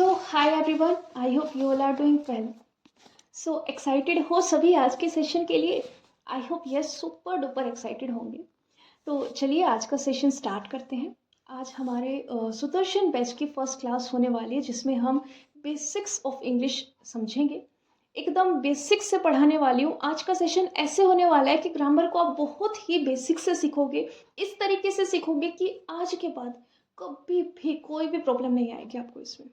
So, hi everyone, I hope you all are doing well. So excited हो सभी आज के सेशन के लिए? I hope yes super duper excited होंगे. तो चलिए आज का सेशन स्टार्ट करते हैं. आज हमारे सुदर्शन बैच की फर्स्ट क्लास होने वाली है जिसमें हम बेसिक्स ऑफ इंग्लिश समझेंगे. एकदम बेसिक्स से पढ़ाने वाली हूँ. आज का सेशन ऐसे होने वाला है कि ग्रामर को आप बहुत ही बेसिक से सीखोगे, इस तरीके से सीखोगे कि आज के बाद कभी भी कोई भी प्रॉब्लम नहीं आएगी आपको. इसमें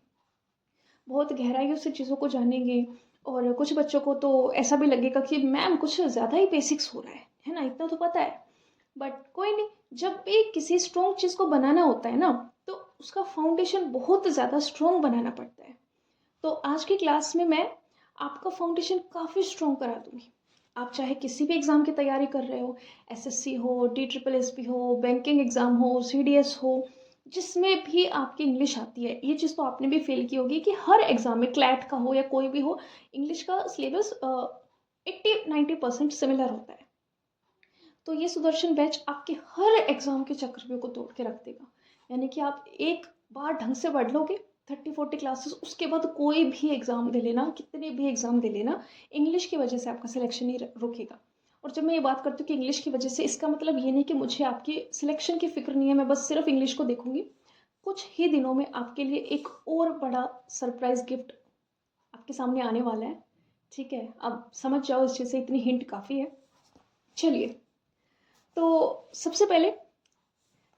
बहुत गहराइयों से चीज़ों को जानेंगे. और कुछ बच्चों को तो ऐसा भी लगेगा कि मैम कुछ ज़्यादा ही बेसिक्स हो रहा है ना, इतना तो पता है. बट कोई नहीं, जब भी किसी स्ट्रॉन्ग चीज़ को बनाना होता है ना, तो उसका फाउंडेशन बहुत ज़्यादा स्ट्रॉन्ग बनाना पड़ता है. तो आज की क्लास में मैं आपका फाउंडेशन काफ़ी स्ट्रॉन्ग करा दूँगी. आप चाहे किसी भी एग्ज़ाम की तैयारी कर रहे हो, एसएससी हो, DSSS हो, बैंकिंग एग्ज़ाम हो, CDS हो, जिसमें भी आपकी इंग्लिश आती है. ये चीज़ तो आपने भी फील की होगी कि हर एग्ज़ाम में क्लैट का हो या कोई भी हो, इंग्लिश का सिलेबस 80-90% सिमिलर होता है. तो ये सुदर्शन बैच आपके हर एग्ज़ाम के चक्रव्यूह को तोड़ के रख देगा. यानी कि आप एक बार ढंग से पढ़ लोगे 30-40 क्लासेस, उसके बाद कोई भी एग्ज़ाम दे लेना, कितने भी एग्ज़ाम दे लेना, इंग्लिश की वजह से आपका सिलेक्शन नहीं रुकेगा. और जब मैं ये बात करती हूँ कि इंग्लिश की वजह से, इसका मतलब ये नहीं कि मुझे आपकी सिलेक्शन की फ़िक्र नहीं है, मैं बस सिर्फ इंग्लिश को देखूंगी. कुछ ही दिनों में आपके लिए एक और बड़ा सरप्राइज़ गिफ्ट आपके सामने आने वाला है. ठीक है, अब समझ जाओ, इस चीज़ से इतनी हिंट काफ़ी है. चलिए, तो सबसे पहले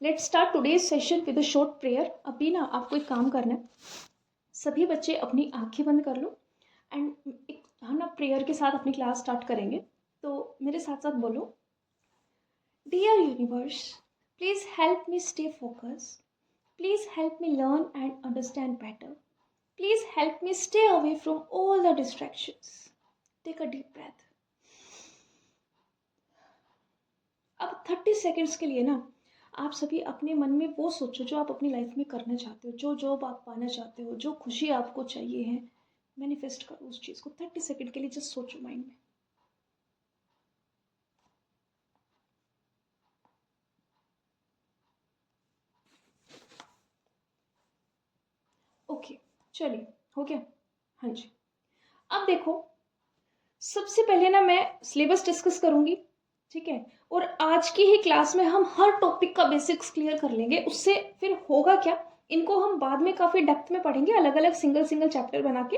let's start today's session with a short prayer. अभी ना आपको एक काम करना है, सभी बच्चे अपनी आंखें बंद कर लो एंड एक हम ना प्रेयर के साथ अपनी क्लास स्टार्ट करेंगे. तो मेरे साथ साथ बोलो, dear universe, please help me stay focus. Please help me learn and understand better. Please help me stay away from all the distractions. Take a deep breath. अब 30 सेकेंड्स के लिए ना आप सभी अपने मन में वो सोचो जो आप अपनी लाइफ में करना चाहते हो, जो जॉब आप पाना चाहते हो, जो खुशी आपको चाहिए है. मैनिफेस्ट करो उस चीज़ को. 30 सेकेंड के लिए जस्ट सोचो माइंड में. ओके, चलिए, हो गया. हाँ जी. अब देखो, सबसे पहले ना मैं सिलेबस डिस्कस करूंगी. ठीक है, और आज की ही क्लास में हम हर टॉपिक का बेसिक्स क्लियर कर लेंगे. उससे फिर होगा क्या, इनको हम बाद में काफ़ी डेप्थ में पढ़ेंगे, अलग अलग सिंगल सिंगल चैप्टर बना के.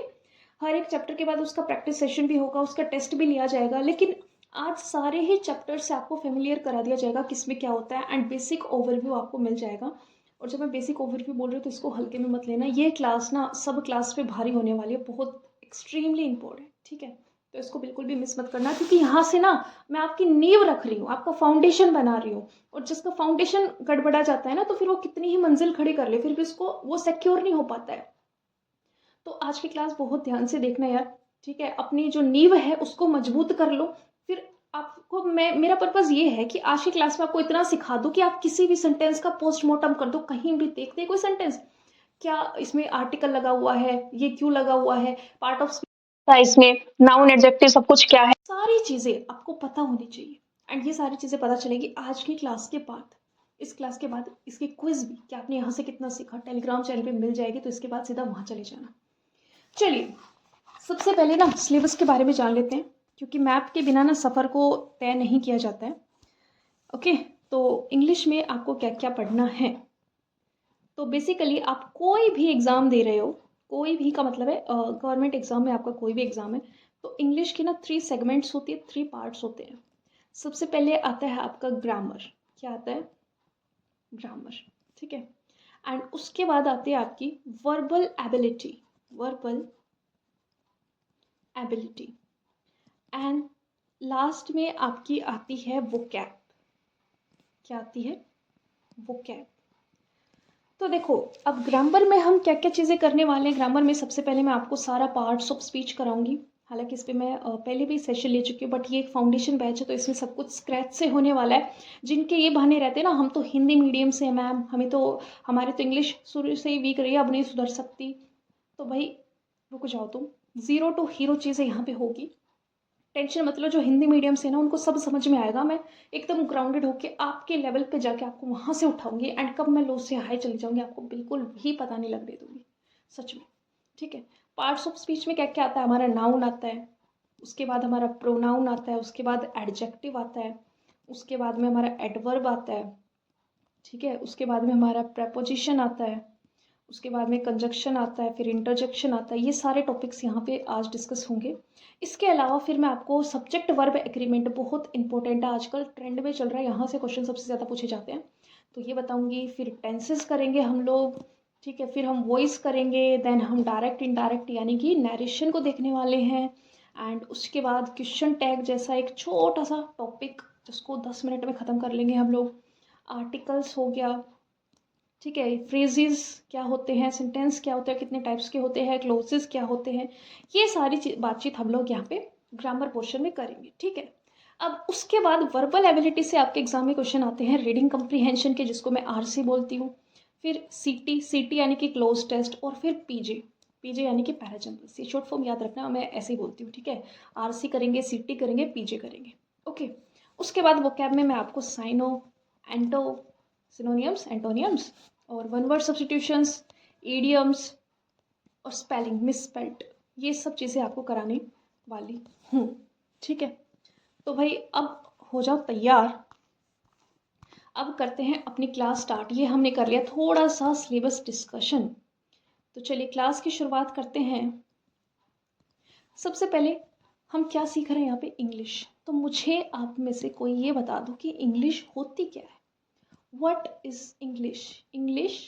हर एक चैप्टर के बाद उसका प्रैक्टिस सेशन भी होगा, उसका टेस्ट भी लिया जाएगा. लेकिन आज सारे ही चैप्टर से आपको फेमिलियर करा दिया जाएगा किसमें क्या होता है, एंड बेसिक ओवरव्यू आपको मिल जाएगा. और जब मैं बेसिक ओवरव्यू बोल रही हूँ तो इसको हल्के में मत लेना. ये क्लास ना सब क्लास पे भारी होने वाली है, बहुत एक्सट्रीमली इम्पोर्टेंट. ठीक है, तो इसको बिल्कुल भी मिस मत करना, क्योंकि यहाँ से ना मैं आपकी नींव रख रही हूँ, आपका फाउंडेशन बना रही हूँ. और जिसका फाउंडेशन गड़बड़ा जाता है ना, तो फिर वो कितनी ही मंजिल खड़ी कर ले, फिर भी उसको वो सिक्योर नहीं हो पाता है. तो आज की क्लास बहुत ध्यान से देखना यार. ठीक है, अपनी जो नींव है उसको मजबूत कर लो. फिर आपको मेरा पर्पज़ ये है कि आज की क्लास में आपको इतना सिखा दूँ कि आप किसी भी सेंटेंस का पोस्टमार्टम कर दो. कहीं भी देखते कोई सेंटेंस, क्या इसमें आर्टिकल लगा हुआ है, ये क्यों लगा हुआ है, पार्ट ऑफ था इसमें, नाउन एडजेक्टिव सब कुछ क्या है, सारी चीज़ें आपको पता होनी चाहिए. एंड ये सारी चीज़ें पता चलेगी आज की क्लास के बाद. इस क्लास के बाद इसकी क्विज भी, कि आपने यहाँ से कितना सीखा, टेलीग्राम चैनल पे मिल जाएगी. तो इसके बाद सीधा वहाँ चले जाना. चलिए, सबसे पहले ना सिलेबस के बारे में जान लेते हैं, क्योंकि मैप के बिना ना सफ़र को तय नहीं किया जाता है. ओके, तो इंग्लिश में आपको क्या क्या पढ़ना है. तो बेसिकली आप कोई भी एग्ज़ाम दे रहे हो, कोई भी का मतलब है गवर्नमेंट एग्ज़ाम में, आपका कोई भी एग्ज़ाम है, तो इंग्लिश की ना 3 सेगमेंट्स होती है, 3 पार्ट्स होते हैं. सबसे पहले आता है आपका ग्रामर. क्या आता है? ग्रामर. ठीक है, एंड उसके बाद आती है आपकी verbal ability. Verbal ability. And last में आपकी आती है वोकैब. क्या आती है? वोकैब. तो देखो, अब ग्रामर में हम क्या क्या चीज़ें करने वाले हैं. ग्रामर में सबसे पहले मैं आपको सारा पार्ट्स ऑफ स्पीच कराऊंगी. हालांकि इस पर मैं पहले भी सेशन ले चुकी हूँ, बट ये एक फाउंडेशन बैच है, तो इसमें सब कुछ स्क्रैच से होने वाला है. जिनके ये बहाने रहते हैं ना, हम तो हिंदी मीडियम से हैं मैम, हमारे तो इंग्लिश शुरू से ही वीक रही है, अब नहीं सुधर सकती. तो भाई रुक जाओ तुम. ज़ीरो टू हीरो चीज़ें यहाँ पे होगी. टेंशन मतलब जो हिंदी मीडियम से ना, उनको सब समझ में आएगा. मैं एकदम ग्राउंडेड होके आपके लेवल पे जाके आपको वहाँ से उठाऊंगी, एंड कब मैं लो से हाई चली जाऊंगी आपको बिल्कुल भी पता नहीं लगने दूंगी. सच में. ठीक है। पार्ट्स ऑफ स्पीच में क्या क्या आता है, हमारा नाउन आता है, उसके बाद हमारा प्रोनाउन आता है, उसके बाद एडजेक्टिव आता है, उसके बाद में हमारा एडवर्ब आता है, ठीक है, उसके बाद में हमारा प्रेपोजिशन आता है, उसके बाद में कंजक्शन आता है, फिर इंटरजेक्शन आता है। ये सारे टॉपिक्स यहाँ पे आज डिस्कस होंगे। इसके अलावा फिर मैं आपको सब्जेक्ट वर्ब एग्रीमेंट, बहुत इंपॉर्टेंट है, आजकल ट्रेंड में चल रहा है, यहाँ से क्वेश्चन सबसे ज़्यादा पूछे जाते हैं, तो ये बताऊँगी। फिर टेंसेस करेंगे हम लोग, ठीक है, फिर हम वॉइस करेंगे, देन हम डायरेक्ट इनडायरेक्ट यानी कि नरेशन को देखने वाले हैं, एंड उसके बाद क्वेश्चन टैग जैसा एक छोटा सा टॉपिक जिसको 10 मिनट में ख़त्म कर लेंगे हम लोग। आर्टिकल्स हो गया, ठीक है, फ्रेजेस क्या होते हैं, सेंटेंस क्या होते हैं, कितने टाइप्स के होते हैं, क्लोजेस क्या होते हैं, ये सारी बातचीत हम लोग यहाँ पे ग्रामर पोर्शन में करेंगे, ठीक है। अब उसके बाद वर्बल एबिलिटी से आपके एग्जाम में क्वेश्चन आते हैं रीडिंग कंप्रीहेंशन के, जिसको मैं आरसी बोलती हूँ, फिर सीटी यानी कि क्लोज टेस्ट, और फिर पीजे यानी कि पैराजम्बल्स। ये शॉर्ट फॉर्म याद रखना, मैं ऐसे ही बोलती हूँ, ठीक है। आरसी करेंगे, सीटी करेंगे, पीजे करेंगे, ओके। उसके बाद वोकैब में मैं आपको साइनो, एंटो, सिनोनियम्स, एंटोनियम्स, और वन वर्ड सब्स्टिट्यूशंस, ईडियम्स, और स्पेलिंग मिसस्पेल्ड, ये सब चीज़ें आपको कराने वाली हूँ, ठीक है। तो भाई अब हो जाओ तैयार, अब करते हैं अपनी क्लास स्टार्ट। ये हमने कर लिया थोड़ा सा सिलेबस डिस्कशन, तो चलिए क्लास की शुरुआत करते हैं। सबसे पहले हम क्या सीख रहे हैं यहाँ पे, इंग्लिश। तो मुझे आप में से कोई ये बता दो कि इंग्लिश होती क्या है, व्हाट इज इंग्लिश, इंग्लिश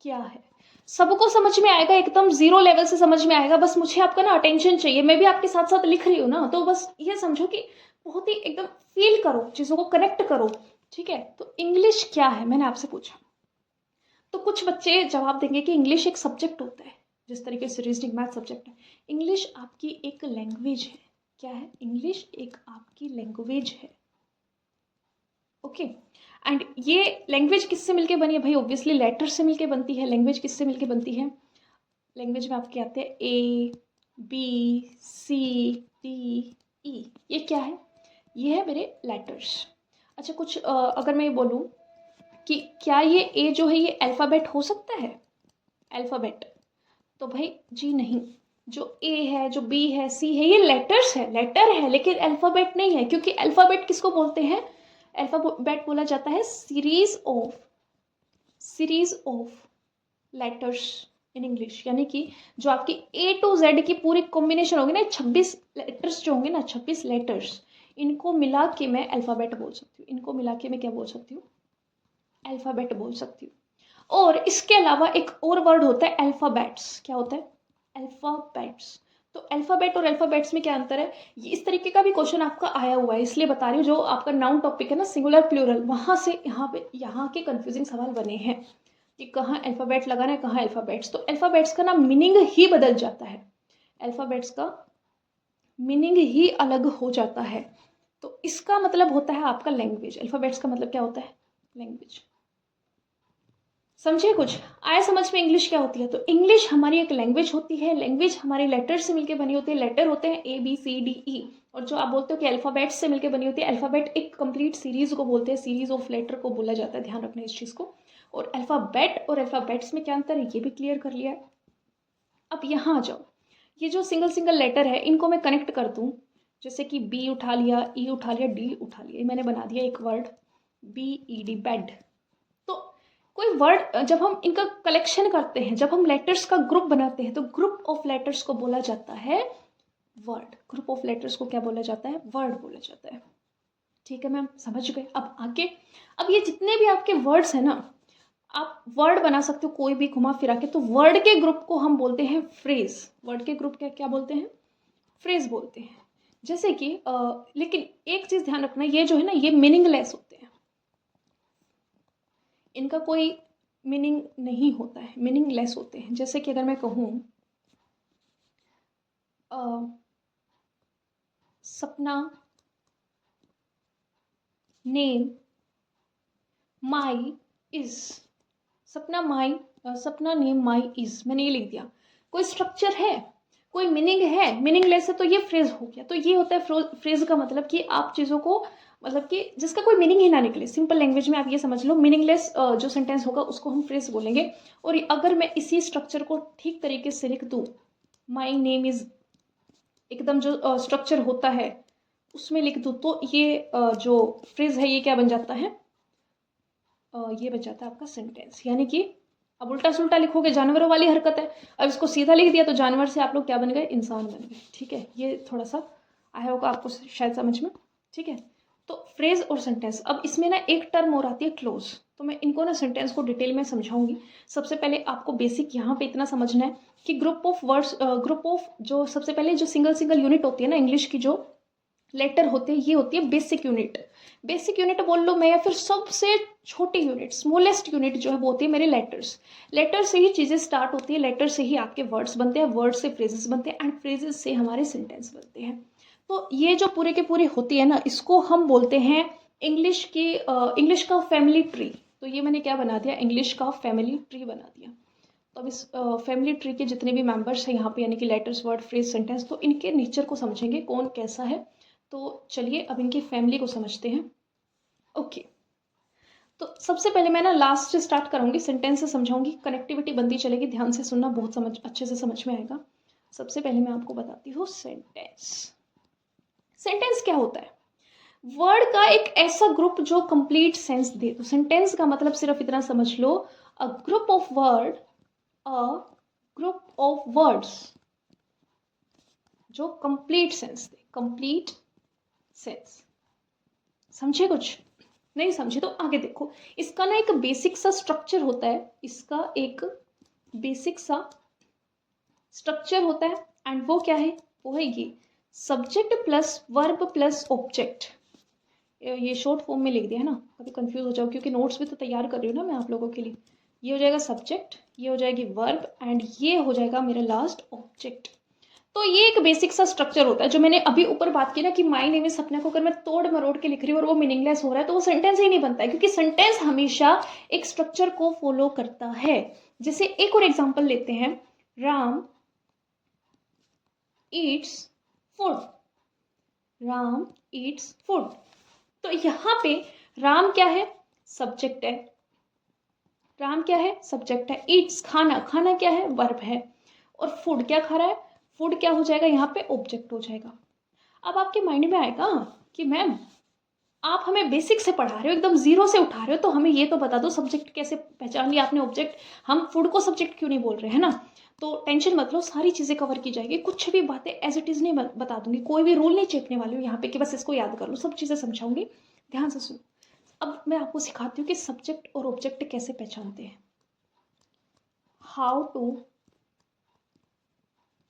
क्या है। सबको समझ में आएगा, एकदम जीरो लेवल से समझ में आएगा, बस मुझे आपका ना अटेंशन चाहिए। मैं भी आपके साथ साथ लिख रही हूँ ना, तो बस ये समझो कि बहुत ही एकदम फील करो, चीज़ों को कनेक्ट करो, ठीक है। तो इंग्लिश क्या है, मैंने आपसे पूछा, तो कुछ बच्चे जवाब देंगे कि इंग्लिश एक सब्जेक्ट होता है, जिस तरीके से रीजनिंग मैथ सब्जेक्ट है। इंग्लिश आपकी एक लैंग्वेज है। क्या है, इंग्लिश एक आपकी लैंग्वेज है, ओके। एंड ये लैंग्वेज किससे मिलके बनी है भाई, ऑब्वियसली लेटर से मिलके बनती है। लैंग्वेज किससे मिलके बनती है, लैंग्वेज में आपके आते हैं ए, बी, सी, डी, ई, ये क्या है, ये है मेरे लेटर्स। अच्छा, कुछ अगर मैं ये बोलूँ कि क्या ये ए जो है ये अल्फ़ाबेट हो सकता है, अल्फ़ाबेट, तो भाई जी नहीं। जो ए है, जो बी है, सी है, ये लेटर्स है, लेटर है, लेकिन अल्फ़ाबेट नहीं है, क्योंकि अल्फ़ाबेट किसको बोलते हैं, अल्फ़ाबेट बोला जाता है series of letters in English, यानी कि जो आपकी ए टू जेड की पूरी कॉम्बिनेशन होगी ना, 26 लेटर्स जो होंगे ना, 26 लेटर्स, इनको मिला के मैं अल्फ़ाबेट बोल सकती हूँ। इनको मिला के मैं क्या बोल सकती हूँ, अल्फ़ाबेट बोल सकती हूँ। और इसके अलावा एक और वर्ड होता है अल्फ़ाबेट्स। क्या होता है, अल्फ़ाबेट्स। तो अल्फ़ाबेट और अल्फ़ाबेट्स में क्या अंतर है, ये इस तरीके का भी क्वेश्चन आपका आया हुआ है, इसलिए बता रही हूँ। जो आपका नाउन टॉपिक है ना, सिंगुलर प्लूरल, वहाँ से यहाँ के कंफ्यूजिंग सवाल बने हैं कि कहाँ अल्फ़ाबेट लगाना है, कहाँ अल्फ़ाबेट्स। तो अल्फ़ाबेट्स का ना मीनिंग ही बदल जाता है, अल्फ़ाबेट्स का मीनिंग ही अलग हो जाता है। तो इसका मतलब होता है आपका लैंग्वेज। अल्फ़ाबेट्स का मतलब क्या होता है, लैंग्वेज। समझे, कुछ आया समझ में इंग्लिश क्या होती है। तो इंग्लिश हमारी एक लैंग्वेज होती है, लैंग्वेज हमारी लेटर से मिलकर बनी होती है। लेटर होते हैं ए, बी, सी, डी, ई, और जो आप बोलते हो कि अल्फ़ाबेट से मिलकर बनी होती है, अल्फ़ाबेट एक कंप्लीट सीरीज को बोलते हैं, सीरीज ऑफ लेटर को बोला जाता है, ध्यान रखना इस चीज़ को। और अल्फ़ाबेट और अल्फ़ाबेट्स में क्या अंतर है, ये भी क्लियर कर लिया है। अब यहाँ आ जाओ, ये जो सिंगल सिंगल लेटर है, इनको मैं कनेक्ट कर दूँ, जैसे कि बी उठा लिया, ई उठा लिया, डी उठा लिया, मैंने बना दिया एक वर्ड BED, बेड। तो कोई वर्ड जब हम इनका कलेक्शन करते हैं, जब हम लेटर्स का ग्रुप बनाते हैं, तो ग्रुप ऑफ लेटर्स को बोला जाता है वर्ड। ग्रुप ऑफ लेटर्स को क्या बोला जाता है, वर्ड बोला जाता है। ठीक है मैम, समझ गए। अब आगे, अब ये जितने भी आपके वर्ड्स हैं ना, आप वर्ड बना सकते हो कोई भी घुमा फिरा के, तो वर्ड के ग्रुप को हम बोलते हैं फ्रेज। वर्ड के ग्रुप क्या बोलते हैं, फ्रेज बोलते हैं। जैसे कि लेकिन एक चीज़ ध्यान रखना, ये जो है ना, ये मीनिंगलेस होते हैं, इनका कोई मीनिंग नहीं होता है, मीनिंगलेस होते हैं। जैसे कि अगर मैं कहूँ सपना नेम माई इज, सपना नेम माई इज, मैंने ये लिख दिया। कोई स्ट्रक्चर है, कोई मीनिंग है, मीनिंगलेस है, तो ये फ्रेज हो गया। तो ये होता है फ्रेज का मतलब कि आप चीज़ों को मतलब कि जिसका कोई मीनिंग ही ना निकले। सिंपल लैंग्वेज में आप ये समझ लो, मीनिंगलेस जो सेंटेंस होगा उसको हम फ्रेज बोलेंगे। और अगर मैं इसी स्ट्रक्चर को ठीक तरीके से लिख दूँ, माई नेम इज़, एकदम जो स्ट्रक्चर होता है उसमें लिख दूँ, तो ये जो फ्रेज है ये क्या बन जाता है, ये बन जाता है आपका सेंटेंस। यानी कि अब उल्टा सुल्टा लिखोगे, जानवरों वाली हरकत है। अब इसको सीधा लिख दिया तो जानवर से आप लोग क्या बन गए, इंसान बन गए। ठीक है, ये थोड़ा सा आया होगा आपको शायद समझ में। ठीक है, तो फ्रेज और सेंटेंस, अब इसमें ना एक टर्म और आती है क्लोज। तो मैं इनको ना सेंटेंस को डिटेल में समझाऊंगी। सबसे पहले आपको बेसिक यहाँ पे इतना समझना है कि group of words, group of जो सबसे पहले जो सिंगल सिंगल यूनिट होती है ना इंग्लिश की, जो लेटर होते हैं, ये होती है बेसिक यूनिट। बेसिक यूनिट बोल लो मैं, या फिर सबसे छोटी यूनिट, स्मॉलेस्ट यूनिट जो है वो होती है मेरे लेटर्स। लेटर से ही चीज़ें स्टार्ट होती है, लेटर से ही आपके वर्ड्स बनते हैं, वर्ड से फ्रेजेस बनते हैं, एंड फ्रेजेस से हमारे सेंटेंस बनते हैं। तो ये जो पूरे के पूरे होती है ना, इसको हम बोलते हैं इंग्लिश की, इंग्लिश का फैमिली ट्री। तो ये मैंने क्या बना दिया, इंग्लिश का फैमिली ट्री बना दिया। तो अब इस फैमिली ट्री के जितने भी मेंबर्स हैं यहाँ पे, यानी कि लेटर्स, वर्ड, फ्रेज, सेंटेंस, तो इनके नेचर को समझेंगे कौन कैसा है। तो चलिए अब इनकी फैमिली को समझते हैं। ओके, तो सबसे पहले मैं ना लास्ट से स्टार्ट करूंगी, सेंटेंस से समझाऊंगी, कनेक्टिविटी बनती चलेगी, ध्यान से सुनना, बहुत अच्छे से समझ में आएगा। सबसे पहले मैं आपको बताती हूँ सेंटेंस। सेंटेंस क्या होता है, वर्ड का एक ऐसा ग्रुप जो कंप्लीट सेंस दे। तो सेंटेंस का मतलब सिर्फ इतना समझ लो, a group of word, a group of words जो कंप्लीट सेंस दे, कंप्लीट सेंस। समझे कुछ, नहीं समझे तो आगे देखो। इसका ना एक बेसिक सा स्ट्रक्चर होता है, इसका एक बेसिक सा स्ट्रक्चर होता है, एंड वो क्या है, वो है ये subject plus verb plus object. ये शॉर्ट फॉर्म में लिख दिया है ना, कभी कंफ्यूज हो जाओ, क्योंकि नोट्स भी तो तैयार कर रही हूँ ना मैं आप लोगों के लिए। ये हो जाएगा सब्जेक्ट, ये हो जाएगी वर्ब, एंड ये हो जाएगा मेरा लास्ट ऑब्जेक्ट। तो ये एक बेसिक सा स्ट्रक्चर होता है, जो मैंने अभी ऊपर बात की ना कि माई नेम इज सपना को अगर मैं तोड़ मरोड़ के लिख रही हूँ और वो मीनिंगलेस हो रहा है, तो वो सेंटेंस ही नहीं बनता है, क्योंकि सेंटेंस हमेशा एक स्ट्रक्चर को फॉलो करता है। जैसे एक और एग्जांपल लेते हैं, Ram Yeats food, Ram Yeats food. तो यहाँ पे राम क्या है, सब्जेक्ट है, राम क्या है, सब्जेक्ट है, ईट्स खाना, खाना क्या है, वर्ब है, और फूड क्या खा रहा है, फूड क्या हो जाएगा यहाँ पे, ऑब्जेक्ट हो जाएगा। अब आपके माइंड में आएगा कि मैम आप हमें बेसिक से पढ़ा रहे हो, एकदम जीरो से उठा रहे हो, तो हमें ये तो बता दो सब्जेक्ट कैसे पहचान लिया आपने, ऑब्जेक्ट, हम फूड को सब्जेक्ट क्यों नहीं बोल रहे हैं ना। तो टेंशन मत लो, सारी चीज़ें कवर की जाएगी, कुछ भी बातें एज इट इज़ नहीं बता दूंगी, कोई भी रूल नहीं चेपने वाली हूँ यहाँ पे कि बस इसको याद कर लो, सब चीज़ें समझाऊंगी, ध्यान से सुनो। अब मैं आपको सिखाती हूँ कि सब्जेक्ट और ऑब्जेक्ट कैसे पहचानते हैं, how to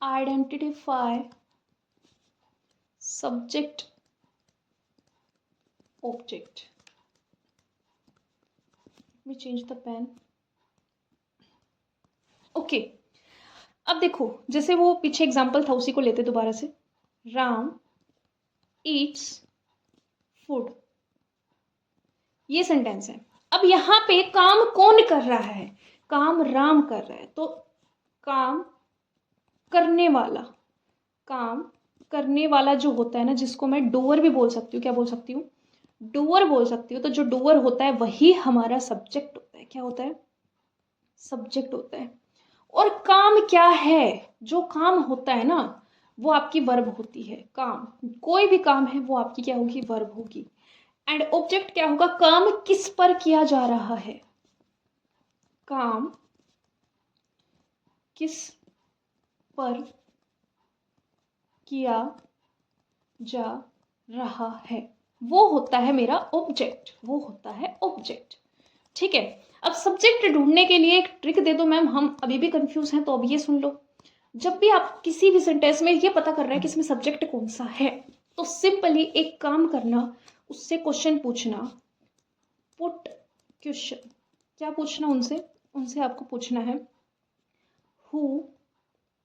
identify subject object. let me change the pen। Okay, अब देखो, जैसे वो पीछे एग्जाम्पल था उसी को लेते दोबारा से, राम ईट्स फूड, ये सेंटेंस है। अब यहाँ पे काम कौन कर रहा है, काम राम कर रहा है, तो काम करने वाला, काम करने वाला जो होता है ना, जिसको मैं डूअर भी बोल सकती हूँ, क्या बोल सकती हूँ, डूअर बोल सकती हूँ। तो जो डूअर होता है वही हमारा सब्जेक्ट होता है, क्या होता है, सब्जेक्ट होता है। और काम क्या है, जो काम होता है ना वो आपकी वर्ब होती है, काम, कोई भी काम है वो आपकी क्या होगी, वर्ब होगी। एंड ऑब्जेक्ट क्या होगा, काम किस पर किया जा रहा है, काम किस पर किया जा रहा है, वो होता है मेरा ऑब्जेक्ट, वो होता है ऑब्जेक्ट। ठीक है, अब सब्जेक्ट ढूंढने के लिए एक ट्रिक दे दो मैम, हम अभी भी कंफ्यूज हैं, तो अब ये सुन लो। जब भी आप किसी भी सेंटेंस में ये पता कर रहे हैं कि इसमें सब्जेक्ट कौन सा है, तो सिंपली एक काम करना, उससे क्वेश्चन पूछना, पुट क्वेश्चन, क्या पूछना उनसे, उनसे आपको पूछना है हु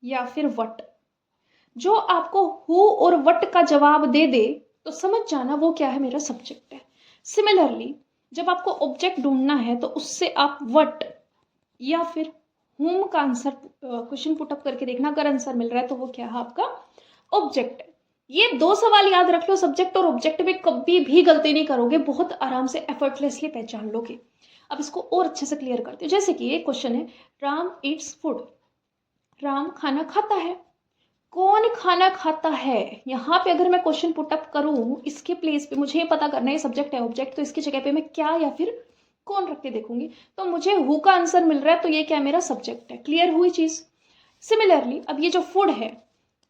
या फिर व्हाट। जो आपको हु और व्हाट का जवाब दे दे तो समझ जाना वो क्या है, मेरा सब्जेक्ट है। सिमिलरली जब आपको ऑब्जेक्ट ढूंढना है तो उससे आप व्हाट या फिर हुम का आंसर क्वेश्चन पुटअप करके देखना, अगर आंसर मिल रहा है तो वो क्या है, आपका ऑब्जेक्ट है। ये 2 सवाल याद रख लो, सब्जेक्ट और ऑब्जेक्ट में कभी भी गलती नहीं करोगे, बहुत आराम से एफर्टलेसली पहचान लोगे। अब इसको और अच्छे से क्लियर करते हैं। जैसे कि ये क्वेश्चन है, राम ईट्स फूड, राम खाना खाता है। कौन खाना खाता है? यहाँ पे अगर मैं क्वेश्चन पुट अप करूँ इसके प्लेस पे, मुझे ये पता करना है सब्जेक्ट है ऑब्जेक्ट, तो इसकी जगह पे मैं क्या या फिर कौन रख के देखूंगी, तो मुझे हु का आंसर मिल रहा है, तो ये क्या मेरा सब्जेक्ट है। क्लियर हुई चीज। सिमिलरली अब ये जो फूड है,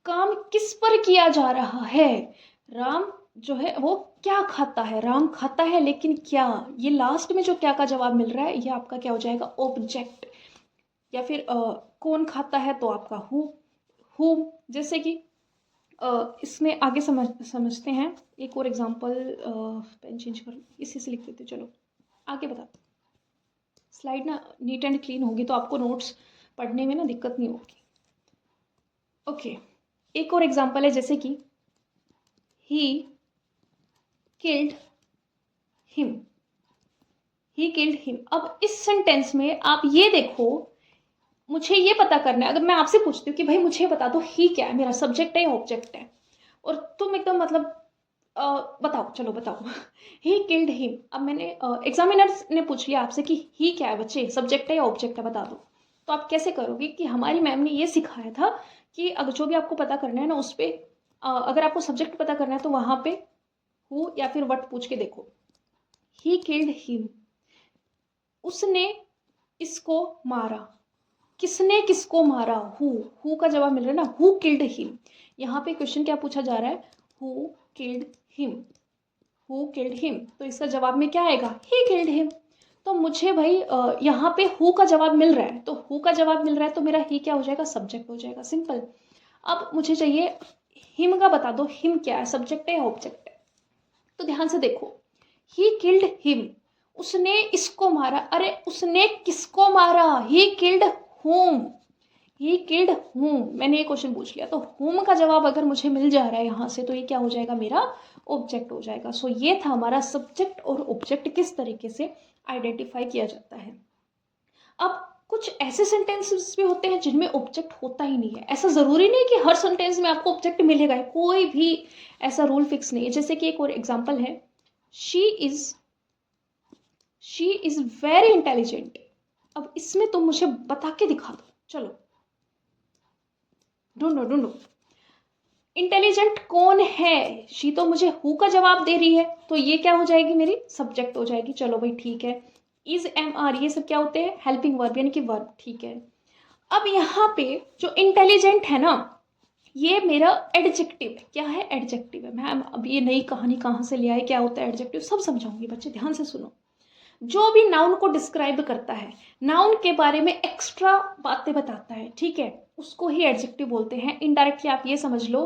काम किस पर किया जा रहा है? राम जो है वो क्या खाता है, राम खाता है, लेकिन क्या, ये लास्ट में जो क्या का जवाब मिल रहा है ये आपका क्या हो जाएगा, ऑब्जेक्ट। या फिर कौन खाता है तो आपका हु। जैसे कि इसमें आगे समझते हैं। एक और एग्जांपल, पेन चेंज कर इसी से लिख देते, चलो आगे बता। स्लाइड ना नीट एंड क्लीन होगी तो आपको नोट्स पढ़ने में ना दिक्कत नहीं होगी। ओके, एक और एग्जांपल है, जैसे कि he killed him, he killed him. अब इस सेंटेंस में आप ये देखो, मुझे ये पता करना है, अगर मैं आपसे पूछती हूँ कि भाई मुझे बता दो ही क्या है, मेरा सब्जेक्ट है या ऑब्जेक्ट है, और तुम एकदम मतलब बताओ, चलो बताओ ही किल्ड हिम। अब मैंने एग्जामिनर ने पूछ लिया आपसे कि ही क्या है बच्चे, सब्जेक्ट है या ऑब्जेक्ट है, बता दो। तो आप कैसे करोगे कि हमारी मैम ने ये सिखाया था कि अगर जो भी आपको पता करना है ना उस पर, अगर आपको सब्जेक्ट पता करना है तो वहां पे हु या फिर वट पूछ के देखो। ही किल्ड हिम, उसने इसको मारा। किसने किसको मारा? हु का जवाब मिल रहा है ना, हु किल्ड हिम। यहाँ पे क्वेश्चन क्या पूछा जा रहा है, who killed him, who killed him, तो इसका जवाब में क्या आएगा, ही किल्ड हिम। तो मुझे भाई यहाँ पे हु का जवाब मिल रहा है, तो हु का जवाब मिल रहा है तो मेरा ही क्या हो जाएगा, सब्जेक्ट हो जाएगा, सिंपल। अब मुझे चाहिए हिम का, बता दो हिम क्या है, सब्जेक्ट है या ऑब्जेक्ट है। तो ध्यान से देखो, ही किल्ड हिम, उसने इसको मारा। अरे उसने किसको मारा, ही किल्ड हुम, ही किल्ड हुम। मैंने ये क्वेश्चन पूछ लिया, तो हुम का जवाब अगर मुझे मिल जा रहा है यहाँ से, तो ये क्या हो जाएगा, मेरा ऑब्जेक्ट हो जाएगा। सो ये था हमारा सब्जेक्ट और ऑब्जेक्ट किस तरीके से आइडेंटिफाई किया जाता है। अब कुछ ऐसे सेंटेंसेस भी होते हैं जिनमें ऑब्जेक्ट होता ही नहीं है। ऐसा जरूरी नहीं कि हर सेंटेंस में आपको ऑब्जेक्ट मिलेगा, कोई भी ऐसा रूल फिक्स नहीं है। जैसे कि एक और एग्जांपल है, she is she is very intelligent. अब इसमें तुम मुझे बता के दिखा दो, चलो ढूंढो ढूंढो, इंटेलिजेंट कौन है। शी तो मुझे हु का जवाब दे रही है, तो ये क्या हो जाएगी, मेरी सब्जेक्ट हो जाएगी। चलो भाई ठीक है, इज एम आर ये सब क्या होते हैं, हेल्पिंग वर्ब यानी कि वर्ब, ठीक है। अब यहाँ पे जो इंटेलिजेंट है ना, ये मेरा एडजेक्टिव है। क्या है, एडजेक्टिव है। मैम अब ये नई कहानी कहाँ से ले आए, क्या होता है एडजेक्टिव, सब समझाऊंगी बच्चे, ध्यान से सुनो। जो भी नाउन को डिस्क्राइब करता है, नाउन के बारे में एक्स्ट्रा बातें बताता है, ठीक है, उसको ही एडजेक्टिव बोलते हैं। इनडायरेक्टली आप ये समझ लो,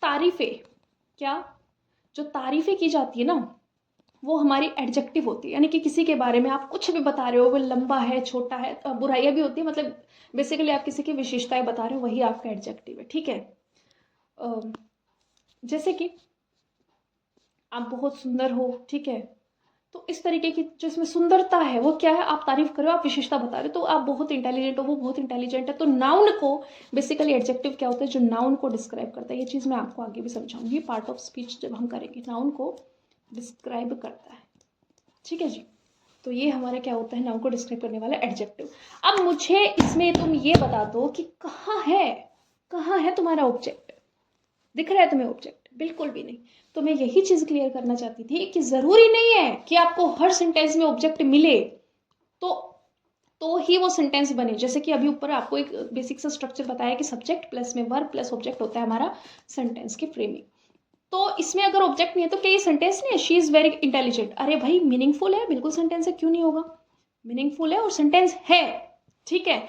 तारीफें, क्या, जो तारीफें की जाती है ना, वो हमारी एडजेक्टिव होती है। यानी कि किसी के बारे में आप कुछ भी बता रहे हो, वो लंबा है, छोटा है, बुराइयां भी होती है, मतलब बेसिकली आप किसी की विशेषताएं बता रहे हो, वही आपका एडजेक्टिव है, ठीक है। जैसे कि आप बहुत सुंदर हो, ठीक है, तो इस तरीके की जो इसमें सुंदरता है वो क्या है, आप तारीफ कर रहे हो, आप विशेषता बता रहे हो, तो आप बहुत इंटेलिजेंट हो, वो बहुत इंटेलिजेंट है। तो नाउन को बेसिकली एडजेक्टिव क्या होता है, जो नाउन को डिस्क्राइब करता है। ये चीज़ मैं आपको आगे भी समझाऊंगी, पार्ट ऑफ स्पीच जब हम करेंगे, नाउन को डिस्क्राइब करता है, ठीक है जी। तो ये हमारा क्या होता है, नाउन को डिस्क्राइब करने वाला एडजेक्टिव। अब मुझे इसमें तुम ये बता दो कि कहाँ है तुम्हारा ऑब्जेक्ट, दिख रहा है तुम्हें ऑब्जेक्ट, बिल्कुल भी नहीं। तो मैं यही चीज क्लियर करना चाहती थी कि जरूरी नहीं है कि आपको हर सेंटेंस में ऑब्जेक्ट मिले तो ही वो सेंटेंस बने। जैसे कि अभी ऊपर आपको एक बेसिक सा स्ट्रक्चर बताया कि सब्जेक्ट प्लस में वर्ब प्लस ऑब्जेक्ट होता है हमारा सेंटेंस की फ्रेमिंग। तो इसमें अगर ऑब्जेक्ट नहीं है तो क्या ये सेंटेंस नहीं है, शी इज वेरी इंटेलिजेंट। अरे भाई मीनिंगफुल है, बिल्कुल सेंटेंस है, क्यों नहीं होगा, मीनिंगफुल है और सेंटेंस है, ठीक है।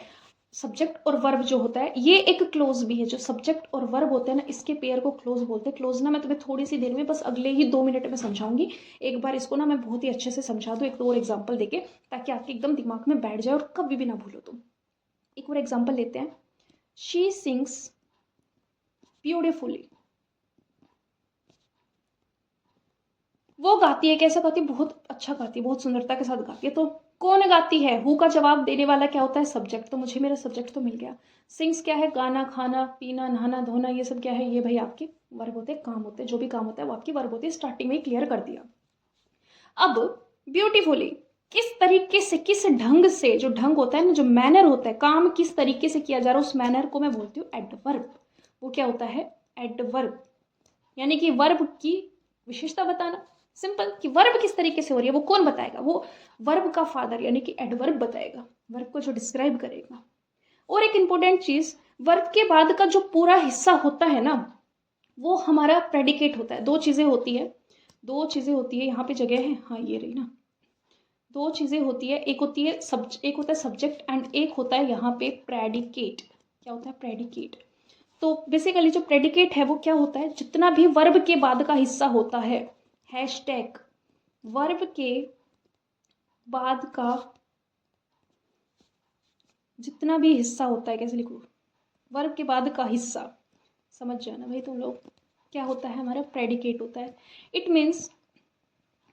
सब्जेक्ट और वर्ब जो होता है ये एक क्लोज भी है, जो सब्जेक्ट और वर्ब होते हैं ना, इसके पेयर को क्लोज बोलते हैं। क्लोज ना मैं तुम्हें थोड़ी सी देर में, बस अगले ही 2 मिनट में समझाऊंगी। एक बार इसको ना मैं बहुत ही अच्छे से समझा दूँ एक दो और एग्जाम्पल देके, ताकि आपके एकदम दिमाग में बैठ जाए और कभी भी ना भूलो तुम। एक और एग्जाम्पल लेते हैं, शी सिंग्स ब्यूटिफुली। वो गाती है, कैसा गाती है, बहुत अच्छा गाती है, बहुत सुंदरता के साथ गाती है। तो कौन गाती है, हु का जवाब देने वाला क्या होता है, सब्जेक्ट। तो मुझे मेरा सब्जेक्ट तो मिल गया। सिंग्स क्या है, गाना, खाना, पीना, नहाना, धोना, ये सब क्या है, ये भाई आपके वर्ब होते हैं, काम होते हैं, जो भी काम होता है वो आपकी वर्ब होती है। स्टार्टिंग में ही क्लियर कर दिया। अब ब्यूटीफुली किस तरीके से, किस ढंग से, जो ढंग होता है ना, जो मैनर होता है, काम किस तरीके से किया जा रहा है, उस मैनर को मैं बोलती हूँ एडवर्ब। वो क्या होता है, एडवर्ब, यानी कि वर्ब की विशेषता बताना। सिंपल, कि वर्ब किस तरीके से हो रही है वो कौन बताएगा, वो वर्ब का फादर यानी कि एडवर्ब बताएगा, वर्ब को जो डिस्क्राइब करेगा। और एक इंपॉर्टेंट चीज, वर्ब के बाद का जो पूरा हिस्सा होता है ना, वो हमारा प्रेडिकेट होता है। दो चीजें होती है, दो चीजें होती है, यहाँ पे जगह है, हाँ ये रही ना। दो चीजें होती है, एक होती है एक होता है सब्जेक्ट एंड एक होता है यहाँ पे प्रेडिकेट। क्या होता है, प्रेडिकेट। तो बेसिकली जो प्रेडिकेट है वो क्या होता है, जितना भी वर्ब के बाद का हिस्सा होता है, हैशटैग वर्ब के बाद का जितना भी हिस्सा होता है, कैसे लिखूं, वर्ब के बाद का हिस्सा, समझ जाना भाई तुम लोग, क्या होता है, हमारा प्रेडिकेट होता है। इट मीन्स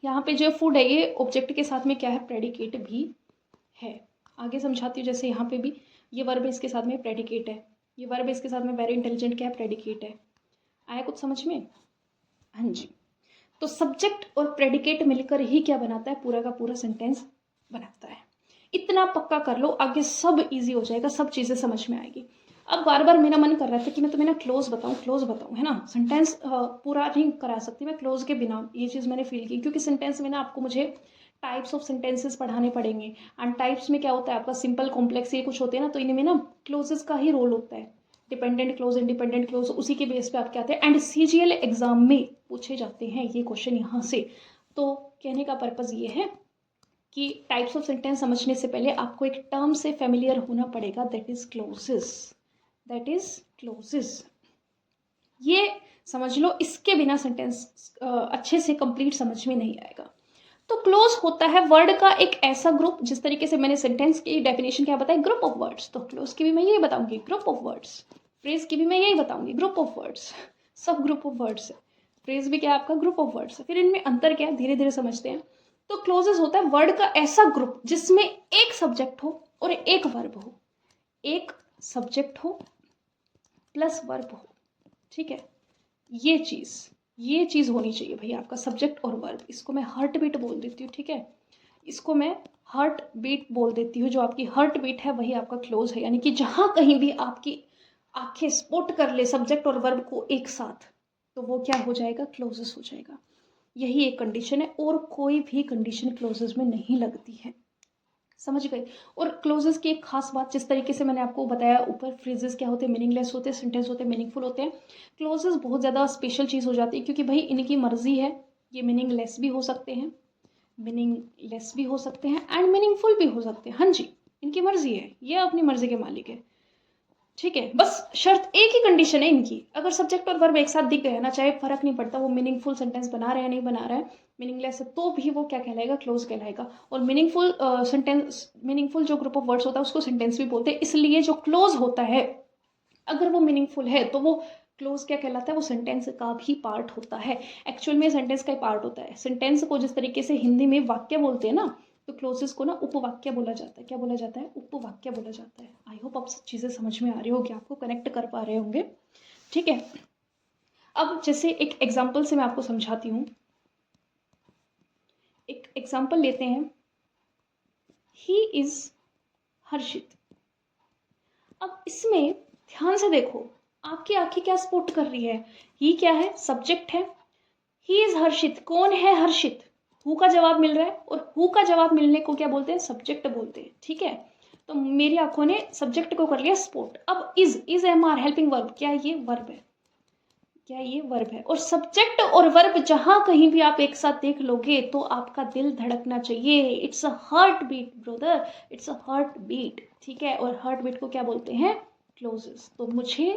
यहाँ पे जो फूड है ये ऑब्जेक्ट के साथ में क्या है, प्रेडिकेट भी है। आगे समझाती हूँ, जैसे यहाँ पे भी ये वर्ब है, इसके साथ में प्रेडिकेट है, ये वर्ब है, इसके साथ में वेरी इंटेलिजेंट क्या है, प्रेडिकेट है। आया कुछ समझ में, हाँ जी। तो सब्जेक्ट और प्रेडिकेट मिलकर ही क्या बनाता है, पूरा का पूरा सेंटेंस बनाता है। इतना पक्का कर लो, आगे सब इजी हो जाएगा, सब चीज़ें समझ में आएगी। अब बार बार मेरा मन कर रहा था कि मैं तुम्हें ना क्लोज बताऊं, है ना, सेंटेंस पूरा नहीं करा सकती मैं क्लोज के बिना, ये चीज़ मैंने फील की, क्योंकि सेंटेंस में ना आपको मुझे टाइप्स ऑफ सेंटेंसेस पढ़ाने पड़ेंगे। एंड टाइप्स में क्या होता है आपका, सिंपल, कॉम्प्लेक्स, ये कुछ होते हैं ना, तो इनमें ना क्लोजेस का ही रोल होता है, डिपेंडेंट क्लोज, इंडिपेंडेंट क्लोज, उसी के बेस पे आपके आते हैं। एंड सीजीएल एग्जाम में पूछे जाते हैं ये क्वेश्चन यहाँ से। तो कहने का पर्पज ये है कि टाइप्स ऑफ सेंटेंस समझने से पहले आपको एक टर्म से फेमिलियर होना पड़ेगा, that is clauses, that is clauses. ये समझ लो, इसके बिना सेंटेंस अच्छे से कंप्लीट समझ में नहीं आएगा। तो क्लोज होता है वर्ड का एक ऐसा ग्रुप, जिस तरीके से मैंने सेंटेंस की डेफिनेशन क्या बताई, ग्रुप ऑफ वर्ड्स, तो क्लोज की भी मैं यही बताऊंगी, ग्रुप ऑफ वर्ड्स। फ्रेज की भी मैं यही बताऊंगी, ग्रुप ऑफ वर्ड्स। सब ग्रुप ऑफ वर्ड्स है, फ्रेज भी क्या है आपका, ग्रुप ऑफ वर्ड्स है। फिर इनमें अंतर क्या है, धीरे धीरे समझते हैं। तो क्लोजेस होता है वर्ड का ऐसा ग्रुप जिसमें एक सब्जेक्ट हो और एक वर्ब हो, एक सब्जेक्ट हो प्लस वर्ब हो, ठीक है। ये चीज होनी चाहिए भाई, आपका सब्जेक्ट और वर्ब। इसको मैं हार्ट बीट बोल देती हूँ, ठीक है, इसको मैं हार्ट बीट बोल देती हूँ। जो आपकी हार्ट बीट है वही आपका क्लोज है, यानी कि जहां कहीं भी आपकी आंखें स्पॉट कर ले सब्जेक्ट और वर्ब को एक साथ, तो वो क्या हो जाएगा, क्लोजेस हो जाएगा। यही एक कंडीशन है, और कोई भी कंडीशन क्लोजेस में नहीं लगती है, समझ गए। और क्लोजेस की एक खास बात, जिस तरीके से मैंने आपको बताया ऊपर, फ्रेजेस क्या होते हैं, मीनिंगलेस होते हैं, सेंटेंस होते हैं मीनिंगफुल होते हैं। क्लोजेस बहुत ज़्यादा स्पेशल चीज़ हो जाती है, क्योंकि भाई इनकी मर्जी है, ये मीनिंगलेस भी हो सकते हैं, मीनिंगलेस भी हो सकते हैं एंड मीनिंगफुल भी हो सकते हैं, हाँ जी, इनकी मर्जी है, ये अपनी मर्जी के मालिक है, ठीक है। बस शर्त एक ही कंडीशन है इनकी, अगर सब्जेक्ट और वर्ब एक साथ दिख गए ना, चाहे फर्क नहीं पड़ता वो मीनिंगफुल सेंटेंस बना रहा है नहीं बना रहा है, मीनिंगलेस है, तो भी वो क्या कहलाएगा, क्लोज कहलाएगा। और मीनिंगफुल सेंटेंस, मीनिंगफुल जो ग्रुप ऑफ वर्ड्स होता है उसको सेंटेंस भी बोलते हैं, इसलिए जो क्लोज होता है अगर वो मीनिंगफुल है तो वो क्लोज क्या कहलाता है, वो सेंटेंस का भी पार्ट होता है। एक्चुअल में सेंटेंस का ही पार्ट होता है। सेंटेंस को जिस तरीके से हिंदी में वाक्य बोलते हैं ना, तो क्लोजेस को ना उपवाक्य बोला जाता है। क्या बोला जाता है, उपवाक्य बोला जाता है। आई होप आप सब चीज़ें समझ में आ रही होगी, आपको कनेक्ट कर पा रहे होंगे, ठीक है। अब जैसे एक एग्जाम्पल से मैं आपको समझाती हूँ, एक एग्जाम्पल लेते हैं, ही इज हर्षित। अब इसमें ध्यान से देखो, आपकी आंखें क्या स्पॉट कर रही है, ही क्या है, सब्जेक्ट है, ही इज हर्षित, कौन है हर्षित, हु का जवाब मिल रहा है, और हु का जवाब मिलने को क्या बोलते हैं, सब्जेक्ट बोलते हैं, ठीक है। तो मेरी आंखों ने सब्जेक्ट को कर लिया स्पॉट। अब is am are helping verb, क्या ये वर्ब है, क्या ये वर्ब है। और सब्जेक्ट और वर्ब जहां कहीं भी आप एक साथ देख लोगे तो आपका दिल धड़कना चाहिए, it's a heart beat brother, it's a heart beat, ठीक है। और हार्ट बीट को क्या बोलते हैं, क्लोजेस। तो मुझे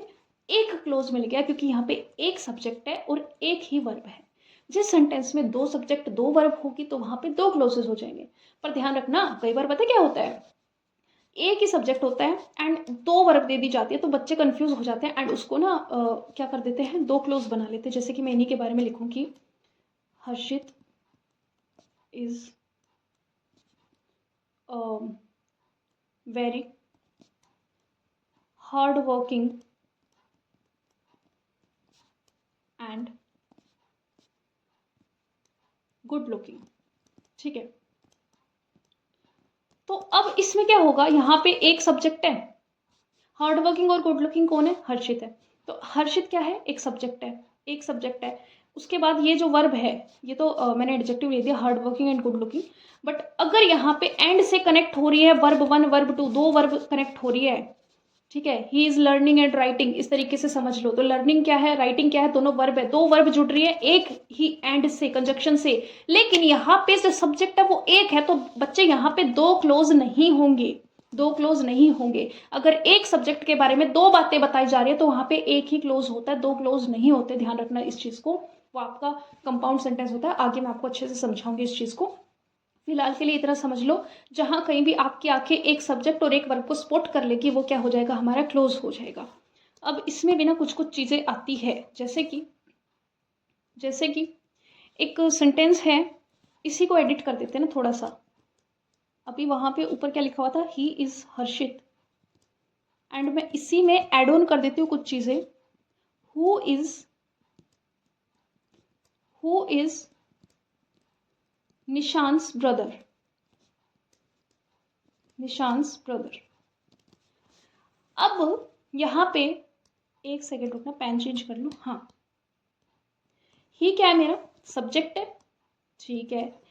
एक क्लोज मिल गया, क्योंकि यहाँ पे एक सब्जेक्ट है और एक ही वर्ब है। जिस सेंटेंस में दो सब्जेक्ट दो वर्ब होगी तो वहां पे दो क्लोजेस हो जाएंगे। पर ध्यान रखना, कई बार पता क्या होता है, एक ही सब्जेक्ट होता है एंड दो वर्ब दे दी जाती है, तो बच्चे कंफ्यूज हो जाते हैं एंड उसको ना क्या कर देते हैं, दो क्लोज बना लेते हैं। जैसे कि मैं इन्हीं के बारे में लिखूं कि Harshit is very hard working and good looking. ठीक है, तो अब इसमें क्या होगा, यहाँ पे एक सब्जेक्ट है, हार्ड वर्किंग और गुड लुकिंग कौन है, हर्षित है। तो हर्षित क्या है, एक सब्जेक्ट है, एक सब्जेक्ट है। उसके बाद ये जो वर्ब है, ये तो मैंने एडजेक्टिव ले दिया, hard working and good looking. But अगर यहाँ पे एंड से कनेक्ट हो रही है वर्ब 1 वर्ब 2, दो वर्ब कनेक्ट हो रही है, ठीक है, he is learning and writing, इस तरीके से समझ लो। तो लर्निंग क्या है, राइटिंग क्या है, दोनों वर्ब है, दो वर्ब जुड़ रही है एक ही एंड से, कंजक्शन से। लेकिन यहाँ पे जो सब्जेक्ट है वो एक है, तो बच्चे यहाँ पे दो क्लोज नहीं होंगे, दो क्लोज नहीं होंगे। अगर एक सब्जेक्ट के बारे में दो बातें बताई जा रही है तो वहां पे एक ही क्लोज होता है, दो क्लोज नहीं होते, ध्यान रखना इस चीज को। वो आपका कंपाउंड सेंटेंस होता है, आगे मैं आपको अच्छे से समझाऊंगी इस चीज को। फिलहाल के लिए इतना समझ लो, जहां कहीं भी आपकी आंखें एक सब्जेक्ट और एक वर्ब को स्पॉट कर लेगी, वो क्या हो जाएगा, हमारा क्लोज हो जाएगा। अब इसमें भी ना कुछ कुछ चीजें आती है, जैसे कि एक सेंटेंस है, इसी को एडिट कर देते हैं ना थोड़ा सा। अभी वहां पे ऊपर क्या लिखा हुआ था, ही इज हर्षित, एंड मैं इसी में एड ऑन कर देती हूँ कुछ चीजें, who is Nishant's brother, Nissan's brother. अब यहाँ पे एक सेकेंड रुकना, पेन चेंज कर लूँ। हाँ, ही क्या है, मेरा सब्जेक्ट है, ठीक है।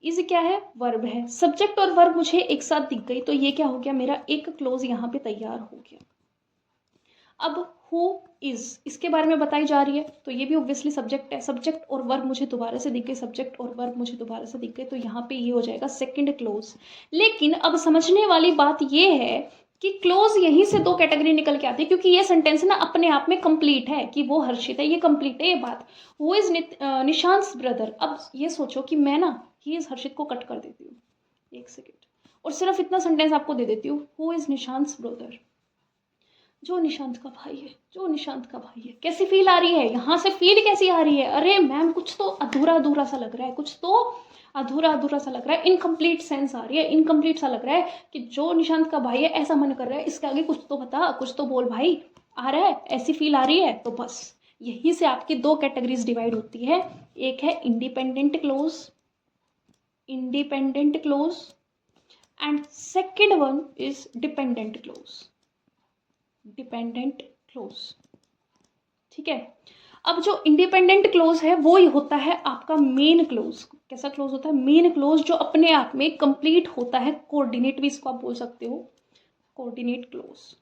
इज क्या है, वर्ब है। सब्जेक्ट और वर्ब मुझे एक साथ दिख गई, तो ये क्या हो गया, मेरा एक क्लोज यहाँ पे तैयार हो गया। अब हु इज, इसके बारे में बताई जा रही है, तो ये भी ऑब्वियसली सब्जेक्ट है। सब्जेक्ट और वर्ब मुझे दोबारा से दिख गए, सब्जेक्ट और वर्ब मुझे दोबारा से दिख गए, तो यहाँ पे ये हो जाएगा सेकंड क्लोज। लेकिन अब समझने वाली बात ये है कि क्लोज यहीं से दो कैटेगरी निकल के आती है, क्योंकि ये सेंटेंस ना अपने आप में कंप्लीट है कि वो हर्षित है, ये कंप्लीट है ये बात। Who is Nishant's brother. अब ये सोचो कि मैं ना ही इज हर्षित को कट कर देती हूँ, एक सेकेंड, और सिर्फ इतना सेंटेंस आपको दे देती हूँ, हु इज निशांस ब्रदर, जो निशांत का भाई है, जो निशांत का भाई है। कैसी फील आ रही है, यहाँ से फील कैसी आ रही है, अरे मैम कुछ तो अधूरा अधूरा सा लग रहा है, कुछ तो अधूरा अधूरा सा लग रहा है, इनकम्प्लीट सेंस आ रही है, इनकम्प्लीट सा लग रहा है कि जो निशांत का भाई है, ऐसा मन कर रहा है इसके आगे कुछ तो बता, कुछ तो बोल भाई, आ रहा है, ऐसी फील आ रही है। तो बस यहीं से आपकी दो कैटेगरीज डिवाइड होती है, एक है independent clause, independent clause, and second one is dependent clause, dependent clause. ठीक है, अब जो इंडिपेंडेंट क्लोज है वो ही होता है आपका मेन क्लोज। कैसा क्लोज होता है, मेन क्लोज, जो अपने आप में कंप्लीट होता है, कोऑर्डिनेट भी इसको आप बोल सकते हो, कोऑर्डिनेट क्लोज।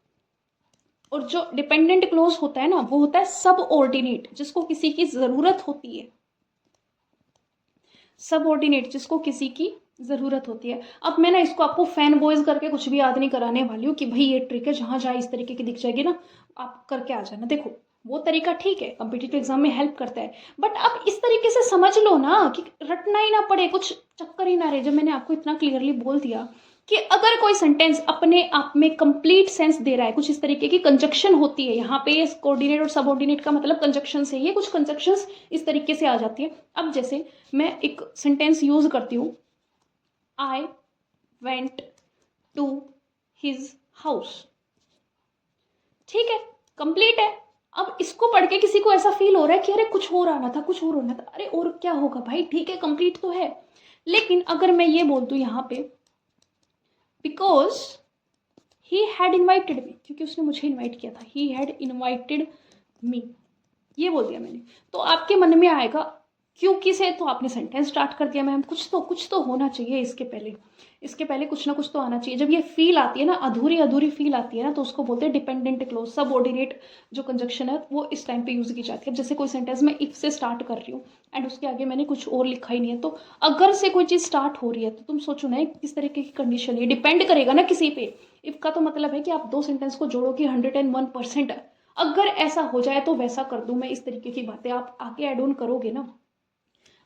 और जो डिपेंडेंट क्लोज होता है ना, वो होता है सब ऑर्डिनेट, जिसको किसी की जरूरत होती है, सब ऑर्डिनेट जिसको किसी की जरूरत होती है। अब मैं ना इसको आपको फैन बॉयज करके कुछ भी याद नहीं कराने वाली हूँ कि भाई ये ट्रिक है, जहां जहां इस तरीके की दिख जाएगी ना आप करके आ जाना। देखो वो तरीका ठीक है, कॉम्पिटिटिव एग्जाम में हेल्प करता है, बट अब इस तरीके से समझ लो ना कि रटना ही ना पड़े, कुछ चक्कर ही ना रहे। जब मैंने आपको इतना क्लियरली बोल दिया कि अगर कोई सेंटेंस अपने आप में कंप्लीट सेंस दे रहा है, कुछ इस तरीके की कंजक्शन होती है, यहाँ पे कोऑर्डिनेट और सबऑर्डिनेट का मतलब कंजक्शन से, ये कुछ कंजक्शंस इस तरीके से आ जाती है। अब जैसे मैं एक सेंटेंस यूज करती हूँ, I went to his house, ठीक है, कंप्लीट है। अब इसको पढ़ के किसी को ऐसा फील हो रहा है कि अरे कुछ और आना था, कुछ और होना था, अरे और क्या होगा भाई, ठीक है कंप्लीट तो है। लेकिन अगर मैं ये बोल दूं यहाँ पे, बिकॉज ही हैड इन्वाइटेड मी, क्योंकि उसने मुझे इन्वाइट किया था, ही हैड इन्वाइटेड मी, ये बोल दिया मैंने, तो आपके मन में आएगा क्योंकि से, तो आपने सेंटेंस स्टार्ट कर दिया मैम, कुछ तो होना चाहिए इसके पहले, इसके पहले कुछ ना कुछ तो आना चाहिए। जब ये फील आती है ना, अधूरी अधूरी फील आती है ना, तो उसको बोलते हैं डिपेंडेंट क्लोज, सब ऑर्डिनेट जो कंजक्शन है वो इस टाइम पे यूज की जाती है। जैसे कोई सेंटेंस मैं इफ से स्टार्ट कर रही हूँ एंड उसके आगे मैंने कुछ और लिखा ही नहीं है, तो अगर से कोई चीज स्टार्ट हो रही है तो तुम सोचो ना किस तरीके की कंडीशन है, डिपेंड करेगा ना किसी पे। इफ का तो मतलब है कि आप दो सेंटेंस को जोड़ोगे 101%, अगर ऐसा हो जाए तो वैसा कर दूं मैं, इस तरीके की बातें आप आगे एड ऑन करोगे ना।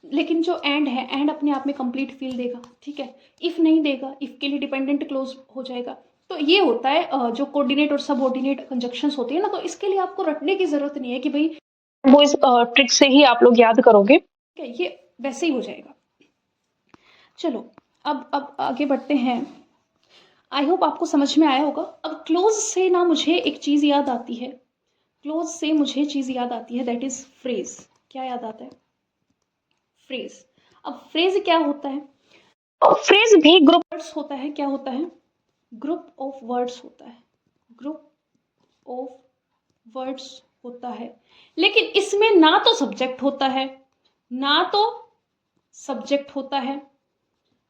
लेकिन जो एंड है, एंड अपने आप में कंप्लीट फील देगा, ठीक है, इफ नहीं देगा, इफ के लिए डिपेंडेंट क्लोज हो जाएगा। तो ये होता है जो कोऑर्डिनेट और सबऑर्डिनेट कंजक्शंस होती है ना, तो इसके लिए आपको रटने की जरूरत नहीं है कि भाई वो इस ट्रिक से ही आप लोग याद करोगे, ठीक है, ये वैसे ही हो जाएगा। चलो अब आगे बढ़ते हैं। आई होप आपको समझ में आया होगा। अब क्लोज से ना मुझे एक चीज़ याद आती है, क्लोज से मुझे चीज़ याद आती है, दैट इज़ फ्रेज। क्या याद आता है? फ्रेज। अब फ्रेज क्या होता है? फ्रेज भी ग्रुप वर्ड्स होता है। क्या होता है? ग्रुप ऑफ वर्ड्स होता है। ग्रुप ऑफ वर्ड्स होता है, लेकिन इसमें ना तो सब्जेक्ट होता है, ना तो सब्जेक्ट होता है,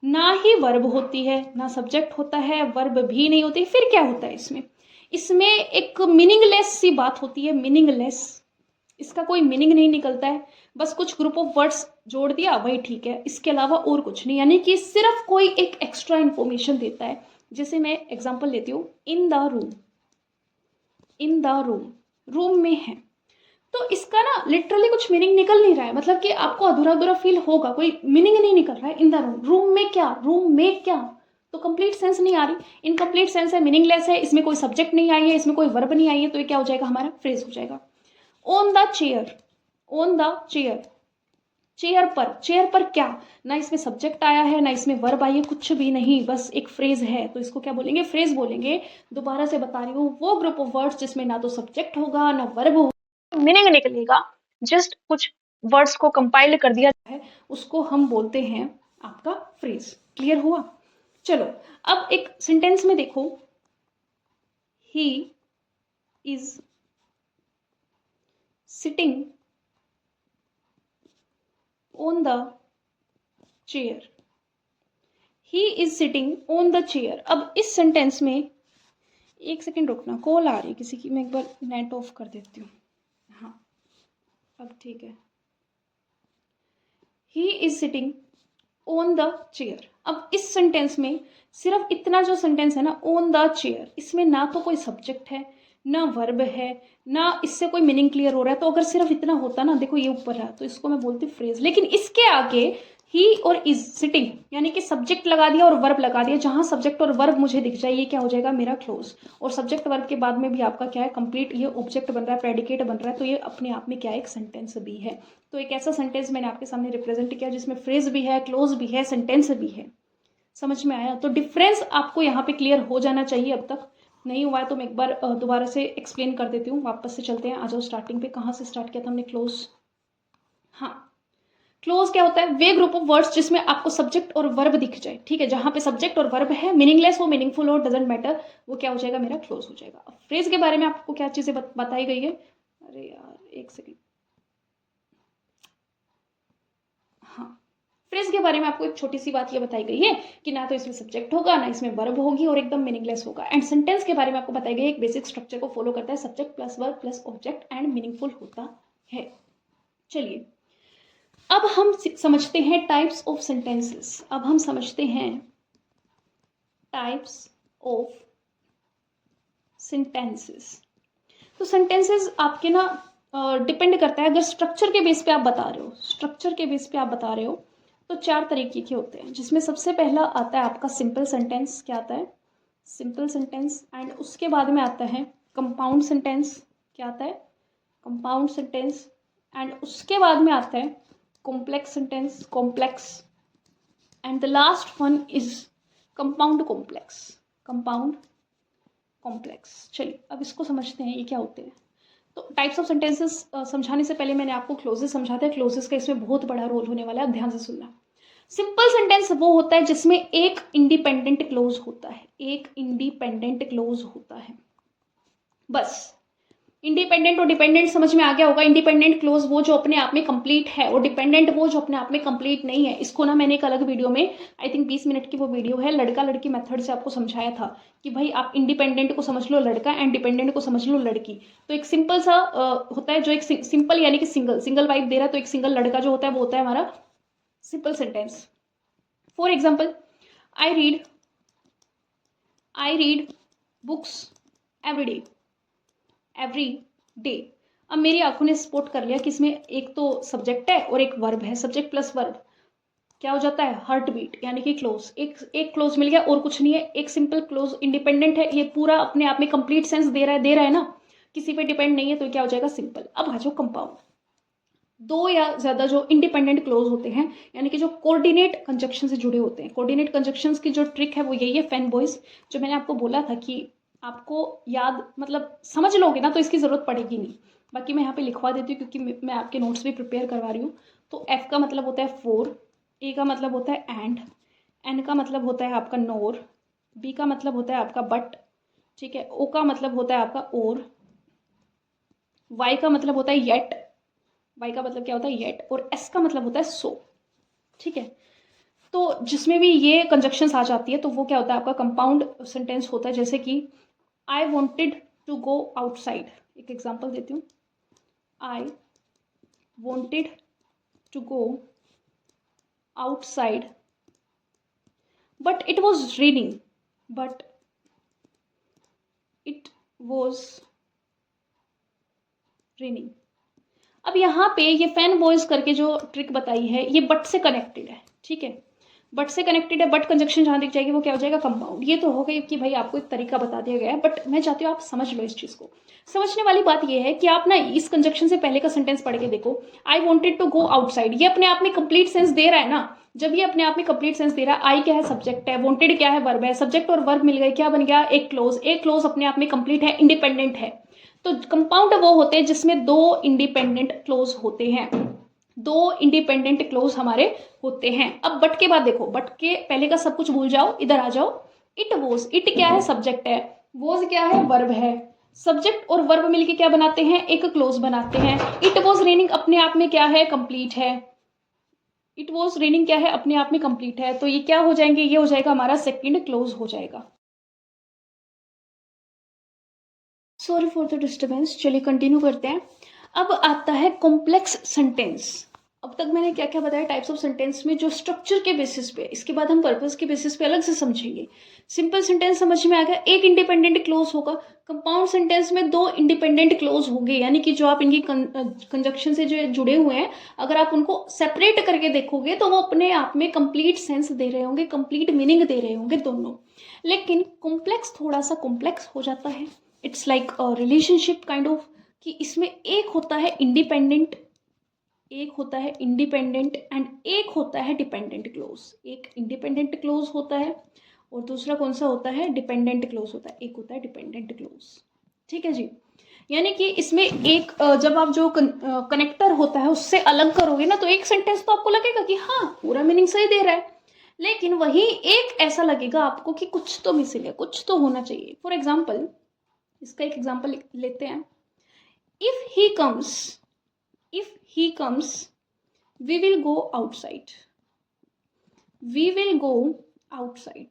ना ही वर्ब होती है, ना सब्जेक्ट होता है, वर्ब भी नहीं होती। फिर क्या होता है इसमें? इसमें एक मीनिंगलेस सी बात होती है, मीनिंगलेस। इसका कोई मीनिंग नहीं निकलता है, बस कुछ ग्रुप ऑफ वर्ड्स जोड़ दिया वही ठीक है, इसके अलावा और कुछ नहीं। यानी कि सिर्फ कोई एक एक्स्ट्रा इंफॉर्मेशन देता है। जैसे मैं एग्जांपल लेती हूँ, इन the room. In the room, room में है, तो इसका ना लिटरली कुछ मीनिंग निकल नहीं रहा है, मतलब कि आपको अधूरा अधूरा फील होगा, कोई मीनिंग नहीं निकल रहा है। इन द रूम, रूम में क्या, रूम में क्या, तो कंप्लीट सेंस नहीं आ रही, इनकम्प्लीट सेंस है, मीनिंगलेस है, इसमें कोई सब्जेक्ट नहीं आई है, इसमें कोई वर्ब नहीं आई है, तो ये क्या हो जाएगा? हमारा फ्रेज हो जाएगा। On the chair, on the chair, chair पर, चेयर पर क्या, ना इसमें सब्जेक्ट आया है, ना इसमें वर्ब आई है, कुछ भी नहीं, बस एक फ्रेज है, तो इसको क्या बोलेंगे? फ्रेज बोलेंगे। दोबारा से बता रही हूँ, वो ग्रुप ऑफ वर्ड्स जिसमें ना तो सब्जेक्ट होगा ना वर्ब होगा, मीनिंग निकलेगा, जस्ट कुछ वर्ड्स को कंपाइल कर दिया है, उसको हम बोलते हैं आपका फ्रेज। क्लियर हुआ? चलो अब एक सेंटेंस में देखो, he is sitting on the chair, he is sitting on the chair। अब इस सेंटेंस में एक सेकेंड रुकना, कॉल आ रही है किसी की, मैं एक बार नेट ऑफ कर देती हूँ। हाँ अब ठीक है। he is sitting on the chair। अब इस सेंटेंस में सिर्फ इतना जो सेंटेंस है ना, on the chair, इसमें ना तो कोई सब्जेक्ट है, ना वर्ब है, ना इससे कोई मीनिंग क्लियर हो रहा है। तो अगर सिर्फ इतना होता ना, देखो ये ऊपर है, तो इसको मैं बोलती फ्रेज। लेकिन इसके आगे ही और इज सिटिंग, यानी कि सब्जेक्ट लगा दिया और वर्ब लगा दिया, जहां सब्जेक्ट और वर्ब मुझे दिख जाए, ये क्या हो जाएगा? मेरा क्लोज। और सब्जेक्ट वर्ब के बाद में भी आपका क्या है? कंप्लीट। ये ऑब्जेक्ट बन रहा है, प्रेडिकेट बन रहा है, तो ये अपने आप में क्या है? एक सेंटेंस भी है। तो एक ऐसा सेंटेंस मैंने आपके सामने रिप्रेजेंट किया जिसमें फ्रेज भी है, क्लोज भी है, सेंटेंस भी है। समझ में आया? तो डिफरेंस आपको यहाँ पे क्लियर हो जाना चाहिए। अब तक नहीं हुआ है तो मैं एक बार दोबारा से एक्सप्लेन कर देती हूँ। वापस से चलते हैं, आ जाओ स्टार्टिंग पे। कहाँ से स्टार्ट किया था हमने? क्लोज। हाँ, क्लोज क्या होता है? वे ग्रुप ऑफ वर्ड्स जिसमें आपको सब्जेक्ट और वर्ब दिख जाए। ठीक है, जहां पे सब्जेक्ट और वर्ब है, मीनिंगलेस हो मीनिंगफुल हो, डजेंट मैटर, वो क्या हो जाएगा? मेरा क्लोज हो जाएगा। अब फ्रेज के बारे में आपको क्या चीजें बताई गई है? अरे यार एक सेकेंड, हाँ, फ्रेज के बारे में आपको एक छोटी सी बात ये बताई गई है कि ना तो इसमें सब्जेक्ट होगा, ना इसमें वर्ब होगी, और एकदम मीनिंगलेस होगा। एंड सेंटेंस के बारे में आपको बताई गई एक बेसिक स्ट्रक्चर को फॉलो करता है, subject plus verb plus object and meaningful होता है। चलिए अब हम समझते हैं टाइप्स ऑफ सेंटेंसेस। अब हम समझते हैं टाइप्स ऑफ सेंटेंसेस। तो सेंटेंसेस आपके ना डिपेंड करता है, अगर स्ट्रक्चर के बेस पे आप बता रहे हो, स्ट्रक्चर के बेस पे आप बता रहे हो, तो 4 तरीके के होते हैं, जिसमें सबसे पहला आता है आपका सिंपल सेंटेंस। क्या आता है? Simple sentence. एंड उसके बाद में आता है कंपाउंड सेंटेंस। क्या आता है? Compound sentence. एंड उसके बाद में आता है complex sentence, complex. And the last one is compound complex, compound complex. चलिए अब इसको समझते हैं ये क्या होते हैं। तो टाइप्स ऑफ सेंटेंसेस समझाने से पहले मैंने आपको क्लोजेस समझाते हैं। क्लोजेस का इसमें बहुत बड़ा रोल होने वाला है, अब ध्यान से सुनना। सिंपल सेंटेंस वो होता है जिसमें एक इंडिपेंडेंट क्लोज होता है, एक इंडिपेंडेंट क्लोज होता है, बस। इंडिपेंडेंट और डिपेंडेंट समझ में आ गया होगा। इंडिपेंडेंट क्लोज वो जो अपने आप में कंप्लीट है, और डिपेंडेंट वो जो अपने आप में कंप्लीट नहीं है। इसको ना मैंने एक अलग वीडियो में, आई थिंक 20 मिनट की वो वीडियो है, लड़का लड़की मेथड से आपको समझाया था कि भाई आप इंडिपेंडेंट को समझ लो लड़का एंड डिपेंडेंट को समझ लो लड़की। तो एक सिंपल सा होता है जो एक सिंपल यानी कि सिंगल सिंगल वाइब दे रहा है, तो एक सिंगल लड़का जो होता है वो होता है हमारा simple sentence. For example, I read books every day. अब मेरी आंखों ने स्पॉट कर लिया कि इसमें एक तो सब्जेक्ट है और एक वर्ब है, सब्जेक्ट प्लस वर्ब क्या हो जाता है? हार्ट बीट, यानी कि क्लोज। एक क्लोज मिल गया और कुछ नहीं है, एक सिंपल क्लोज। इंडिपेंडेंट है, ये पूरा अपने आप में कंप्लीट सेंस दे रहा है ना, किसी पे डिपेंड नहीं है, तो क्या हो जाएगा? सिंपल। अब आ जाओ कंपाउंड। दो या ज़्यादा जो इंडिपेंडेंट क्लोज होते हैं, यानी कि जो कोऑर्डिनेट कंजक्शन से जुड़े होते हैं। कोऑर्डिनेट कंजक्शंस की जो ट्रिक है वो यही है फैन बॉयज, जो मैंने आपको बोला था कि आपको याद मतलब समझ लोगे ना तो इसकी ज़रूरत पड़ेगी नहीं। बाकी मैं यहाँ पे लिखवा देती हूँ क्योंकि मैं आपके नोट्स भी प्रिपेयर करवा रही हूँ। तो एफ का मतलब होता है फोर, ए का मतलब होता है एंड, एन का मतलब होता है आपका नोर, बी का मतलब होता है आपका बट, ठीक है, ओ का मतलब होता है आपका और, वाई का मतलब होता है येट, वाई का मतलब क्या होता है येट, और एस का मतलब होता है सो, ठीक है। तो जिसमें भी ये कंजक्शंस आ जाती है तो वो क्या होता है आपका कंपाउंड सेंटेंस होता है। जैसे कि I wanted to go outside, एक एग्जाम्पल देती हूँ। I wanted to go outside but it was raining, but it was raining. अब यहाँ पे ये फैन बॉयज करके जो ट्रिक बताई है ये बट से कनेक्टेड है, ठीक है, बट से कनेक्टेड है। बट कंजक्शन जहाँ दिख जाएगी वो क्या हो जाएगा कंपाउंड। ये तो हो गई कि भाई आपको एक तरीका बता दिया गया है, बट मैं चाहती हूँ आप समझ लो इस चीज़ को। समझने वाली बात ये है कि आप ना इस कंजक्शन से पहले का सेंटेंस पढ़ के देखो। I wanted to go outside, ये अपने आप में कंप्लीट सेंस दे रहा है ना। जब ये अपने आप में कंप्लीट सेंस दे रहा है, आई क्या है सब्जेक्ट है, वॉन्टेड क्या है वर्ब है, सब्जेक्ट और वर्ब मिल गए क्या बन गया एक क्लोज। एक क्लोज अपने आप में कंप्लीट है, इंडिपेंडेंट है। तो कंपाउंड वो होते हैं जिसमें दो इंडिपेंडेंट क्लोज होते हैं, दो इंडिपेंडेंट क्लोज हमारे होते हैं। अब बट के बाद देखो, बट के पहले का सब कुछ भूल जाओ, इधर आ जाओ। इट वोज, इट क्या है सब्जेक्ट है, वोज क्या है वर्ब है। सब्जेक्ट और वर्ब मिलके क्या बनाते हैं एक क्लोज बनाते हैं। इट वॉज रेनिंग अपने आप में क्या है कंप्लीट है, इट वॉज रेनिंग क्या है अपने आप में कंप्लीट है। तो ये क्या हो जाएंगे, ये हो जाएगा हमारा सेकंड क्लोज हो जाएगा। सॉरी फॉर द डिस्टर्बेंस, चलिए कंटिन्यू करते हैं। अब आता है कॉम्प्लेक्स सेंटेंस। अब तक मैंने क्या क्या बताया टाइप्स ऑफ सेंटेंस में, जो स्ट्रक्चर के बेसिस पे, इसके बाद हम पर्पस के बेसिस पे अलग से समझेंगे। सिंपल सेंटेंस समझ में आ गया, एक इंडिपेंडेंट क्लोज होगा। कंपाउंड सेंटेंस में दो इंडिपेंडेंट क्लोज होंगे, यानी कि जो आप इनकी कंजक्शन से जो जुड़े हुए हैं, अगर आप उनको सेपरेट करके देखोगे तो वो अपने आप में कंप्लीट सेंस दे रहे होंगे, कंप्लीट मीनिंग दे रहे होंगे दोनों। लेकिन कॉम्प्लेक्स थोड़ा सा कॉम्प्लेक्स हो जाता है। It's like a relationship kind of, कि इसमें एक होता है इंडिपेंडेंट, एक होता है इंडिपेंडेंट एंड एक होता है डिपेंडेंट क्लोज। एक इंडिपेंडेंट क्लोज होता है और दूसरा कौन सा होता है डिपेंडेंट क्लोज होता है, एक होता है डिपेंडेंट क्लोज, ठीक है जी। यानी कि इसमें एक जब आप जो कनेक्टर होता है उससे अलग करोगे ना तो एक सेंटेंस तो आपको लगेगा कि हाँ पूरा मीनिंग सही दे रहा है, लेकिन वही एक ऐसा लगेगा आपको कि कुछ तो मिसिंग है, कुछ तो होना चाहिए। फॉर एग्जाम्पल, इसका एक एग्जाम्पल लेते हैं। If he comes, if he comes we will go outside, we will go outside।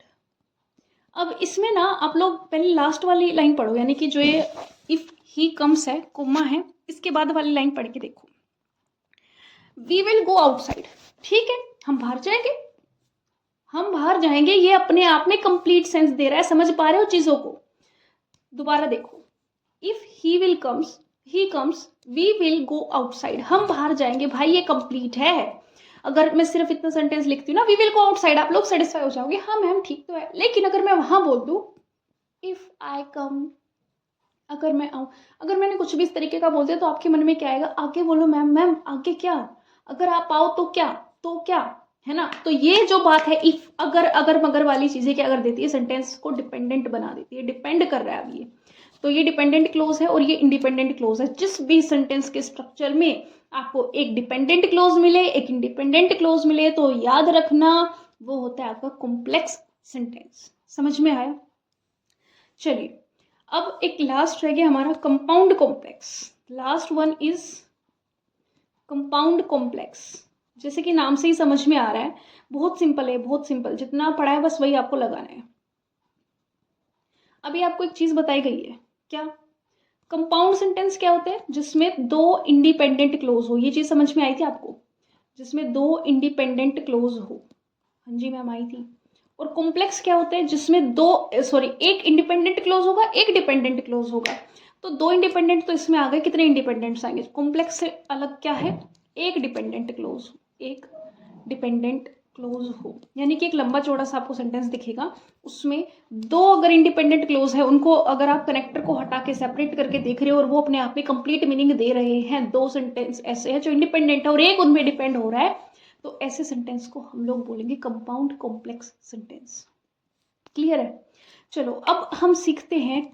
अब इसमें ना आप लोग पहले लास्ट वाली लाइन पढ़ो, यानी कि जो ये इफ ही कम्स है कोमा है, इसके बाद वाली लाइन पढ़ के देखो। वी विल गो आउटसाइड, ठीक है हम बाहर जाएंगे, हम बाहर जाएंगे, ये अपने आप में कंप्लीट सेंस दे रहा है। समझ पा रहे हो चीजों को? दोबारा देखो, if he will comes, he comes, we will go outside, हम बाहर जाएंगे, भाई ये कंप्लीट है। अगर मैं सिर्फ इतना सेंटेंस लिखती हूँ ना वी विल गो आउटसाइड, आप लोग सेटिस्फाई हो जाओगे, हाँ मैम ठीक तो है। लेकिन अगर मैं वहां बोल दूँ इफ आई कम, अगर मैं आऊँ, अगर मैंने कुछ भी इस तरीके का बोल दिया तो आपके मन में क्या आएगा, आगे बोलो मैम, मैम आगे क्या, अगर आप आओ तो क्या, तो क्या, है ना। तो ये जो बात है इफ अगर मगर वाली चीजें क्या कर देती है, सेंटेंस को डिपेंडेंट बना देती है, डिपेंड कर रहा है अब ये। तो ये डिपेंडेंट क्लोज है और ये इंडिपेंडेंट क्लोज है। जिस भी सेंटेंस के स्ट्रक्चर में आपको एक डिपेंडेंट क्लोज मिले, एक इंडिपेंडेंट क्लोज मिले, तो याद रखना वो होता है आपका कॉम्प्लेक्स सेंटेंस। समझ में आया? चलिए अब एक लास्ट रह गया हमारा compound complex. Last one is compound complex. जैसे कि नाम से ही समझ में आ रहा है, बहुत सिंपल है, बहुत सिंपल, जितना पढ़ा है बस वही आपको लगाना है। अभी आपको एक चीज बताई गई है, क्या? कंपाउंड सेंटेंस क्या होते हैं? जिसमें दो इंडिपेंडेंट क्लोज हो। ये चीज समझ में आई थी आपको? जिसमें दो इंडिपेंडेंट क्लोज हो। हाँ जी मैम आई थी। और कॉम्प्लेक्स क्या होते हैं? जिसमें दो सॉरी एक इंडिपेंडेंट क्लोज होगा, एक डिपेंडेंट क्लोज होगा। तो दो इंडिपेंडेंट तो इसमें आ गए, कितने इंडिपेंडेंट्स आएंगे? कॉम्प्लेक्स से अलग क्या है? एक डिपेंडेंट क्लोज, एक डिपेंडेंट क्लोज हो, यानी कि एक लंबा चौड़ा सा आपको सेंटेंस दिखेगा, उसमें दो अगर इंडिपेंडेंट क्लोज है, उनको अगर आप कनेक्टर को हटा के सेपरेट करके देख रहे हो और वो अपने आप में कंप्लीट मीनिंग दे रहे हैं, दो सेंटेंस ऐसे हैं जो इंडिपेंडेंट है और एक उनमें डिपेंड हो रहा है, तो ऐसे सेंटेंस को हम लोग बोलेंगे कंपाउंड कॉम्प्लेक्स सेंटेंस। क्लियर है? चलो अब हम सीखते हैं,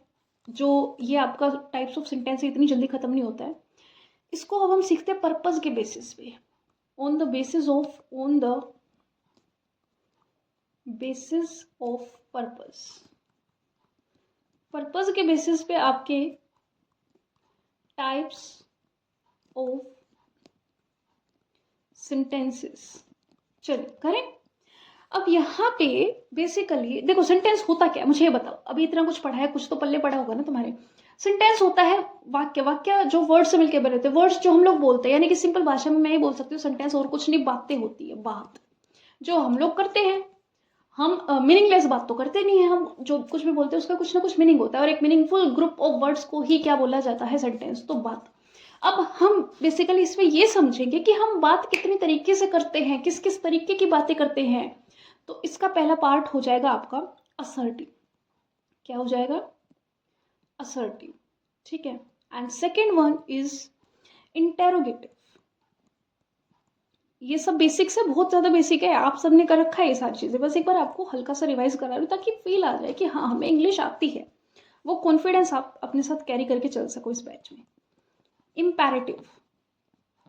जो ये आपका टाइप्स ऑफ सेंटेंस इतनी जल्दी खत्म नहीं होता है, इसको अब हम सीखते हैं पर्पस के बेसिस पे, on the basis of purpose. Purpose के बेसिस पे आपके टाइप्स ऑफ सेंटेंसेस चलिए करें। अब यहाँ पे बेसिकली देखो सेंटेंस होता क्या है, मुझे ये बताओ, अभी इतना कुछ पढ़ा है, कुछ तो पल्ले पड़ा होगा ना तुम्हारे। सेंटेंस होता है वाक्य, वाक्य जो वर्ड से मिलकर बने होते हैं, वर्ड्स जो हम लोग बोलते हैं, यानी कि सिंपल भाषा में मैं ये बोल सकती हूँ सेंटेंस और कुछ नहीं, बातें होती है, बात जो हम लोग करते हैं। हम मीनिंगलेस बात तो करते नहीं है, हम जो कुछ भी बोलते हैं उसका कुछ ना कुछ मीनिंग होता है, और एक मीनिंगफुल ग्रुप ऑफ वर्ड्स को ही क्या बोला जाता है, सेंटेंस, तो बात। अब हम बेसिकली इसमें ये समझेंगे कि हम बात कितने तरीके से करते हैं, किस किस तरीके की बातें करते हैं। तो इसका पहला पार्ट हो जाएगा आपका असर्टिव। क्या हो जाएगा? असर्टिव, ठीक है। And second one is interrogative. ये सब बेसिक्स है, बहुत ज़्यादा बेसिक है, आप सबने कर रखा है ये सारी चीज़ें, बस एक बार आपको हल्का सा रिवाइज करा रही हूँ ताकि फील आ जाए कि हाँ हमें इंग्लिश आती है, वो कॉन्फिडेंस आप अपने साथ कैरी करके चल सको इस बैच में। इम्पेरेटिव,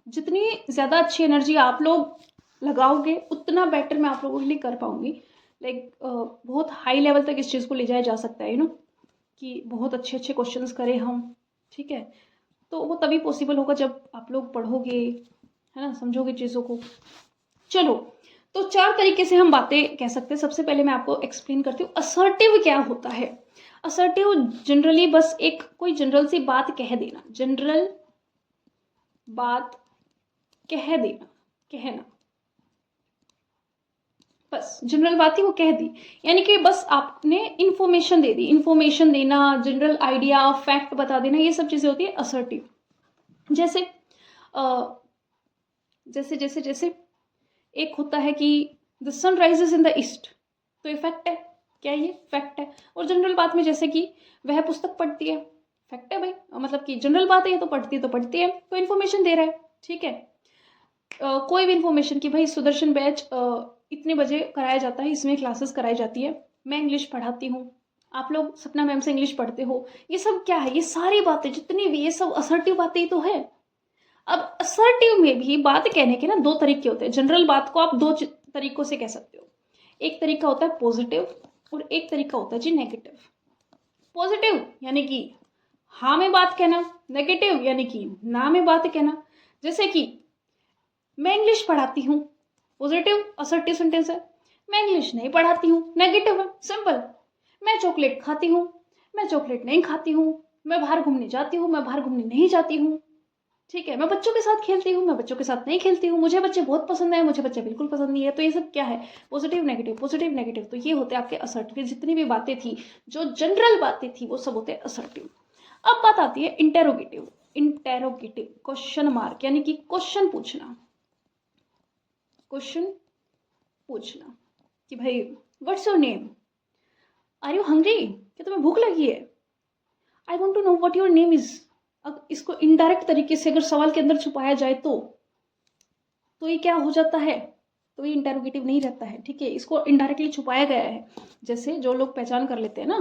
जितनी ज़्यादा अच्छी एनर्जी आप लोग लगाओगे उतना बेटर मैं आप लोगों के लिए कर पाऊंगी। लाइक बहुत हाई लेवल तक इस चीज़ को ले जाया जा सकता है, कि बहुत अच्छे अच्छे क्वेश्चंस करें हम, ठीक है। तो वो तभी पॉसिबल होगा जब आप लोग पढ़ोगे, है ना, समझोगे चीज़ों को। चलो, तो चार तरीके से हम बातें कह सकते हैं। सबसे पहले मैं आपको एक्सप्लेन करती हूँ असर्टिव क्या होता है। असर्टिव जनरली बस एक कोई जनरल सी बात कह देना, जनरल बात कह देना, कहना, बस जनरल बात ही वो कह दी, यानी कि बस आपने इंफॉर्मेशन दे दी, इंफॉर्मेशन देना, जनरल आइडिया, फैक्ट बता देना, ये सब चीज़ें होती है असर्टिव। जैसे जैसे जैसे जैसे एक होता है कि the sun rises in the east, तो ये फैक्ट है, क्या ये फैक्ट है। और जनरल बात में जैसे कि वह पुस्तक पढ़ती है, फैक्ट है भाई, मतलब कि जनरल बात है, ये तो पढ़ती है, तो इन्फॉर्मेशन दे रहा है, ठीक है। कोई भी इन्फॉर्मेशन कि भाई सुदर्शन बैच इतने बजे कराया जाता है, इसमें क्लासेस कराई जाती है, मैं इंग्लिश पढ़ाती हूँ, आप लोग सपना मैम से इंग्लिश पढ़ते हो, ये सब क्या है, ये सारी बातें जितनी भी, ये सब असर्टिव बातें ही तो है। अब असर्टिव में भी बात कहने के ना दो तरीके होते हैं। जनरल बात को आप दो तरीकों से कह सकते हो, एक तरीका होता है पॉजिटिव और एक तरीका होता है जी नेगेटिव। पॉजिटिव यानी कि हाँ में बात कहना, नेगेटिव यानी कि ना में बात कहना। जैसे कि मैं इंग्लिश पढ़ाती हूँ, पॉजिटिव असर्टिव सेंटेंस है। मैं इंग्लिश नहीं पढ़ाती हूँ, नेगेटिव है, सिंपल। मैं चॉकलेट खाती हूँ, मैं चॉकलेट नहीं खाती हूँ। मैं बाहर घूमने जाती हूँ, मैं बाहर घूमने नहीं जाती हूँ, ठीक है। मैं बच्चों के साथ खेलती हूँ, मैं बच्चों के साथ नहीं खेलती हूँ। मुझे बच्चे बहुत पसंद है, मुझे बच्चे बिल्कुल पसंद नहीं है। तो ये सब क्या है, पॉजिटिव नेगेटिव, पॉजिटिव नेगेटिव। तो ये होते हैं आपके असर्टिव। जितनी भी बातें थी, जो जनरल बातें थी, वो सब होते हैं असर्टिव। अब बात आती है इंटेरोगेटिव। इंटेरोगेटिव क्वेश्चन मार्क, यानी कि क्वेश्चन पूछना, क्वेश्चन पूछना कि भाई what's your name, are you hungry, क्या तुम्हें भूख लगी है, I want to know what your name is. अब इसको इनडायरेक्ट तरीके से अगर सवाल के अंदर छुपाया जाए तो ये क्या हो जाता है, तो ये इंटेरोगेटिव नहीं रहता है, ठीक है। इसको इनडायरेक्टली छुपाया गया है, जैसे जो लोग पहचान कर लेते हैं ना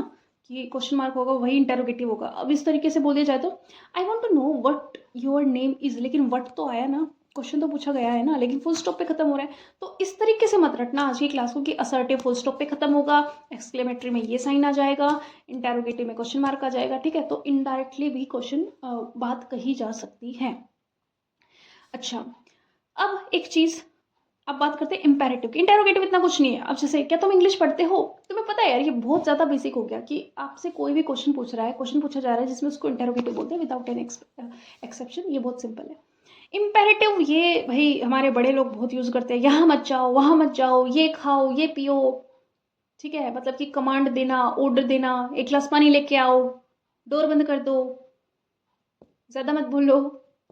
कि क्वेश्चन मार्क होगा वही इंटेरोगेटिव होगा। अब इस तरीके से बोल दिया जाए तो I want to know what your name is, लेकिन वट तो आया ना, क्वेश्चन तो पूछा गया है ना, लेकिन फुल स्टॉप पे खत्म हो रहा है। तो इस तरीके से मत रटना आज की क्लास को कि असर्टिव फुल स्टॉप पे खत्म होगा, एक्सक्लेमेटरी में ये साइन आ जाएगा, इंटेरोगेटिव में क्वेश्चन मार्क आ जाएगा, ठीक है। तो इनडायरेक्टली भी क्वेश्चन बात कही जा सकती है। अच्छा, अब एक चीज, अब बात करते हैं इंपेरेटिव की। इंटेरोगेटिव इतना कुछ नहीं है। अब जैसे क्या तुम इंग्लिश पढ़ते हो, तुम्हें पता है यार ये बहुत ज़्यादा बेसिक हो गया कि आपसे कोई भी क्वेश्चन पूछ रहा है, क्वेश्चन पूछा जा रहा है जिसमें उसको इंटेरोगेटिव बोलते हैं विदाउट एनी एक्सेप्शन। ये बहुत सिंपल है। इंपेरेटिव ये भाई हमारे बड़े लोग बहुत यूज़ करते हैं, यहाँ मत जाओ, वहाँ मत जाओ, ये खाओ, ये पियो, ठीक है। मतलब कि कमांड देना, ऑर्डर देना, एक गिलास पानी लेके आओ, डोर बंद कर दो, ज़्यादा मत बोलो,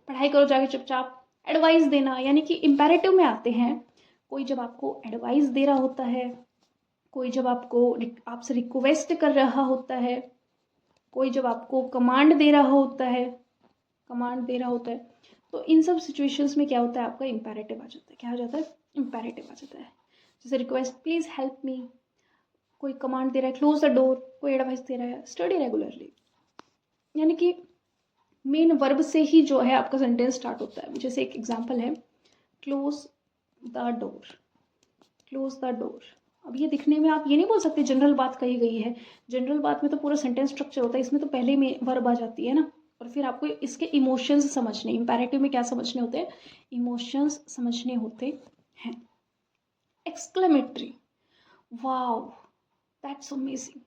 पढ़ाई करो जाके चुपचाप, एडवाइस देना, यानी कि इंपेरेटिव में आते हैं कोई जब आपको एडवाइस दे रहा होता है, कोई जब आपसे रिक्वेस्ट कर रहा होता है, कोई जब आपको कमांड दे रहा होता है, तो इन सब सिचुएशंस में क्या होता है, आपका इम्पेरेटिव आ जाता है। क्या आ जाता है? इम्पेरेटिव आ जाता है। जैसे रिक्वेस्ट, प्लीज हेल्प मी, कोई कमांड दे रहा है, क्लोज द डोर, कोई एडवाइस दे रहा है, स्टडी रेगुलरली। यानी कि मेन वर्ब से ही जो है आपका सेंटेंस स्टार्ट होता है। जैसे एक एग्जांपल है, close the door, close the door. अब ये दिखने में आप ये नहीं बोल सकते जनरल बात कही गई है। जनरल बात में तो पूरा सेंटेंस स्ट्रक्चर होता है, इसमें तो पहले में वर्ब आ जाती है ना। और फिर आपको इसके इमोशंस समझने, इंपैरेटिव में क्या समझने होते हैं, इमोशंस समझने होते हैं। Exclamatory, wow that's amazing,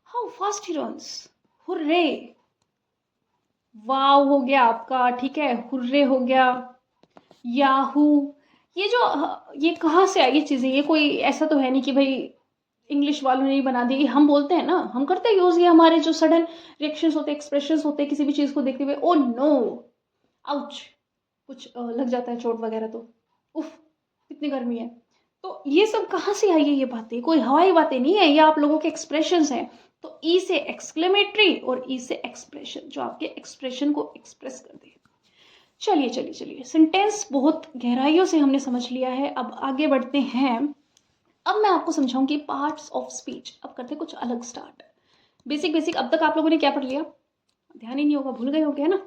how fast he runs, hurray, wow हो गया आपका, ठीक है, हुर्रे हो गया, याहू। ये जो ये कहाँ से आई ये चीज़ें, ये कोई ऐसा तो है नहीं कि भाई इंग्लिश वालों ने ही बना दी। हम बोलते हैं ना, हम करते हैं यूज़, ये हमारे जो सडन रिएक्शंस होते हैं, एक्सप्रेशंस होते हैं किसी भी चीज़ को देखते हुए। ओ नो, आउच, कुछ लग जाता है चोट वगैरह तो उफ, कितनी गर्मी है। तो ये सब कहाँ से आई है ये बातें, कोई हवाई बातें नहीं है, ये आप लोगों के एक्सप्रेशंस हैं। तो ई से एक्सक्लेमेटरी और ई से एक्सप्रेशन, जो आपके एक्सप्रेशन को एक्सप्रेस कर दे। चलिए चलिए चलिए, सेंटेंस बहुत गहराइयों से हमने समझ लिया है, अब आगे बढ़ते हैं। अब मैं आपको समझाऊंगी पार्ट्स ऑफ स्पीच। अब करते हैं कुछ अलग स्टार्ट। बेसिक बेसिक अब तक आप लोगों ने क्या पढ़ लिया, ध्यान ही नहीं होगा, भूल गए होंगे, है ना।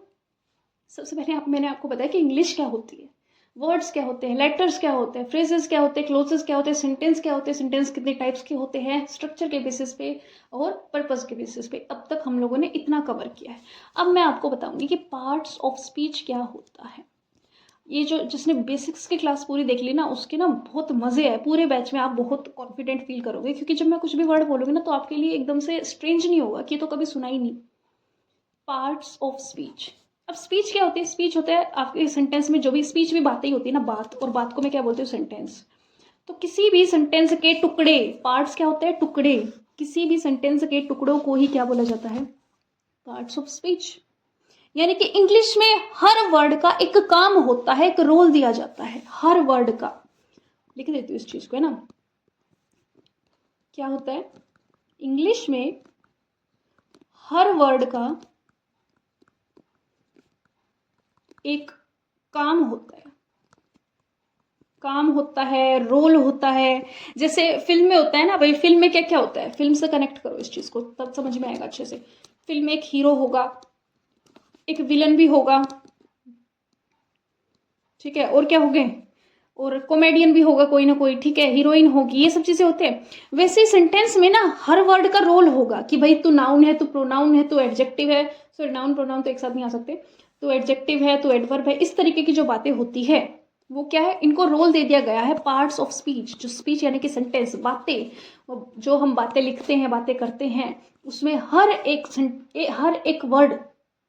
सबसे पहले मैंने आपको बताया कि इंग्लिश क्या होती है, वर्ड्स क्या होते हैं, लेटर्स क्या होते हैं, फ्रेजेस क्या होते हैं, क्लोजेस क्या होते हैं, सेंटेंस क्या होते हैं, सेंटेंस कितने टाइप्स के होते हैं, स्ट्रक्चर के बेसिस पे और पर्पस के बेसिस पे। अब तक हम लोगों ने इतना कवर किया है। अब मैं आपको बताऊंगी कि पार्ट्स ऑफ स्पीच क्या होता है। ये जो जिसने बेसिक्स की क्लास पूरी देख ली ना, उसके ना बहुत मजे है, पूरे बैच में आप बहुत कॉन्फिडेंट फील करोगे, क्योंकि जब मैं कुछ भी वर्ड बोलूंगी ना तो आपके लिए एकदम से स्ट्रेंज नहीं होगा कि ये तो कभी सुना ही नहीं। Parts of speech. अब स्पीच क्या होती है, स्पीच होता है आपके सेंटेंस में जो भी स्पीच भी बातें ही होती है ना, बात, और बात को मैं क्या बोलती हूँ, सेंटेंस। तो किसी भी सेंटेंस के टुकड़े, पार्ट्स क्या होते हैं, टुकड़े, किसी भी सेंटेंस के टुकड़ों को ही क्या बोला जाता है, पार्ट्स ऑफ स्पीच। यानी कि इंग्लिश में हर वर्ड का एक काम होता है, एक रोल दिया जाता है हर वर्ड का। लिख देती हूँ इस चीज को, है ना। क्या होता है, इंग्लिश में हर वर्ड का एक काम होता है, काम होता है, रोल होता है। जैसे फिल्म में होता है ना भाई, फिल्म में क्या क्या होता है, फिल्म से कनेक्ट करो इस चीज को, तब समझ में आएगा अच्छे से। फिल्म में एक हीरो होगा, एक विलन भी होगा, ठीक है, और क्या हो गए, और कॉमेडियन भी होगा कोई ना कोई, ठीक है, हीरोइन होगी, ये सब चीजें होते हैं। वैसे ही सेंटेंस में ना हर वर्ड का रोल होगा कि भाई तू नाउन है, तू प्रोनाउन है, तू एडजेक्टिव है। सॉरी, नाउन प्रोनाउन तो एक साथ नहीं आ सकते। तो एडजेक्टिव है, तो एडवर्ब है, इस तरीके की जो बातें होती है वो क्या है, इनको रोल दे दिया गया है पार्ट्स ऑफ स्पीच। जो स्पीच यानी कि सेंटेंस, बातें, जो हम बातें लिखते हैं, बातें करते हैं, उसमें हर एक वर्ड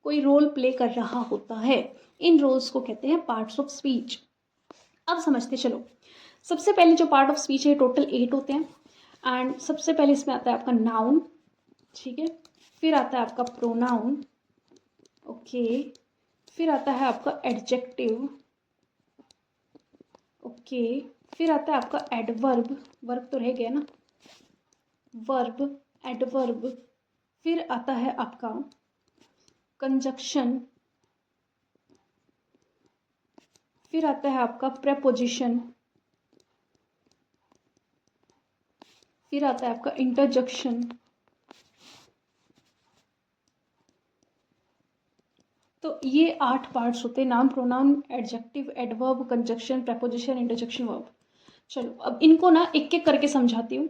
कोई रोल प्ले कर रहा होता है। इन रोल्स को कहते हैं पार्ट्स ऑफ स्पीच। अब समझते चलो। सबसे पहले जो पार्ट ऑफ स्पीच है, टोटल 8 होते हैं। एंड सबसे पहले इसमें आता है आपका नाउन, ठीक है, फिर आता है आपका प्रोनाउन, ओके, फिर आता है आपका एडजेक्टिव, ओके, फिर आता है आपका एडवर्ब, वर्ब तो रह गया ना, वर्ब, एडवर्ब, फिर आता है आपका कंजक्शन, फिर आता है आपका प्रेपोजिशन, फिर आता है आपका इंटरजेक्शन। तो ये 8 पार्ट्स होते हैं, noun, pronoun, adjective, adverb, conjunction, preposition, interjection, verb. चलो अब इनको ना एक एक करके समझाती हूँ,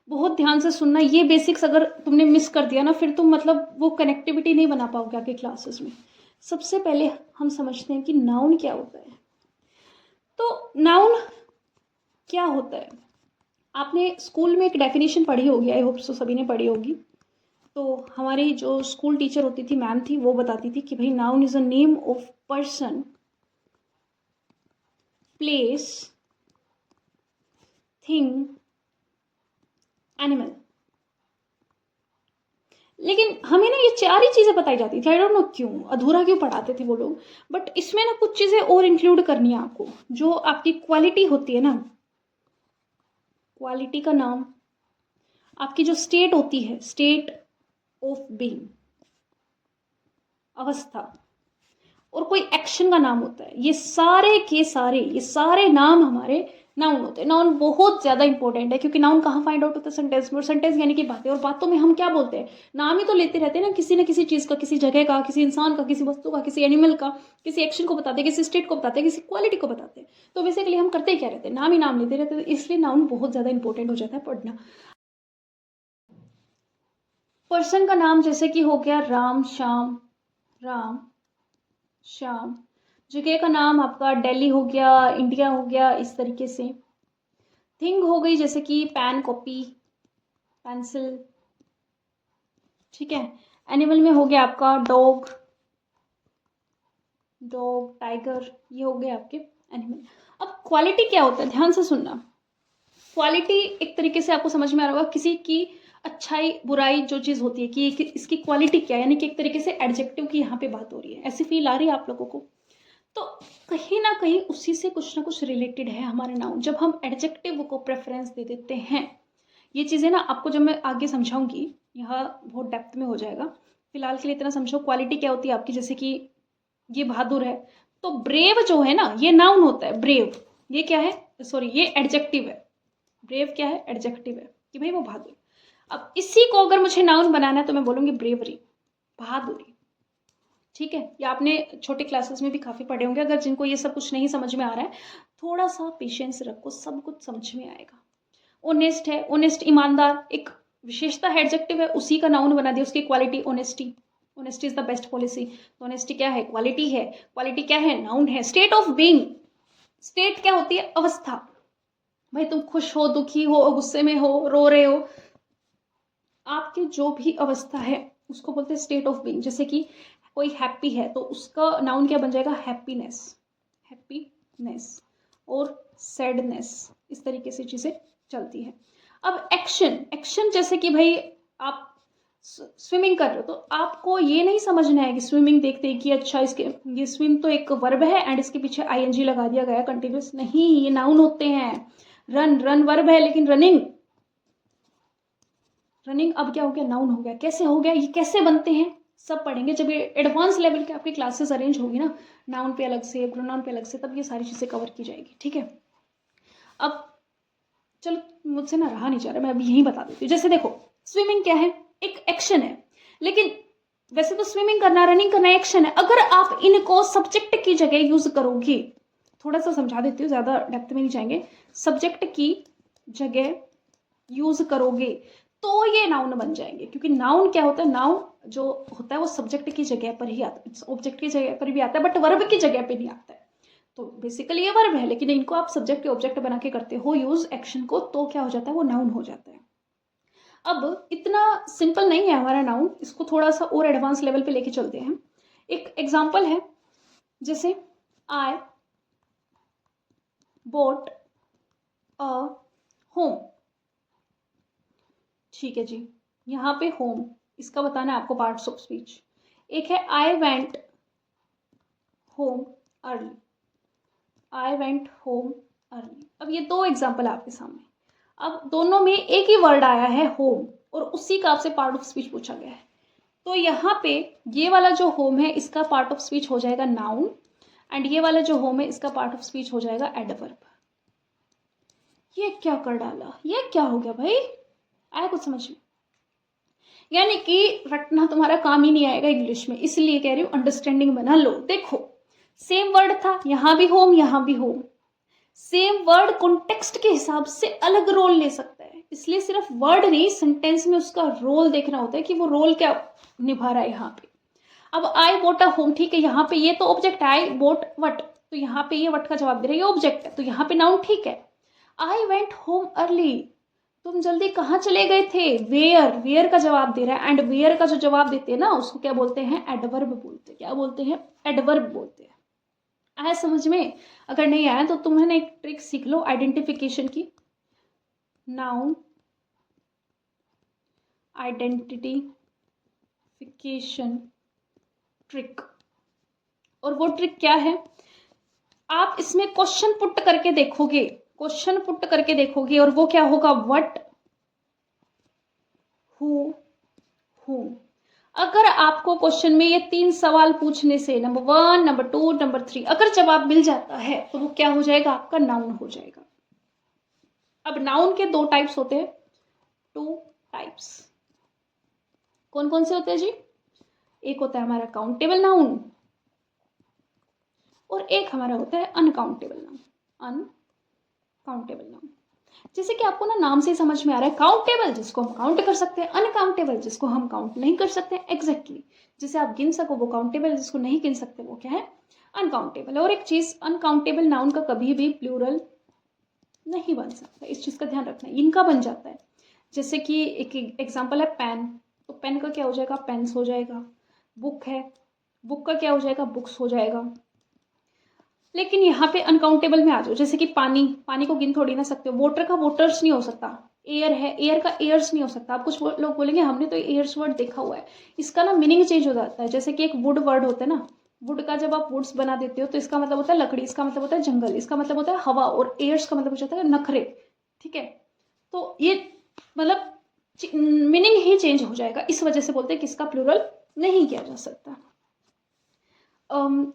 बहुत ध्यान से सुनना। ये बेसिक्स अगर तुमने मिस कर दिया ना, फिर तुम मतलब वो कनेक्टिविटी नहीं बना पाओगे आगे क्लासेस में। सबसे पहले हम समझते हैं कि नाउन क्या होता है। तो नाउन क्या होता है, आपने स्कूल में एक डेफिनेशन पढ़ी होगी, आई होप सो सभी ने पढ़ी होगी। तो हमारी जो स्कूल टीचर होती थी, मैम थी, वो बताती थी कि भाई noun is a name of person, place, thing, animal. लेकिन हमें ना ये 4 ही चीज़ें बताई जाती थी, आई डोंट नो क्यों, अधूरा क्यों पढ़ाते थे वो लोग। बट इसमें ना कुछ चीज़ें और इंक्लूड करनी है आपको, जो आपकी क्वालिटी होती है ना, क्वालिटी का नाम, आपकी जो स्टेट होती है, स्टेट ऑफ बीइंग, अवस्था, और कोई एक्शन का नाम होता है। ये सारे के सारे, ये सारे नाम हमारे नाउन होते हैं। नाउन बहुत ज़्यादा इंपॉर्टेंट है, क्योंकि नाउन कहाँ फाइंड आउट होता है? सेंटेंस में। और सेंटेंस यानी कि बातें, और बातों में हम क्या बोलते हैं? नाम ही तो लेते रहते हैं ना, किसी न किसी चीज़ का, किसी जगह का, किसी इंसान का, किसी वस्तु का, किसी एनिमल का, किसी एक्शन को बताते हैं, किसी स्टेट को बताते हैं, किसी क्वालिटी को बताते हैं। तो बेसिकली हम करते क्या रहते हैं? नाम ही नाम लेते रहते हैं। तो इसलिए नाउन बहुत ज़्यादा इंपॉर्टेंट हो जाता है पढ़ना। पर्सन का नाम जैसे कि हो गया राम श्याम, राम श्याम। जगह का नाम आपका दिल्ली हो गया, इंडिया हो गया, इस तरीके से। थिंग हो गई जैसे कि पेन, कॉपी, पेंसिल, ठीक है। एनिमल में हो गया आपका डॉग, डॉग, टाइगर, ये हो गए आपके एनिमल। अब क्वालिटी क्या होता है, ध्यान से सुनना। क्वालिटी एक तरीके से आपको समझ में आ रहा होगा, किसी की अच्छाई बुराई जो चीज़ होती है कि इसकी क्वालिटी क्या है, यानी कि एक तरीके से एडजेक्टिव की यहाँ पे बात हो रही है। ऐसी फील आ रही है आप लोगों को? तो कहीं ना कहीं उसी से कुछ ना कुछ रिलेटेड है हमारे नाउन। जब हम एडजेक्टिव को प्रेफरेंस दे देते हैं, ये चीज़ें ना आपको जब मैं आगे समझाऊंगी, यह बहुत डेप्थ में हो जाएगा। फिलहाल के लिए इतना समझो, क्वालिटी क्या होती है आपकी, जैसे कि ये बहादुर है, तो ब्रेव जो है ना, ये नाउन होता है। ब्रेव ये क्या है? सॉरी, ये एडजेक्टिव है। ब्रेव क्या है? एडजेक्टिव है, कि भाई वो बहादुर। अब इसी को अगर मुझे नाउन बनाना है तो मैं बोलूंगी ब्रेवरी, बहादुरी, ठीक है। या आपने छोटे क्लासेस में भी काफ़ी पढ़े होंगे। अगर जिनको ये सब कुछ नहीं समझ में आ रहा है, थोड़ा सा पेशेंस रखो, सब कुछ समझ में आएगा। ओनेस्ट है, ओनेस्ट, ईमानदार, एक विशेषता है, एडजेक्टिव है, उसी का नाउन बना दिया। उसकी quality honesty, honesty is the best policy. तो ऑनेस्टी क्या है? क्वालिटी है। क्वालिटी क्या है? नाउन है। स्टेट ऑफ बीइंग, स्टेट क्या होती है? अवस्था। भाई तुम खुश हो, दुखी हो, गुस्से में हो, रो रहे हो, आपकी जो भी अवस्था है उसको बोलते हैं स्टेट ऑफ बीइंग। जैसे कि कोई हैप्पी है तो उसका नाउन क्या बन जाएगा? हैप्पीनेस, हैप्पीनेस, और सैडनेस, इस तरीके से चीजें चलती है। अब एक्शन, एक्शन जैसे कि भाई आप स्विमिंग कर रहे हो, तो आपको ये नहीं समझना है कि स्विमिंग देखते कि अच्छा इसके, ये स्विम तो एक वर्ब है एंड इसके पीछे आईएनजी लगा दिया गया कंटिन्यूस, नहीं, ये नाउन होते हैं। रन, रन वर्ब है, लेकिन रनिंग, रनिंग अब क्या हो गया? नाउन हो गया। कैसे हो गया? ये कैसे बनते हैं सब पढ़ेंगे जब ये एडवांस लेवल के आपकी क्लासेस अरेंज होगी ना, नाउन पे अलग से, प्रोनाउन पे अलग से, तब ये सारी चीज़ें कवर की जाएगी, ठीक है। अब चलो, मुझसे ना रहा नहीं जा रहा, मैं अभी यही बता देती हूँ। जैसे देखो, स्विमिंग क्या है? एक एक्शन है, लेकिन वैसे तो स्विमिंग करना, रनिंग करना एक्शन है। अगर आप इनको सब्जेक्ट की जगह यूज करोगे, थोड़ा सा समझा देती हूँ, ज्यादा डेप्थ में नहीं जाएंगे। सब्जेक्ट की जगह यूज करोगे तो ये नाउन बन जाएंगे, क्योंकि नाउन क्या होता है? नाउन जो होता है वो सब्जेक्ट की जगह पर ही आता है, ऑब्जेक्ट की जगह पर भी आता है, बट वर्ब की जगह पे नहीं आता है। तो बेसिकली ये वर्ब है, लेकिन इनको आप सब्जेक्ट के ऑब्जेक्ट बना के करते हो यूज एक्शन को, तो क्या हो जाता है? वो नाउन हो जाता है। अब इतना सिंपल नहीं है हमारा नाउन, इसको थोड़ा सा और एडवांस लेवल पे लेके चलते हैं। एक एग्जाम्पल है, जैसे आई बोट अ होम, ठीक है जी। यहाँ पे होम, इसका बताना है आपको पार्ट्स ऑफ स्पीच। एक है I went home early, I went home early. अब ये दो एग्जाम्पल है आपके सामने। अब दोनों में एक ही वर्ड आया है होम, और उसी का आपसे पार्ट ऑफ स्पीच पूछा गया है। तो यहाँ पे ये वाला जो होम है इसका पार्ट ऑफ स्पीच हो जाएगा नाउन, एंड ये वाला जो होम है इसका पार्ट ऑफ स्पीच हो जाएगा एडवर्ब। ये क्या कर डाला? ये क्या हो गया भाई? आया कुछ समझ में? यानी कि रटना तुम्हारा काम ही नहीं आएगा इंग्लिश में, इसलिए कह रही हूँ अंडरस्टैंडिंग बना लो। देखो, सेम वर्ड था, यहां भी होम, यहां भी होम। सेम वर्ड कॉन्टेक्स्ट के हिसाब से अलग रोल ले सकता है, इसलिए सिर्फ वर्ड नहीं, सेंटेंस में उसका रोल देखना होता है कि वो रोल क्या निभा रहा है यहाँ पे। अब आई बोट अ होम, ठीक है, यहाँ पे ये तो ऑब्जेक्ट है, आई बोट वट, तो यहाँ पे ये वट का जवाब दे रहा है, ये ऑब्जेक्ट है, तो यहाँ पे नाउन, ठीक है। आई वेंट होम अर्ली, तुम जल्दी कहाँ चले गए थे? वेयर, वेयर का जवाब दे रहा है, एंड वेयर का जो जवाब देते हैं ना उसको क्या बोलते हैं? एडवर्ब बोलते हैं। क्या बोलते हैं? एडवर्ब बोलते हैं। आया समझ में? अगर नहीं आया तो तुम्हें एक ट्रिक सीख लो आइडेंटिफिकेशन की। Noun identity classification trick. और वो ट्रिक क्या है, आप इसमें क्वेश्चन पुट करके देखोगे, क्वेश्चन पुट करके देखोगे और वो क्या होगा, व्हाट, हु, whom। अगर आपको क्वेश्चन में ये 3 सवाल पूछने से, नंबर 1, नंबर 2, नंबर 3, अगर जवाब मिल जाता है तो वो क्या हो जाएगा, आपका नाउन हो जाएगा। अब नाउन के 2 टाइप्स होते हैं, 2 टाइप्स। कौन कौन से होते हैं जी? एक होता है हमारा काउंटेबल नाउन और एक हमारा होता है अनकाउंटेबल नाउन। अनकाउंटेबल नाउन जैसे कि आपको ना नाम से समझ में आ रहा है, काउंटेबल जिसको हम काउंट कर सकते हैं, अनकाउंटेबल जिसको हम काउंट नहीं कर सकते। एग्जैक्टली जिसे आप गिन सको वो काउंटेबल, जिसको नहीं गिन सकते वो क्या है, अनकाउंटेबल। और एक चीज, अनकाउंटेबल नाउन का कभी भी प्लूरल नहीं बन सकता, इस चीज का ध्यान रखना। इनका बन जाता है, जैसे कि एक एग्जाम्पल है पेन, तो पेन का क्या हो जाएगा, पेन्स हो जाएगा। बुक है, बुक का क्या हो जाएगा, बुक्स हो जाएगा। लेकिन यहाँ पे अनकाउंटेबल में आ जाओ, जैसे कि पानी, पानी को गिन थोड़ी ना सकते हो। वाटर का वाटर्स नहीं हो सकता। एयर है, एयर का एयर्स नहीं हो सकता। आप कुछ लोग बोलेंगे हमने तो एयर्स वर्ड देखा हुआ है, इसका ना मीनिंग चेंज हो जाता है। जैसे कि एक वुड वर्ड होता है ना, वुड का जब आप वुड्स बना देते हो तो इसका मतलब होता है लकड़ी, इसका मतलब होता है जंगल, इसका मतलब होता है हवा, और एयर्स का मतलब हो जाता है नखरे। ठीक है, तो ये मतलब मीनिंग ही चेंज हो जाएगा, इस वजह से बोलते हैं कि इसका प्लूरल नहीं किया जा सकता।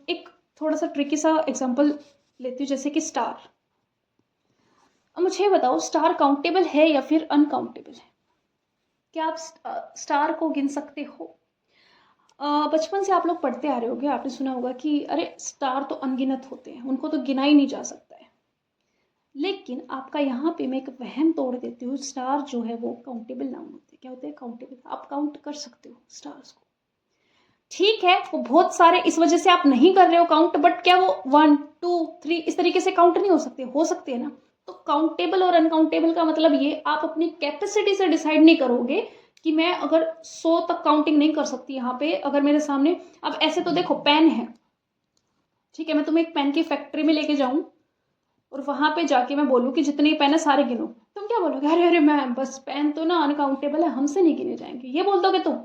एक थोड़ा सा ट्रिकी सा एग्जांपल लेती हूँ, जैसे कि स्टार। अब मुझे बताओ, स्टार काउंटेबल है या फिर अनकाउंटेबल है? क्या आप स्टार को गिन सकते हो? बचपन से आप लोग पढ़ते आ रहे होगे, आपने सुना होगा कि अरे स्टार तो अनगिनत होते हैं, उनको तो गिना ही नहीं जा सकता है। लेकिन आपका यहाँ पे मैं एक वहम तोड़ देती हूँ, स्टार जो है वो काउंटेबल नाउन होते हैं। क्या होते हैं, काउंटेबल। आप काउंट कर सकते हो स्टार्स को। ठीक है, वो बहुत सारे इस वजह से आप नहीं कर रहे हो काउंट, बट क्या वो 1, 2, 3 इस तरीके से काउंट नहीं हो सकते है ना। तो काउंटेबल और अनकाउंटेबल का मतलब ये, आप अपनी कैपेसिटी से डिसाइड नहीं करोगे कि मैं अगर 100 तक काउंटिंग नहीं कर सकती यहाँ पे, अगर मेरे सामने, अब ऐसे तो देखो पेन है, ठीक है, मैं तुम्हें एक पेन की फैक्ट्री में लेके जाऊं और वहां पे जाके मैं बोलूँ कि जितने पेन है सारे गिनो, तुम क्या बोलोगे, अरे अरे मैम बस पेन तो ना अनकाउंटेबल है, हमसे नहीं गिने जाएंगे, ये बोल दोगे तुम।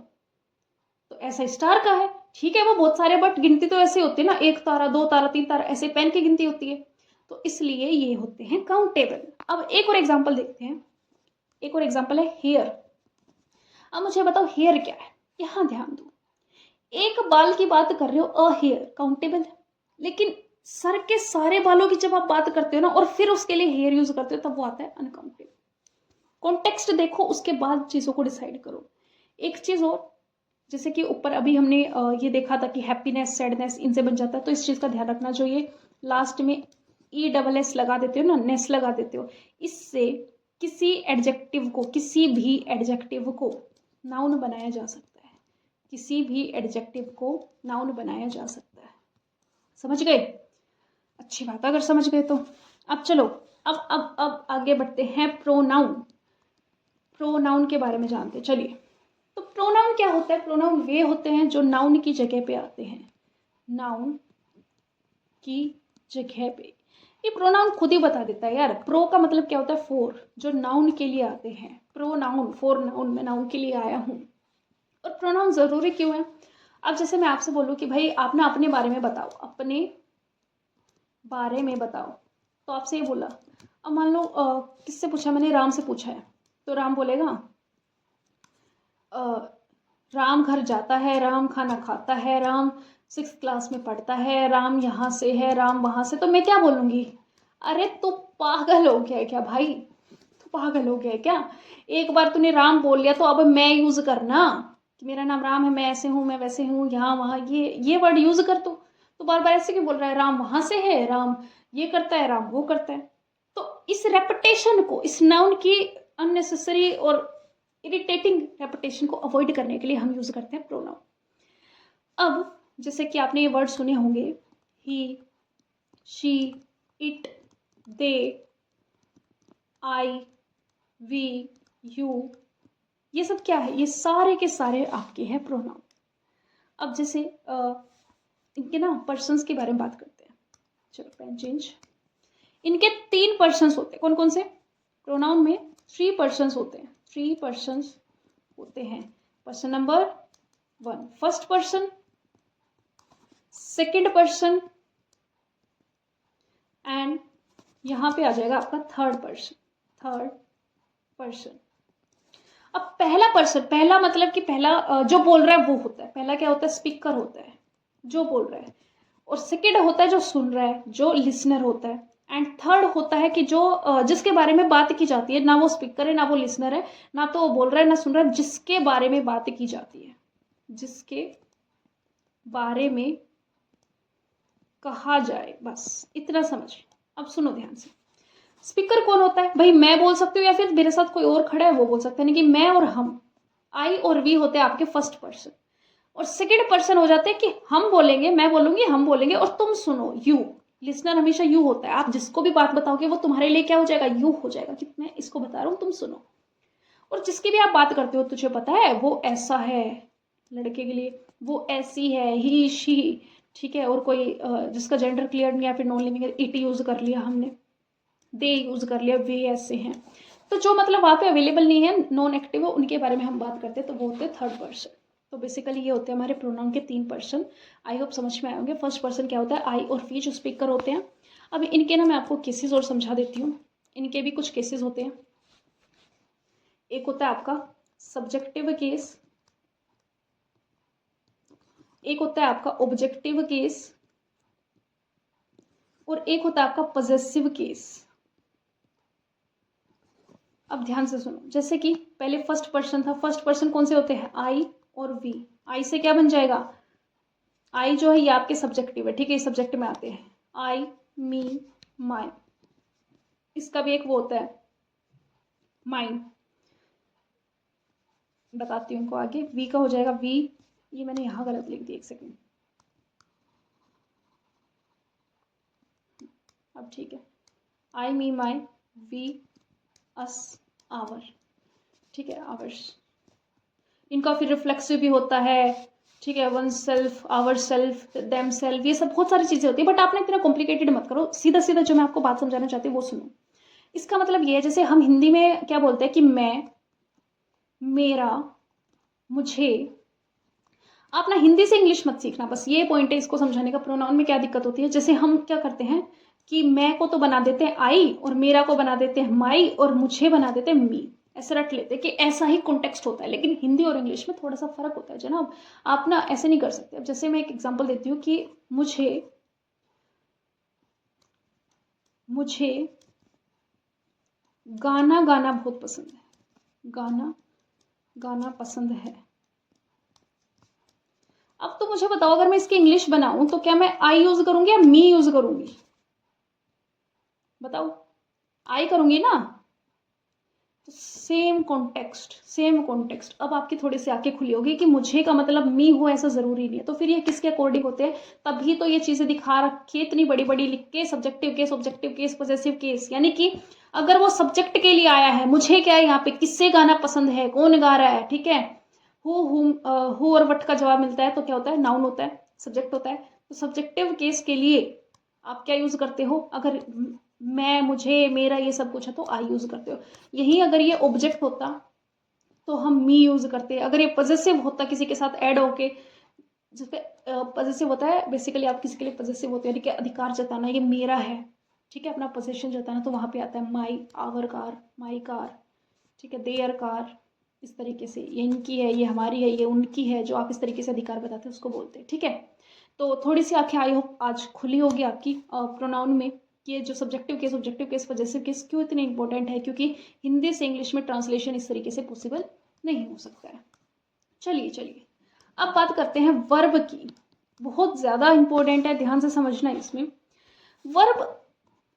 तो ऐसा स्टार का है, ठीक है, वो बहुत सारे, बट गिनती तो ऐसे होती है ना, 1 तारा, 2 तारा, 3 तारा, ऐसे पेन की गिनती होती है, तो इसलिए ये होते हैं काउंटेबल। अब एक और एग्जांपल देखते हैं, एक और एग्जांपल है हेयर। अब मुझे बताओ हेयर क्या है, यहां ध्यान दो। एक बाल की बात कर रहे हो, अ हेयर काउंटेबल है, लेकिन सर के सारे बालों की जब आप बात करते हो ना और फिर उसके लिए हेयर यूज करते हो, तब वो आता है अनकाउंटेबल। कॉन्टेक्स्ट देखो, उसके बाद चीजों को डिसाइड करो। एक चीज और, जैसे कि ऊपर अभी हमने ये देखा था कि हैप्पीनेस, सैडनेस इनसे बन जाता है, तो इस चीज का ध्यान रखना। जो ये लास्ट में ESS लगा देते हो ना, नेस लगा देते हो, इससे किसी एडजेक्टिव को, किसी भी एडजेक्टिव को नाउन बनाया जा सकता है। किसी भी एडजेक्टिव को नाउन बनाया जा सकता है। समझ गए? अच्छी बात, अगर समझ गए तो। अब चलो, अब आगे बढ़ते हैं, प्रोनाउन। प्रोनाउन के बारे में जानते, चलिए। तो प्रोनाउन क्या होता है? प्रोनाउन वे होते हैं जो नाउन की जगह पे आते हैं। नाउन की जगह पे। ये प्रोनाउन खुद ही बता देता है यार। प्रो का मतलब क्या होता है? फॉर, जो नाउन के लिए आते हैं। प्रोनाउन, फॉर नाउन, मैं नाउन के लिए आया हूँ। और प्रोनाउन जरूरी क्यों है? अब जैसे मैं आपसे बोलूँ कि भाई आप ना अपने बारे में बताओ, अपने बारे में बताओ, तो आपसे ये बोला। अब मान लो किससे पूछा मैंने? राम से पूछा है, तो राम बोलेगा राम घर जाता है, राम खाना खाता है, राम 6th क्लास में पढ़ता है, राम यहाँ से है, राम वहां से। तो मैं क्या बोलूंगी? अरे तू पागल हो गया है क्या भाई? तू पागल हो गया है क्या? एक बार तूने राम बोल लिया तो अब मैं यूज करना कि मेरा नाम राम है, मैं ऐसे हूँ, मैं वैसे हूँ, यहाँ वहां, ये वर्ड यूज कर। तो बार बार ऐसे क्यों बोल रहा है? राम वहां से है, राम ये करता है, राम वो करता है। तो इस रेपिटेशन को, इस नाउन की अननेसेसरी और इरिटेटिंग रेपिटेशन को अवॉइड करने के लिए हम यूज करते हैं प्रोनाउन। अब जैसे कि आपने ये वर्ड सुने होंगे, he, she, it, they, I, we, you, ये सब क्या है? ये सारे के सारे आपके हैं प्रोनाउन। अब जैसे इनके ना पर्सन्स के बारे में बात करते हैं। चलो पेन चेंज। इनके 3 पर्सन्स होते हैं। कौन कौन से? प्रोनाउन में 3 पर्सन्स होते हैं। 3 पर्सन्स होते हैं। Person number one first person, second person and यहां पे आ जाएगा आपका थर्ड पर्सन। अब पहला पर्सन, पहला मतलब कि पहला जो बोल रहा है वो होता है, पहला क्या होता है, स्पीकर होता है जो बोल रहा है, और सेकंड होता है जो सुन रहा है, जो लिसनर होता है, एंड थर्ड होता है कि जो जिसके बारे में बात की जाती है, ना वो स्पीकर है ना वो लिसनर है, ना तो वो बोल रहा है ना सुन रहा है, जिसके बारे में बात की जाती है, जिसके बारे में कहा जाए, बस इतना समझ। अब सुनो ध्यान से, स्पीकर कौन होता है भाई, मैं बोल सकती हूँ या फिर मेरे साथ कोई और खड़ा है वो बोल सकता है, नहीं कि मैं और हम, आई और वी होते हैं आपके फर्स्ट पर्सन, और सेकंड पर्सन हो जाते हैं कि हम बोलेंगे, मैं बोलूंगी, हम बोलेंगे और तुम सुनो, यू। लिसनर हमेशा यू होता है, आप जिसको भी बात बताओगे वो तुम्हारे लिए क्या हो जाएगा, यू हो जाएगा, कि मैं इसको बता रहा हूँ तुम सुनो। और जिसकी भी आप बात करते हो, तुझे पता है वो ऐसा है, लड़के के लिए वो ऐसी है, ही शी, ठीक है, और कोई जिसका जेंडर क्लियर नहीं या फिर नॉन लिविंग, इट यूज कर लिया हमने, दे यूज कर लिया, वे ऐसे हैं। तो जो मतलब वहां पे अवेलेबल नहीं है, नॉन एक्टिव है, उनके बारे में हम बात करते हैं, तो वो होते हैं थर्ड पर्सन। तो बेसिकली ये होते हैं हमारे प्रोनाउन के तीन पर्सन। आई होप समझ में आए होंगे। फर्स्ट पर्सन क्या होता है, आई और वी जो स्पीकर होते हैं। अब इनके ना मैं आपको केसेस और समझा देती हूँ, इनके भी कुछ केसेस होते हैं। एक होता है आपका सब्जेक्टिव केस, एक होता है आपका ऑब्जेक्टिव केस, और एक होता है आपका पॉजेसिव केस। अब ध्यान से सुनो, जैसे कि पहले फर्स्ट पर्सन था, फर्स्ट पर्सन कौन से होते हैं, आई और वी। आई से क्या बन जाएगा, आई जो है ये आपके सब्जेक्टिव है, ठीक है, ये सब्जेक्ट में आते हैं, आई, मी, माई। इसका भी एक वो होता है माइंड, बताती हूँ उनको आगे। वी का हो जाएगा वी, ये मैंने यहाँ गलत लिख दिया, एक सेकेंड, अब ठीक है, आई, मी, माई, वी, अस, आवर, ठीक है, आवर्स। इनका फिर रिफ्लेक्सिव भी होता है, ठीक है, one self, our self, them self, ये सब बहुत सारी चीजें होती है, बट आपने इतना कॉम्प्लिकेटेड मत करो, सीधा सीधा जो मैं आपको बात समझाना चाहती हूँ वो सुनो। इसका मतलब ये है, जैसे हम हिंदी में क्या बोलते हैं कि मैं, मेरा, मुझे। आप ना हिंदी से इंग्लिश मत सीखना, बस ये पॉइंट है इसको समझाने का। प्रोनाउन में क्या दिक्कत होती है, जैसे हम क्या करते हैं कि मैं को तो बना देते हैं आई, और मेरा को बना देते हैं माई, और मुझे बना देते हैं मी, ऐसे रट लेते हैं कि ऐसा ही कॉन्टेक्स्ट होता है। लेकिन हिंदी और इंग्लिश में थोड़ा सा फर्क होता है जनाब, आप ना ऐसे नहीं कर सकते। अब जैसे मैं एक एग्जाम्पल देती हूँ कि मुझे मुझे गाना गाना बहुत पसंद है, गाना गाना पसंद है। अब तो मुझे बताओ, अगर मैं इसकी इंग्लिश बनाऊं तो क्या मैं आई यूज करूंगी या मी यूज करूंगी, बताओ, आई करूंगी ना। Same context, same context. अब आपकी थोड़ी सी आंखें खुली होगी कि मुझे का मतलब मी हो ऐसा जरूरी नहीं है, तो फिर ये किसके अकॉर्डिंग होते हैं, तभी तो ये चीजें दिखा रखी इतनी बड़ी बड़ी लिख के, subjective case, objective case, possessive case, यानी कि अगर वो सब्जेक्ट के लिए आया है, मुझे क्या है यहाँ पे, किससे गाना पसंद है, कौन गा रहा है, ठीक है, हु और वट का जवाब मिलता है, तो क्या होता है, नाउन होता है, सब्जेक्ट होता है। तो सब्जेक्टिव केस के लिए आप क्या यूज करते हो, अगर मैं, मुझे, मेरा, ये सब कुछ है तो आई यूज करते हो। यही अगर ये ऑब्जेक्ट होता तो हम मी यूज करते। अगर ये पॉजेसिव होता किसी के साथ ऐड होके, जिसपे पॉजेसिव होता है बेसिकली, आप किसी के लिए पॉजेसिव होते हैं, अधिकार जताना, ये मेरा है, ठीक है, अपना पोजीशन जताना, तो वहां पे आता है माई, आवर कार, माई कार, ठीक है, देयर कार, इस तरीके से, ये इनकी है, ये हमारी है, ये उनकी है, जो आप इस तरीके से अधिकार बताते हैं उसको बोलते हैं, ठीक है। तो थोड़ी सी आंखें आई होप आज खुली होगी आपकी प्रोनाउन में, कि ये जो subjective case, objective case, possessive case क्यों इतने इंपॉर्टेंट है, क्योंकि हिंदी से इंग्लिश में ट्रांसलेशन इस तरीके से पॉसिबल नहीं हो सकता है। चलिए चलिए, अब बात करते हैं वर्ब की, बहुत ज्यादा इंपॉर्टेंट है, ध्यान से समझना है। इसमें वर्ब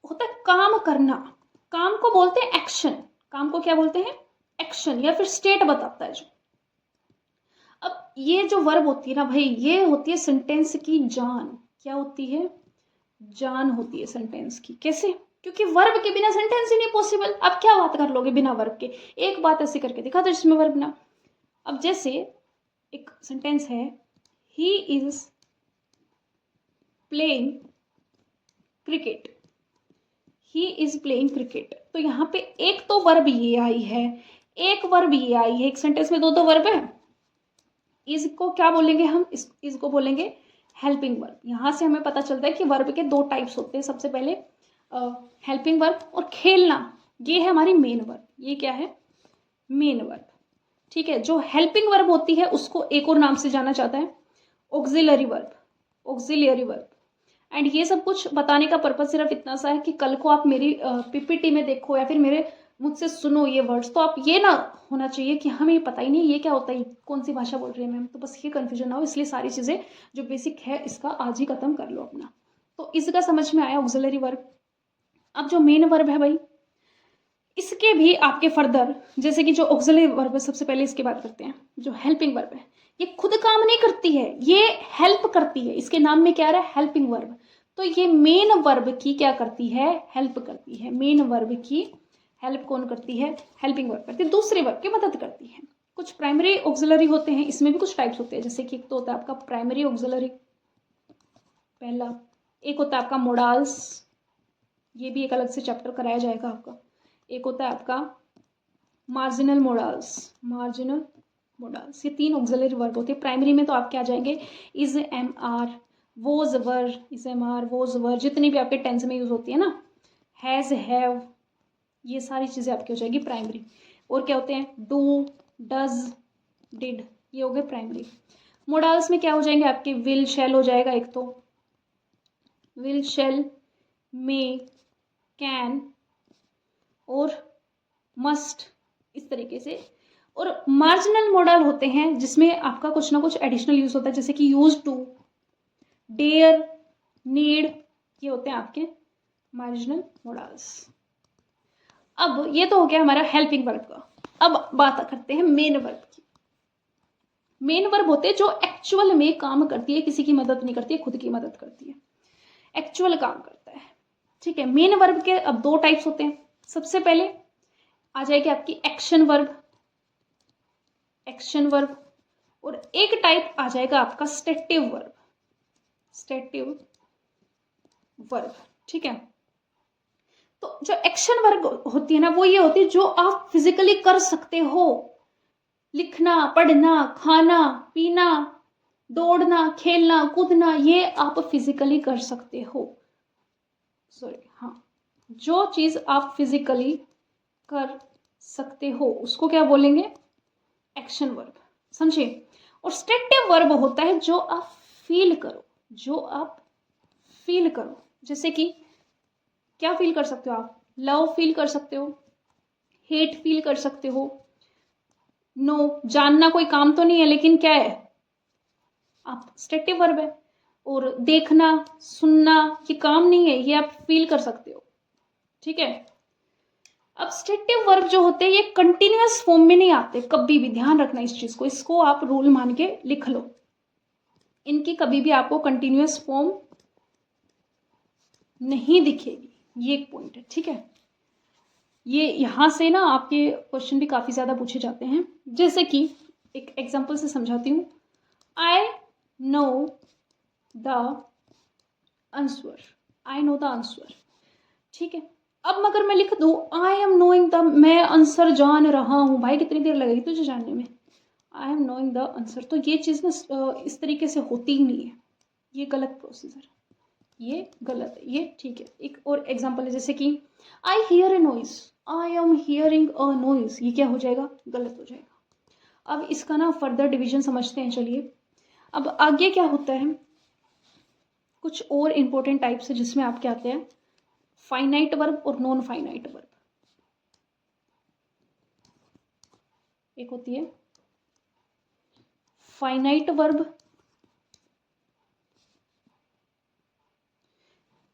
होता है काम करना, काम को बोलते हैं एक्शन, काम को क्या बोलते हैं, एक्शन, या फिर स्टेट बताता है जो। अब ये जो वर्ब होती है ना भाई, ये होती है सेंटेंस की जान। क्या होती है, जान होती है सेंटेंस की। कैसे, क्योंकि वर्ब के बिना सेंटेंस ही नहीं पॉसिबल। आप क्या बात कर लोगे बिना वर्ब के, एक बात ऐसे करके दिखा दो जिसमें वर्ब ना। अब जैसे एक सेंटेंस है, he is playing cricket, he is playing cricket, तो यहाँ पे एक तो वर्ब ये आई है, एक वर्ब ये आई है, एक सेंटेंस में दो दो वर्ब है। इज को क्या बोलेंगे हम, इज को बोलेंगे हेल्पिंग वर्ब। यहाँ से हमें पता चलता है कि वर्ब के दो टाइप्स होते हैं। सबसे पहले हेल्पिंग वर्ब और खेलना, ये है हमारी मेन वर्ब। ये क्या है, मेन वर्ब। ठीक है, जो हेल्पिंग वर्ब होती है उसको एक और नाम से जाना जाता है auxiliary verb, auxiliary verb. And ये सब कुछ बताने का पर्पज सिर्फ इतना सा है कि कल को आप मेरी पीपीटी में देखो या फिर मेरे मुझसे सुनो ये वर्ड्स, तो आप ये ना होना चाहिए कि हमें ये पता ही नहीं ये क्या होता है, कौन सी भाषा बोल रही है मैम, तो बस ये कन्फ्यूजन ना हो। इसलिए सारी चीज़ें जो बेसिक है इसका आज ही खत्म कर लो अपना। तो इसका समझ में आया ऑक्सिलरी वर्ब। अब जो मेन वर्ब है भाई, इसके भी आपके फर्दर, जैसे कि जो ऑक्सिलरी वर्ब है, सबसे पहले इसकी बात करते हैं। जो हेल्पिंग वर्ब है ये खुद काम नहीं करती है, ये हेल्प करती है। इसके नाम में क्या आ रहा है, हेल्पिंग वर्ब। तो ये मेन वर्ब की क्या करती है, हेल्प करती है। मेन वर्ब की हेल्प कौन करती है, हेल्पिंग वर्ब करती है, दूसरे वर्ब की मदद करती है। कुछ प्राइमरी ऑक्सिलरी होते हैं, इसमें भी कुछ टाइप्स होते हैं। जैसे कि एक तो होता है आपका प्राइमरी ऑक्सिलरी, पहला। एक होता है आपका मोडाल्स, ये भी एक अलग से चैप्टर कराया जाएगा आपका। एक होता है आपका मार्जिनल मोडाल्स, मार्जिनल मोडाल्स। ये तीन ऑक्सिलरी वर्ब होते हैं। प्राइमरी में तो आपके आ जाएंगे is, am are, was were, is am are, was were, जितनी भी आपके टेंस में यूज होती है ना, हैज, हैव, ये सारी चीजें आपकी हो जाएगी प्राइमरी। और क्या होते हैं, डू, डज, डिड, ये हो गए प्राइमरी। मोडाल्स में क्या हो जाएंगे आपके, विल, शैल हो जाएगा एक तो, विल, शैल, मे, कैन और मस्ट, इस तरीके से। और मार्जिनल मॉडल होते हैं जिसमें आपका कुछ ना कुछ एडिशनल यूज होता है, जैसे कि यूज टू, डेयर, नीड, ये होते हैं आपके मार्जिनल मॉडल्स। अब ये तो हो गया हमारा हेल्पिंग वर्ब का। अब बात करते हैं मेन वर्ब की। मेन वर्ब होते हैं जो एक्चुअल में काम करती है, किसी की मदद नहीं करती है, खुद की मदद करती है, एक्चुअल काम करता है। ठीक है, मेन वर्ब के अब दो टाइप्स होते हैं। सबसे पहले आ जाएगी आपकी एक्शन वर्ब, एक्शन वर्ब। और एक टाइप आ जाएगा आपका स्टेटिव वर्ब, स्टेटिव वर्ब। ठीक है, तो जो एक्शन वर्ब होती है ना, वो ये होती है जो आप फिजिकली कर सकते हो। लिखना, पढ़ना, खाना, पीना, दौड़ना, खेलना, कूदना, ये आप फिजिकली कर सकते हो। सॉरी, हाँ, जो चीज आप फिजिकली कर सकते हो उसको क्या बोलेंगे, एक्शन वर्ब। समझे। और स्टेटिव वर्ब होता है जो आप फील करो, जो आप फील करो। जैसे कि क्या फील कर सकते हो आप, लव फील कर सकते हो, हेट फील कर सकते हो। नो, जानना कोई काम तो नहीं है लेकिन क्या है, आप स्टेटिव वर्ब है। और देखना, सुनना, ये काम नहीं है, ये आप फील कर सकते हो। ठीक है, अब स्टेटिव वर्ब जो होते हैं ये कंटिन्यूअस फॉर्म में नहीं आते कभी भी, ध्यान रखना इस चीज को, इसको आप रूल मान के लिख लो। इनकी कभी भी आपको कंटिन्यूअस फॉर्म नहीं दिखेगी, ये एक पॉइंट है। ठीक है, ये यहां से ना आपके क्वेश्चन भी काफी ज्यादा पूछे जाते हैं। जैसे कि एक एग्जांपल से समझाती हूँ, I know the answer, I know the answer. ठीक है, अब अगर मैं लिख दूं आई एम नोइंग द, मैं आंसर जान रहा हूं, भाई कितनी देर लगेगी तुझे जानने में, I am knowing the answer, तो ये चीज ना इस तरीके से होती ही नहीं है, ये गलत प्रोसीजर, ये गलत है, ये ठीक है। एक और एग्जांपल है, जैसे कि I hear A noise, I am hearing a noise, ये क्या हो जाएगा, गलत हो जाएगा। अब इसका ना फर्दर डिवीजन समझते हैं, चलिए। अब आगे क्या होता है, कुछ और इंपॉर्टेंट टाइप्स है जिसमें आपके आते हैं फाइनाइट वर्ब और नॉन फाइनाइट वर्ब। एक होती है फाइनाइट वर्ब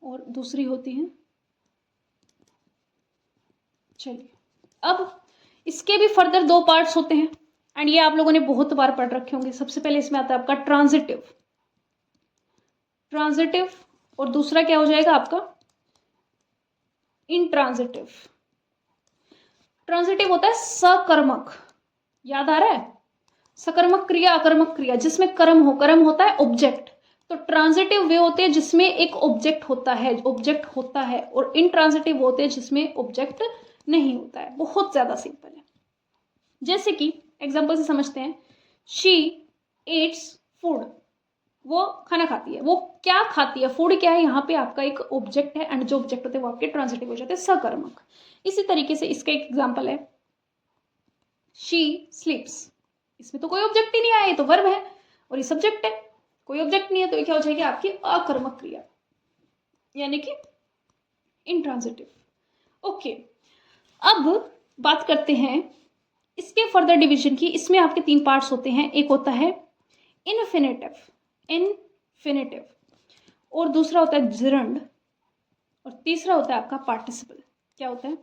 और दूसरी होती है, चलिए अब इसके भी फर्दर दो पार्ट्स होते हैं एंड ये आप लोगों ने बहुत बार पढ़ रखे होंगे। सबसे पहले इसमें आता है आपका ट्रांजिटिव, ट्रांजिटिव, और दूसरा क्या हो जाएगा आपका इंट्रांजिटिव। ट्रांजिटिव होता है सकर्मक, याद आ रहा है, सकर्मक क्रिया, अकर्मक क्रिया, जिसमें कर्म हो, कर्म होता है ऑब्जेक्ट। तो ट्रांजिटिव वे होते हैं जिसमें एक ऑब्जेक्ट होता है, ऑब्जेक्ट होता है, और इंट्रांजिटिव होते हैं जिसमें ऑब्जेक्ट नहीं होता है। बहुत ज्यादा सिंपल है। जैसे कि एग्जांपल से समझते हैं, शी eats फूड, वो खाना खाती है। वो क्या खाती है, फूड क्या है, यहाँ पे आपका एक ऑब्जेक्ट है एंड जो ऑब्जेक्ट होते हैं वो आपके ट्रांजिटिव हो जाते हैं, सकर्मक। इसी तरीके से इसका एक एग्जाम्पल है शी स्लीप्स, इसमें तो कोई ऑब्जेक्ट ही नहीं आया, ये तो वर्ब है और ये सब्जेक्ट है, कोई ऑब्जेक्ट नहीं है, तो ये क्या हो जाएगी आपकी अकर्मक क्रिया, यानी कि इंट्रांजिटिव। ओके, अब बात करते हैं इसके फर्दर डिवीजन की। इसमें आपके 3 पार्ट्स होते हैं, एक होता है इन्फिनेटिव, इन्फिनेटिव, और दूसरा होता है जिरंड, और तीसरा होता है आपका पार्टिसिपल। क्या होता है,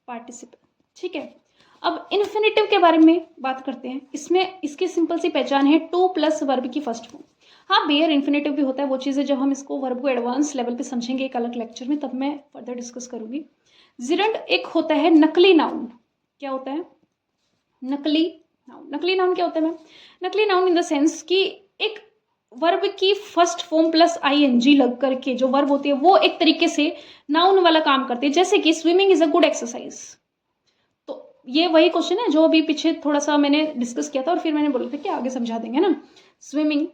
पार्टिसिपल, ठीक है। अब इन्फिनेटिव के बारे में बात करते हैं। इसमें इसकी सिंपल सी पहचान है 2 प्लस वर्ब की फर्स्ट फॉर्म। हाँ, बेयर इन्फिनेटिव भी होता है, वो चीज़ें जब हम इसको वर्ब को एडवांस लेवल पे समझेंगे एक अलग लेक्चर में, तब मैं फर्दर डिस्कस करूंगी। जिरंड एक होता है नकली नाउन। क्या होता है, नकली नाउन। नकली नाउन क्या होता है मैम, नकली नाउन इन द सेंस कि एक वर्ब की फर्स्ट फॉर्म प्लस आईएनजी लग करके जो वर्ब होती है वो एक तरीके से नाउन वाला काम करती है। जैसे कि swimming is a good exercise, तो ये वही क्वेश्चन है जो अभी पीछे थोड़ा सा मैंने डिस्कस किया था और फिर मैंने बोला था कि आगे समझा देंगे ना। Swimming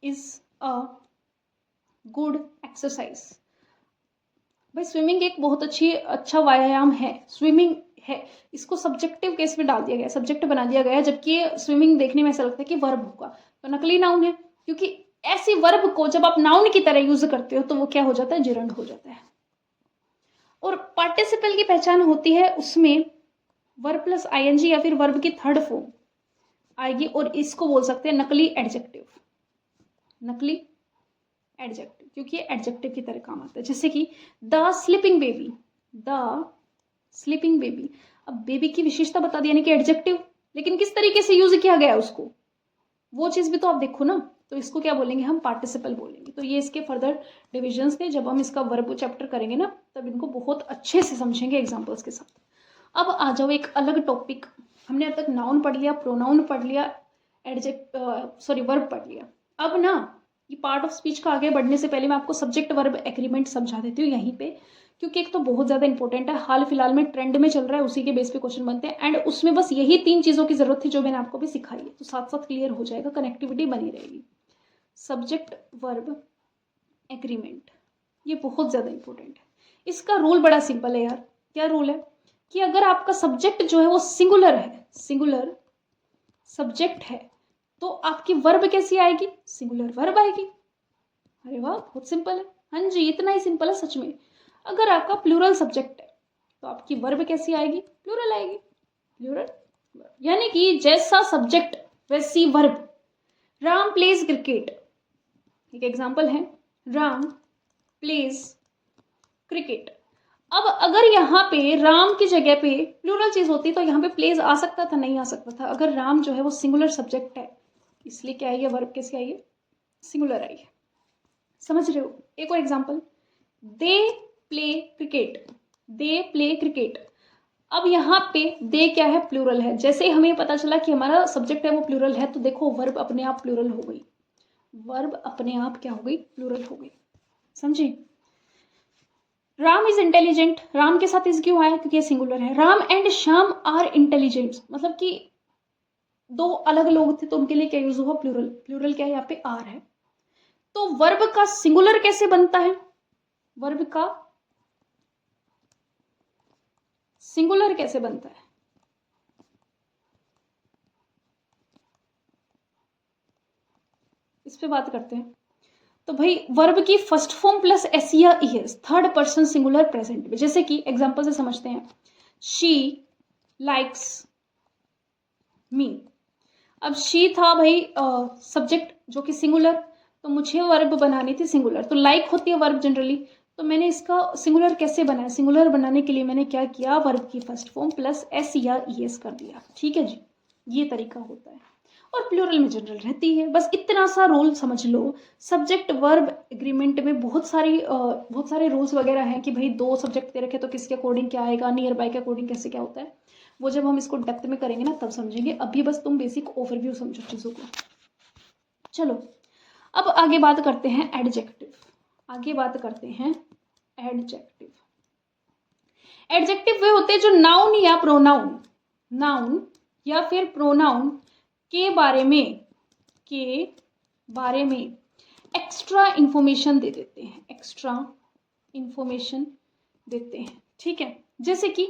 is a good exercise, भाई स्विमिंग एक बहुत अच्छा व्यायाम है, स्विमिंग है, इसको सब्जेक्टिव केस में डाल दिया गया, सब्जेक्ट बना दिया गया, जबकि स्विमिंग देखने में ऐसा लगता है कि वर्ब होगा, तो नकली नाउन है, क्योंकि ऐसी वर्ब को जब आप नाउन की तरह यूज करते हो तो वो क्या हो जाता है, जिरंड हो जाता है। और पार्टिसिपल की पहचान होती है उसमें वर्ब प्लस आईएनजी या फिर वर्ब की थर्ड फॉर्म आएगी, और इसको बोल सकते हैं नकली एडजेक्टिव, नकली एडजेक्टिव, क्योंकि ये एडजेक्टिव की तरह काम आता है। जैसे कि the sleeping baby, the sleeping baby, अब बेबी की विशेषता बता दी, यानी कि एडजेक्टिव, लेकिन किस तरीके से यूज किया गया उसको, वो चीज भी तो आप देखो ना, तो इसको क्या बोलेंगे हम, पार्टिसिपल बोलेंगे। तो ये इसके फर्दर डिविजन्स थे, जब हम इसका वर्ब चैप्टर करेंगे ना तब इनको बहुत अच्छे से समझेंगे एग्जाम्पल्स के साथ। अब आ जाओ एक अलग टॉपिक, हमने अब तक नाउन पढ़ लिया, प्रोनाउन पढ़ लिया, वर्ब पढ़ लिया। अब ना ये पार्ट ऑफ स्पीच का आगे बढ़ने से पहले मैं आपको सब्जेक्ट वर्ब एग्रीमेंट समझा देती हूँ यहीं पे, क्योंकि एक तो बहुत ज्यादा इंपॉर्टेंट है, हाल फिलहाल में ट्रेंड में चल रहा है, उसी के बेस पे क्वेश्चन बनते हैं, एंड उसमें बस यही 3 चीजों की जरूरत थी जो मैंने आपको भी सिखाई है, तो साथ साथ क्लियर हो जाएगा, कनेक्टिविटी बनी रहेगी। सब्जेक्ट वर्ब एग्रीमेंट, ये बहुत ज्यादा इंपॉर्टेंट है। इसका रूल बड़ा सिंपल है यार, क्या रूल है कि अगर आपका सब्जेक्ट जो है वो सिंगुलर है, सिंगुलर सब्जेक्ट है, तो आपकी वर्ब कैसी आएगी, सिंगुलर वर्ब आएगी। अरे वाह, बहुत सिंपल है, हाँ जी, इतना ही सिंपल है सच में। अगर आपका प्लूरल सब्जेक्ट है तो आपकी वर्ब कैसी आएगी, प्लूरल आएगी, प्लूरल, यानी कि जैसा सब्जेक्ट वैसी वर्ब। राम प्लेज क्रिकेट, एक एग्जांपल है, राम प्लेज क्रिकेट। अब अगर यहाँ पे राम की जगह पे प्लूरल चीज होती तो यहाँ पे प्लेज आ सकता था, नहीं आ सकता था। अगर राम जो है वो सिंगुलर सब्जेक्ट है, इसलिए क्या आई है, वर्ब कैसी आई है, सिंगुलर आई है। समझ रहे हो, एक और example, they play cricket, they play cricket. अब यहाँ पे दे क्या है, प्लूरल है, जैसे ही हमें पता चला कि हमारा सब्जेक्ट है वो प्लूरल है, तो देखो वर्ब अपने आप प्लूरल हो गई, वर्ब अपने आप क्या हो गई, प्लूरल हो गई। समझे, राम इज इंटेलिजेंट, राम के साथ इज क्यों आया, क्योंकि ये सिंगुलर है। Ram and Shyam are intelligent, मतलब कि 2 अलग लोग थे तो उनके लिए क्या यूज हुआ, प्लूरल, प्लूरल क्या है, यहाँ पे आर है। तो वर्ब का सिंगुलर कैसे बनता है, वर्ब का सिंगुलर कैसे बनता है, इस पे बात करते हैं। तो भाई वर्ब की फर्स्ट फॉर्म प्लस एस या es, third person singular present में। जैसे कि एग्जांपल से समझते हैं, शी लाइक्स मी। अब शी था भाई सब्जेक्ट जो कि सिंगुलर, तो मुझे वर्ब बनानी थी सिंगुलर, तो लाइक होती है वर्ब जनरली, तो मैंने इसका सिंगुलर कैसे बनाया, सिंगुलर बनाने के लिए मैंने क्या किया, वर्ब की फर्स्ट फॉर्म प्लस एस या ईएस कर दिया। ठीक है जी, ये तरीका होता है, और प्लूरल में जनरल रहती है। बस इतना सा रूल समझ लो। सब्जेक्ट वर्ब एग्रीमेंट में बहुत सारे रूल्स वगैरह हैं कि भाई 2 सब्जेक्ट दे रखे तो किसके अकॉर्डिंग क्या आएगा, नियर बाय के अकॉर्डिंग कैसे क्या होता है, वो जब हम इसको डेप्थ में करेंगे ना तब समझेंगे। अभी बस तुम बेसिक ओवरव्यू समझो चीजों को। चलो अब आगे बात करते हैं एडजेक्टिव, आगे बात करते हैं एडजेक्टिव। एडजेक्टिव वे होते हैं जो नाउन या प्रोनाउन, नाउन या फिर प्रोनाउन के बारे में एक्स्ट्रा इंफॉर्मेशन दे देते हैं, एक्स्ट्रा इंफॉर्मेशन देते हैं, ठीक है। जैसे कि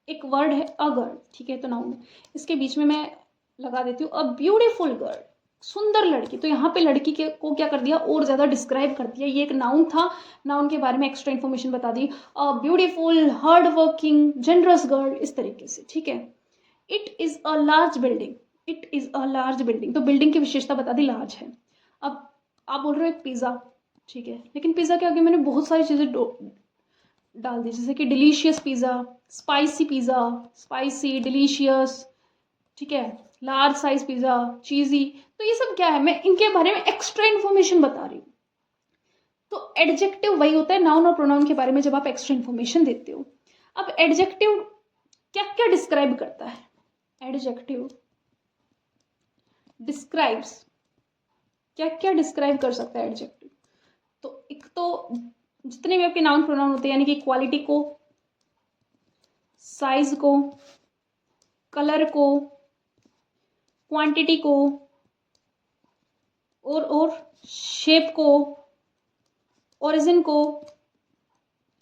एक वर्ड है अ गर्ल, ठीक है, तो नाउन है, इसके बीच में मैं लगा देती हूँ अ ब्यूटीफुल गर्ल, सुंदर लड़की, तो यहाँ पे लड़की के को क्या कर दिया, और ज्यादा डिस्क्राइब कर दिया। ये एक नाउन था, नाउन के बारे में एक्स्ट्रा इन्फॉर्मेशन बता दी, a beautiful hard working generous girl, इस तरीके से, ठीक है। It is a large building, it is a large building, तो बिल्डिंग की विशेषता बता दी, लार्ज है। अब आप बोल रहे हो एक पिज्जा, ठीक है, लेकिन पिज्जा के आगे मैंने बहुत सारी चीजें डाल दी, जैसे कि delicious pizza, spicy pizza, spicy delicious, ठीक है, लार्ज साइज पिज्जा, चीजी, तो ये सब क्या है, मैं इनके बारे में एक्स्ट्रा इन्फॉर्मेशन बता रही हूँ। तो एडजेक्टिव वही होता है नाउन और प्रोनाउन के बारे में जब आप एक्स्ट्रा इन्फॉर्मेशन देते हो। अब एडजेक्टिव क्या क्या डिस्क्राइब करता है, एडजेक्टिव डिस्क्राइब्स, क्या क्या डिस्क्राइब कर सकता है एडजेक्टिव, तो एक तो जितने भी आपके नाउन प्रोनाउन होते हैं, यानी कि क्वालिटी को, साइज को, कलर को, क्वांटिटी को, और शेप को, ओरिजिन को,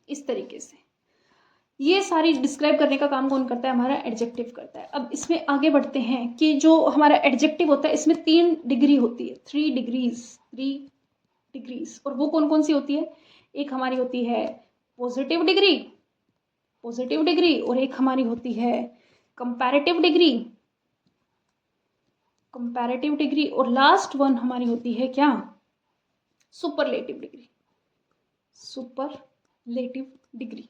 इस तरीके से ये सारी डिस्क्राइब करने का काम कौन करता है, हमारा एडजेक्टिव करता है। अब इसमें आगे बढ़ते हैं कि जो हमारा एडजेक्टिव होता है इसमें 3 डिग्री होती है, 3 डिग्रीज, और वो कौन कौन सी होती है, एक हमारी होती है पॉजिटिव डिग्री, और एक हमारी होती है कंपैरेटिव डिग्री, और लास्ट वन हमारी होती है क्या, सुपरलेटिव डिग्री।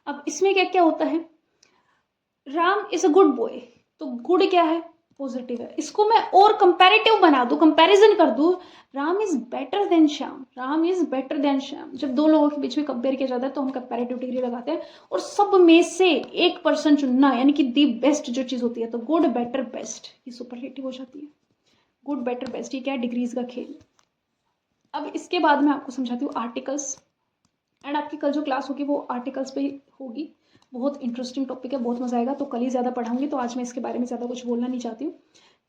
अब इसमें क्या क्या होता है, Ram is a good boy, तो गुड क्या है, पॉजिटिव है, इसको मैं और कंपैरेटिव बना दूं, कंपैरिजन कर दूं, Ram is better than Shyam, जब दो लोगों के बीच में कंपेयर किया जाता है तो हम कंपैरेटिव डिग्री लगाते हैं, और सब में से एक पर्सन चुनना, यानी कि दी बेस्ट जो चीज होती है, तो गुड बेटर बेस्ट, ये सुपरलेटिव हो जाती है। गुड बेटर बेस्ट, ये क्या है, डिग्रीज का खेल। अब इसके बाद मैं आपको समझाती हूँ आर्टिकल्स, एंड आपकी कल जो क्लास होगी वो आर्टिकल्स पे होगी, बहुत इंटरेस्टिंग टॉपिक है, बहुत मजा आएगा, तो कल ही ज़्यादा पढ़ाऊंगी, तो आज मैं इसके बारे में ज़्यादा कुछ बोलना नहीं चाहती हूँ,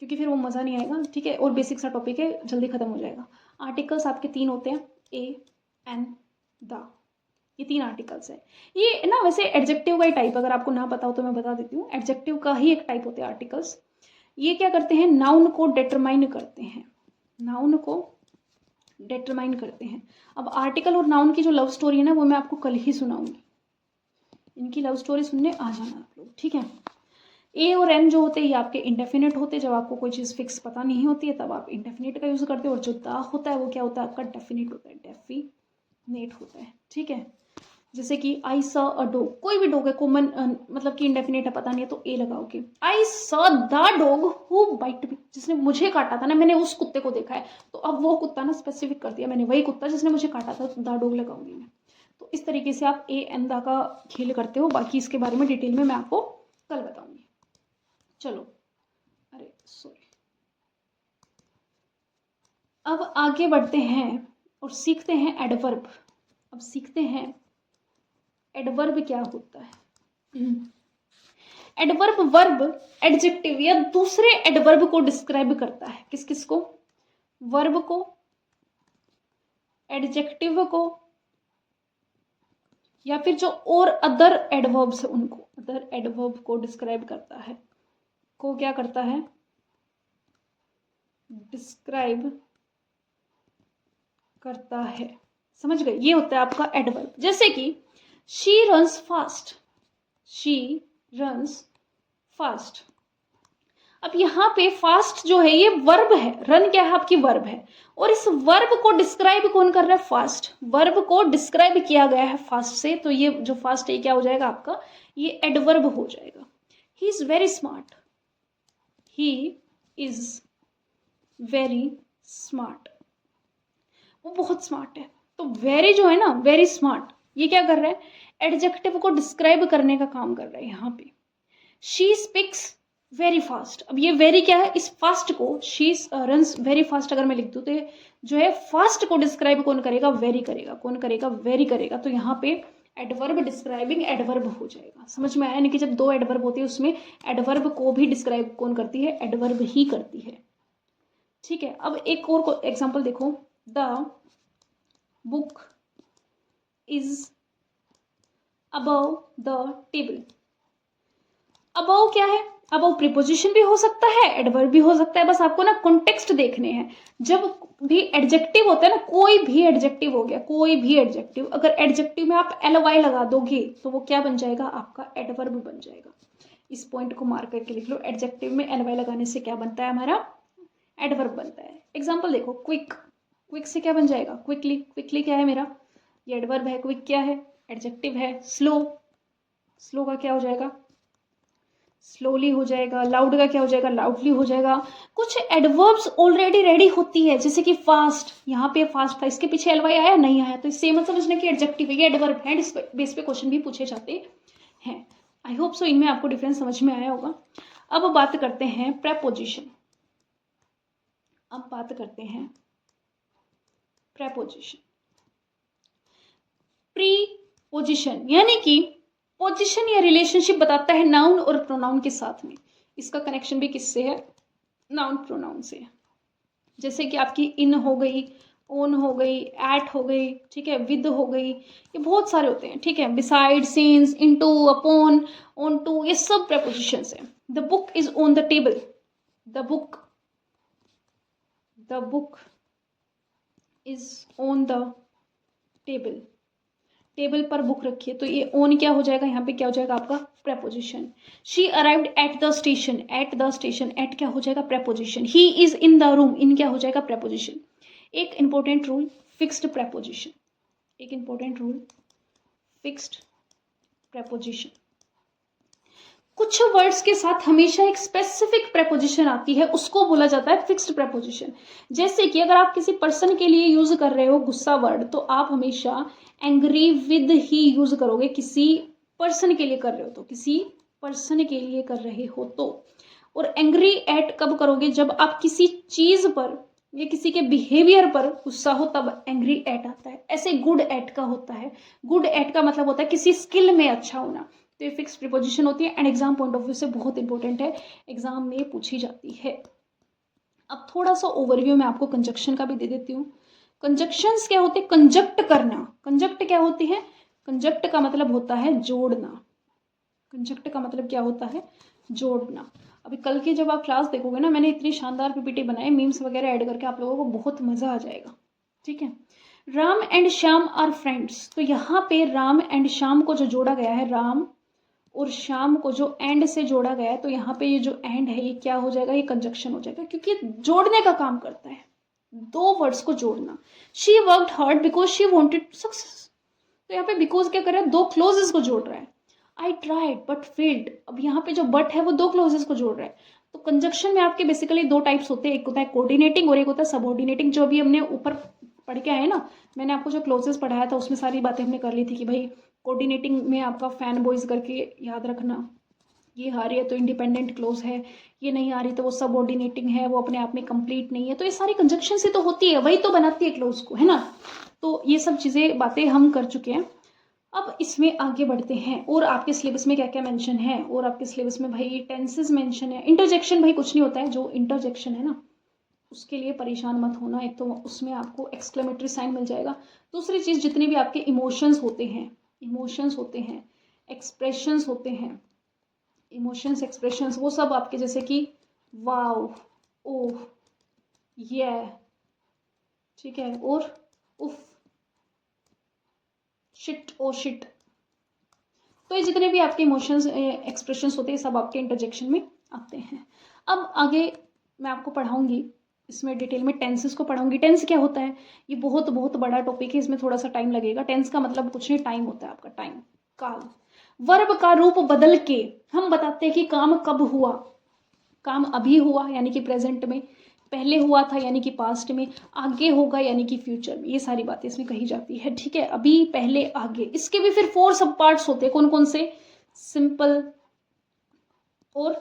क्योंकि फिर वो मज़ा नहीं आएगा, ठीक है, और बेसिक सा टॉपिक है, जल्दी खत्म हो जाएगा। आर्टिकल्स आपके 3 होते हैं, ए, एन, द, ये 3 आर्टिकल्स है। ये ना वैसे एडजेक्टिव का ही टाइप, अगर आपको ना पता हो तो मैं बता देती हूँ, एडजेक्टिव का ही एक टाइप होते हैं आर्टिकल्स। ये क्या करते हैं, नाउन को डिटरमाइन करते हैं, अब आर्टिकल और नाउन की जो लव स्टोरी है ना, वो मैं आपको कल ही सुनाऊंगी, इनकी लव स्टोरी सुनने आ जाना आप लोग, ठीक है। ए और एन जो होते हैं ये आपके इंडेफिनिट होते हैं, जब आपको कोई चीज़ फिक्स पता नहीं होती है तब आप इंडेफिनिट का यूज़ करते हो, और जो दा होता है वो क्या होता है, आपका डेफिनिट होता है, डेफिनेट होता है, ठीक है। जैसे कि आई स अ डॉग, कोई भी डॉग है, कॉमन मतलब कि इंडेफिनिट है, पता नहीं है तो ए लगाओगे। I saw the dog who bite me, जिसने मुझे काटा था ना, मैंने उस कुत्ते को देखा है, तो अब वो कुत्ता ना स्पेसिफिक कर दिया मैंने, वही कुत्ता जिसने मुझे काटा था, तो द डॉग लगाऊंगी मैं। तो इस तरीके से आप ए एन दा का खेल करते हो, बाकी इसके बारे में डिटेल में मैं आपको कल बताऊंगी। चलो, अरे सॉरी, अब आगे बढ़ते हैं और सीखते हैं एडवर्ब। अब सीखते हैं एडवर्ब क्या होता है। एडवर्ब वर्ब एडजेक्टिव या दूसरे एडवर्ब को डिस्क्राइब करता है, किस किस को, वर्ब को, एडजेक्टिव को, या फिर जो और अदर एडवर्ब्स है उनको, अदर एडवर्ब को डिस्क्राइब करता है, को क्या करता है, डिस्क्राइब करता है, समझ गए, ये होता है आपका एडवर्ब। जैसे कि शी रन्स फास्ट, अब यहाँ पे फास्ट जो है ये वर्ब है, रन क्या है आपकी वर्ब है, और इस वर्ब को डिस्क्राइब कौन कर रहा है, फास्ट, वर्ब को डिस्क्राइब किया गया है फास्ट से, तो ये जो फास्ट है क्या हो जाएगा आपका, ये एडवर्ब हो जाएगा। ही इज वेरी स्मार्ट, वो बहुत स्मार्ट है, तो वेरी जो है ना, वेरी स्मार्ट, ये क्या कर रहा है, एडजेक्टिव को डिस्क्राइब करने का काम कर रहा है यहाँ पे। शी स्पीक्स वेरी फास्ट, अब ये वेरी क्या है, इस फास्ट को, शी रन्स वेरी फास्ट अगर मैं लिख दूं तो जो है फास्ट को डिस्क्राइब कौन करेगा, वेरी करेगा, कौन करेगा, वेरी करेगा, तो यहाँ पे एडवर्ब डिस्क्राइबिंग एडवर्ब हो जाएगा। समझ में आया? यानी कि जब दो एडवर्ब होते हैं उसमें एडवर्ब को भी डिस्क्राइब कौन करती है? एडवर्ब ही करती है। ठीक है, अब एक और एग्जांपल देखो, the book is above the table. Above क्या है? अबव प्रीपोजिशन भी हो सकता है, एडवर्ब भी हो सकता है, बस आपको ना कॉन्टेक्स्ट देखने हैं। जब भी एडजेक्टिव होता है ना, कोई भी एडजेक्टिव हो गया, कोई भी एडजेक्टिव, अगर एडजेक्टिव में आप ly लगा दोगे तो वो क्या बन जाएगा? आपका एडवर्ब बन जाएगा। इस पॉइंट को मार्क करके लिख लो, एडजेक्टिव में ly लगाने से क्या बनता है? हमारा एडवर्ब बनता है। एग्जाम्पल देखो, क्विक, क्विक से क्या बन जाएगा? क्विकली, क्विकली क्या है मेरा? ये एडवर्ब है। क्विक क्या है? एडजेक्टिव है। स्लो, स्लो का क्या हो जाएगा? स्लोली हो जाएगा। लाउड का क्या हो जाएगा? लाउडली हो जाएगा। कुछ एडवर्ब्स ऑलरेडी रेडी होती है, जैसे कि फास्ट, यहाँ पे फास्ट था, इसके पीछे ly आया नहीं आया, तो इससे मत समझना कि एडजेक्टिव है, ये एडवर्ब है। इस बेस पे क्वेश्चन भी पूछे जाते हैं। आई होप सो इनमें आपको डिफरेंस समझ में आया होगा। अब बात करते हैं प्रेपोजिशन। अब बात करते हैं प्रेपोजिशन। प्रीपोजिशन यानी कि पोजीशन या रिलेशनशिप बताता है नाउन और प्रोनाउन के साथ में। इसका कनेक्शन भी किससे है? नाउन प्रोनाउन से। जैसे कि आपकी इन हो गई, ओन हो गई, एट हो गई, ठीक है, विद हो गई, ये बहुत सारे होते हैं। ठीक है, beside, since, into, upon, onto, ये सब प्रेपोजिशंस हैं। The book is on the table. The book is on the table. Table पर बुक रखी है, तो ये ओन क्या हो जाएगा? यहाँ पे क्या हो जाएगा? आपका preposition. She arrived at the station. At the station, at क्या हो जाएगा? Preposition. He is in the room, in क्या हो जाएगा? प्रेपोजिशन। एक इंपॉर्टेंट रूल, फिक्स्ड प्रेपोजिशन। एक इंपॉर्टेंट रूल, फिक्स्ड प्रेपोजिशन। कुछ वर्ड्स के साथ हमेशा एक स्पेसिफिक प्रेपोजिशन आती है, उसको बोला जाता है फिक्स्ड प्रेपोजिशन। जैसे कि अगर आप किसी पर्सन के लिए यूज कर रहे हो गुस्सा वर्ड, तो आप हमेशा एंग्री विद ही यूज करोगे। किसी पर्सन के लिए कर रहे हो तो, किसी पर्सन के लिए कर रहे हो तो। और एंग्री एट कब करोगे? जब आप किसी चीज पर या किसी के बिहेवियर पर गुस्सा हो, तब एंग्री एट आता है। ऐसे गुड एट का होता है। गुड एट का मतलब होता है किसी स्किल में अच्छा होना। तो ये फिक्स प्रीपोजिशन होती है and exam point of view से बहुत इंपॉर्टेंट है, एग्जाम में पूछी जाती है। अब थोड़ा सा ओवरव्यू मैं आपको कंजक्शन का भी दे देती हूँ। कंजक्शंस क्या होते हैं? कंजक्ट करना। कंजक्ट क्या होती है? कंजक्ट का मतलब होता है जोड़ना। कंजक्ट का मतलब क्या होता है? जोड़ना। अभी कल की जब आप क्लास देखोगे ना, मैंने इतनी शानदार पीपीटी बनाई, मीम्स वगैरह ऐड करके, आप लोगों को बहुत मजा आ जाएगा। ठीक है, Ram and Shyam are friends. तो यहाँ पे राम एंड श्याम को जो जोड़ा गया है, राम और शाम को जो एंड से जोड़ा गया है, तो यहाँ पे ये जो एंड है ये क्या हो जाएगा? ये कंजक्शन हो जाएगा, क्योंकि जोड़ने का काम करता है, दो वर्ड्स को जोड़ना। She worked hard because she wanted success. तो यहाँ पे बिकॉज क्या कर रहा है? दो क्लोजेस को जोड़ रहा है। I tried but failed. अब यहाँ पे जो बट है वो दो क्लोजेस को जोड़ रहा है। तो कंजक्शन में आपके बेसिकली दो टाइप्स होते हैं, एक होता है कोऑर्डिनेटिंग और एक होता है सबऑर्डिनेटिंग। जो अभी हमने ऊपर पढ़ के आए ना, मैंने आपको जो क्लोजेस पढ़ाया था उसमें सारी बातें हमने कर ली थी कि भाई कोऑर्डिनेटिंग में आपका फैन बॉयज करके याद रखना, ये आ रही है तो इंडिपेंडेंट क्लोज है, ये नहीं आ रही तो वो सबऑर्डिनेटिंग है, वो अपने आप में कंप्लीट नहीं है। तो ये सारी कंजक्शन से तो होती है, वही तो बनाती है क्लोज को, है ना। तो ये सब चीज़ें बातें हम कर चुके हैं। अब इसमें आगे बढ़ते हैं, और आपके सिलेबस में क्या क्या मेंशन है। और आपके सिलेबस में भाई टेंसेस मेंशन है। इंटरजेक्शन भाई कुछ नहीं होता है, जो इंटरजेक्शन है ना उसके लिए परेशान मत होना। एक तो उसमें आपको एक्सक्लेमेटरी साइन मिल जाएगा। दूसरी चीज़, जितने भी आपके इमोशंस होते हैं, एक्सप्रेशंस होते हैं, इमोशंस एक्सप्रेशंस, वो सब आपके जैसे कि वाव, ओह, ये, ठीक है, और उफ, शिट, ओ शिट। तो ये जितने भी आपके इमोशंस एक्सप्रेशंस होते हैं सब आपके इंटरजेक्शन में आते हैं। अब आगे मैं आपको पढ़ाऊंगी इसमें डिटेल में, टेंसेस को पढ़ाऊंगी। टेंस क्या होता है? ये बहुत बहुत बड़ा टॉपिक है, इसमें थोड़ा सा टाइम लगेगा। टेंस का मतलब कुछ नहीं, टाइम होता है आपका, टाइम, काल। वर्ब का रूप बदल के हम बताते हैं कि काम कब हुआ। काम अभी हुआ यानी कि प्रेजेंट में, पहले हुआ था यानी कि पास्ट में, आगे होगा यानी कि फ्यूचर में। ये सारी बातें इसमें कही जाती है। ठीक है, अभी, पहले, आगे। इसके भी फिर 4 सब पार्ट्स होते हैं। कौन कौन से? सिंपल और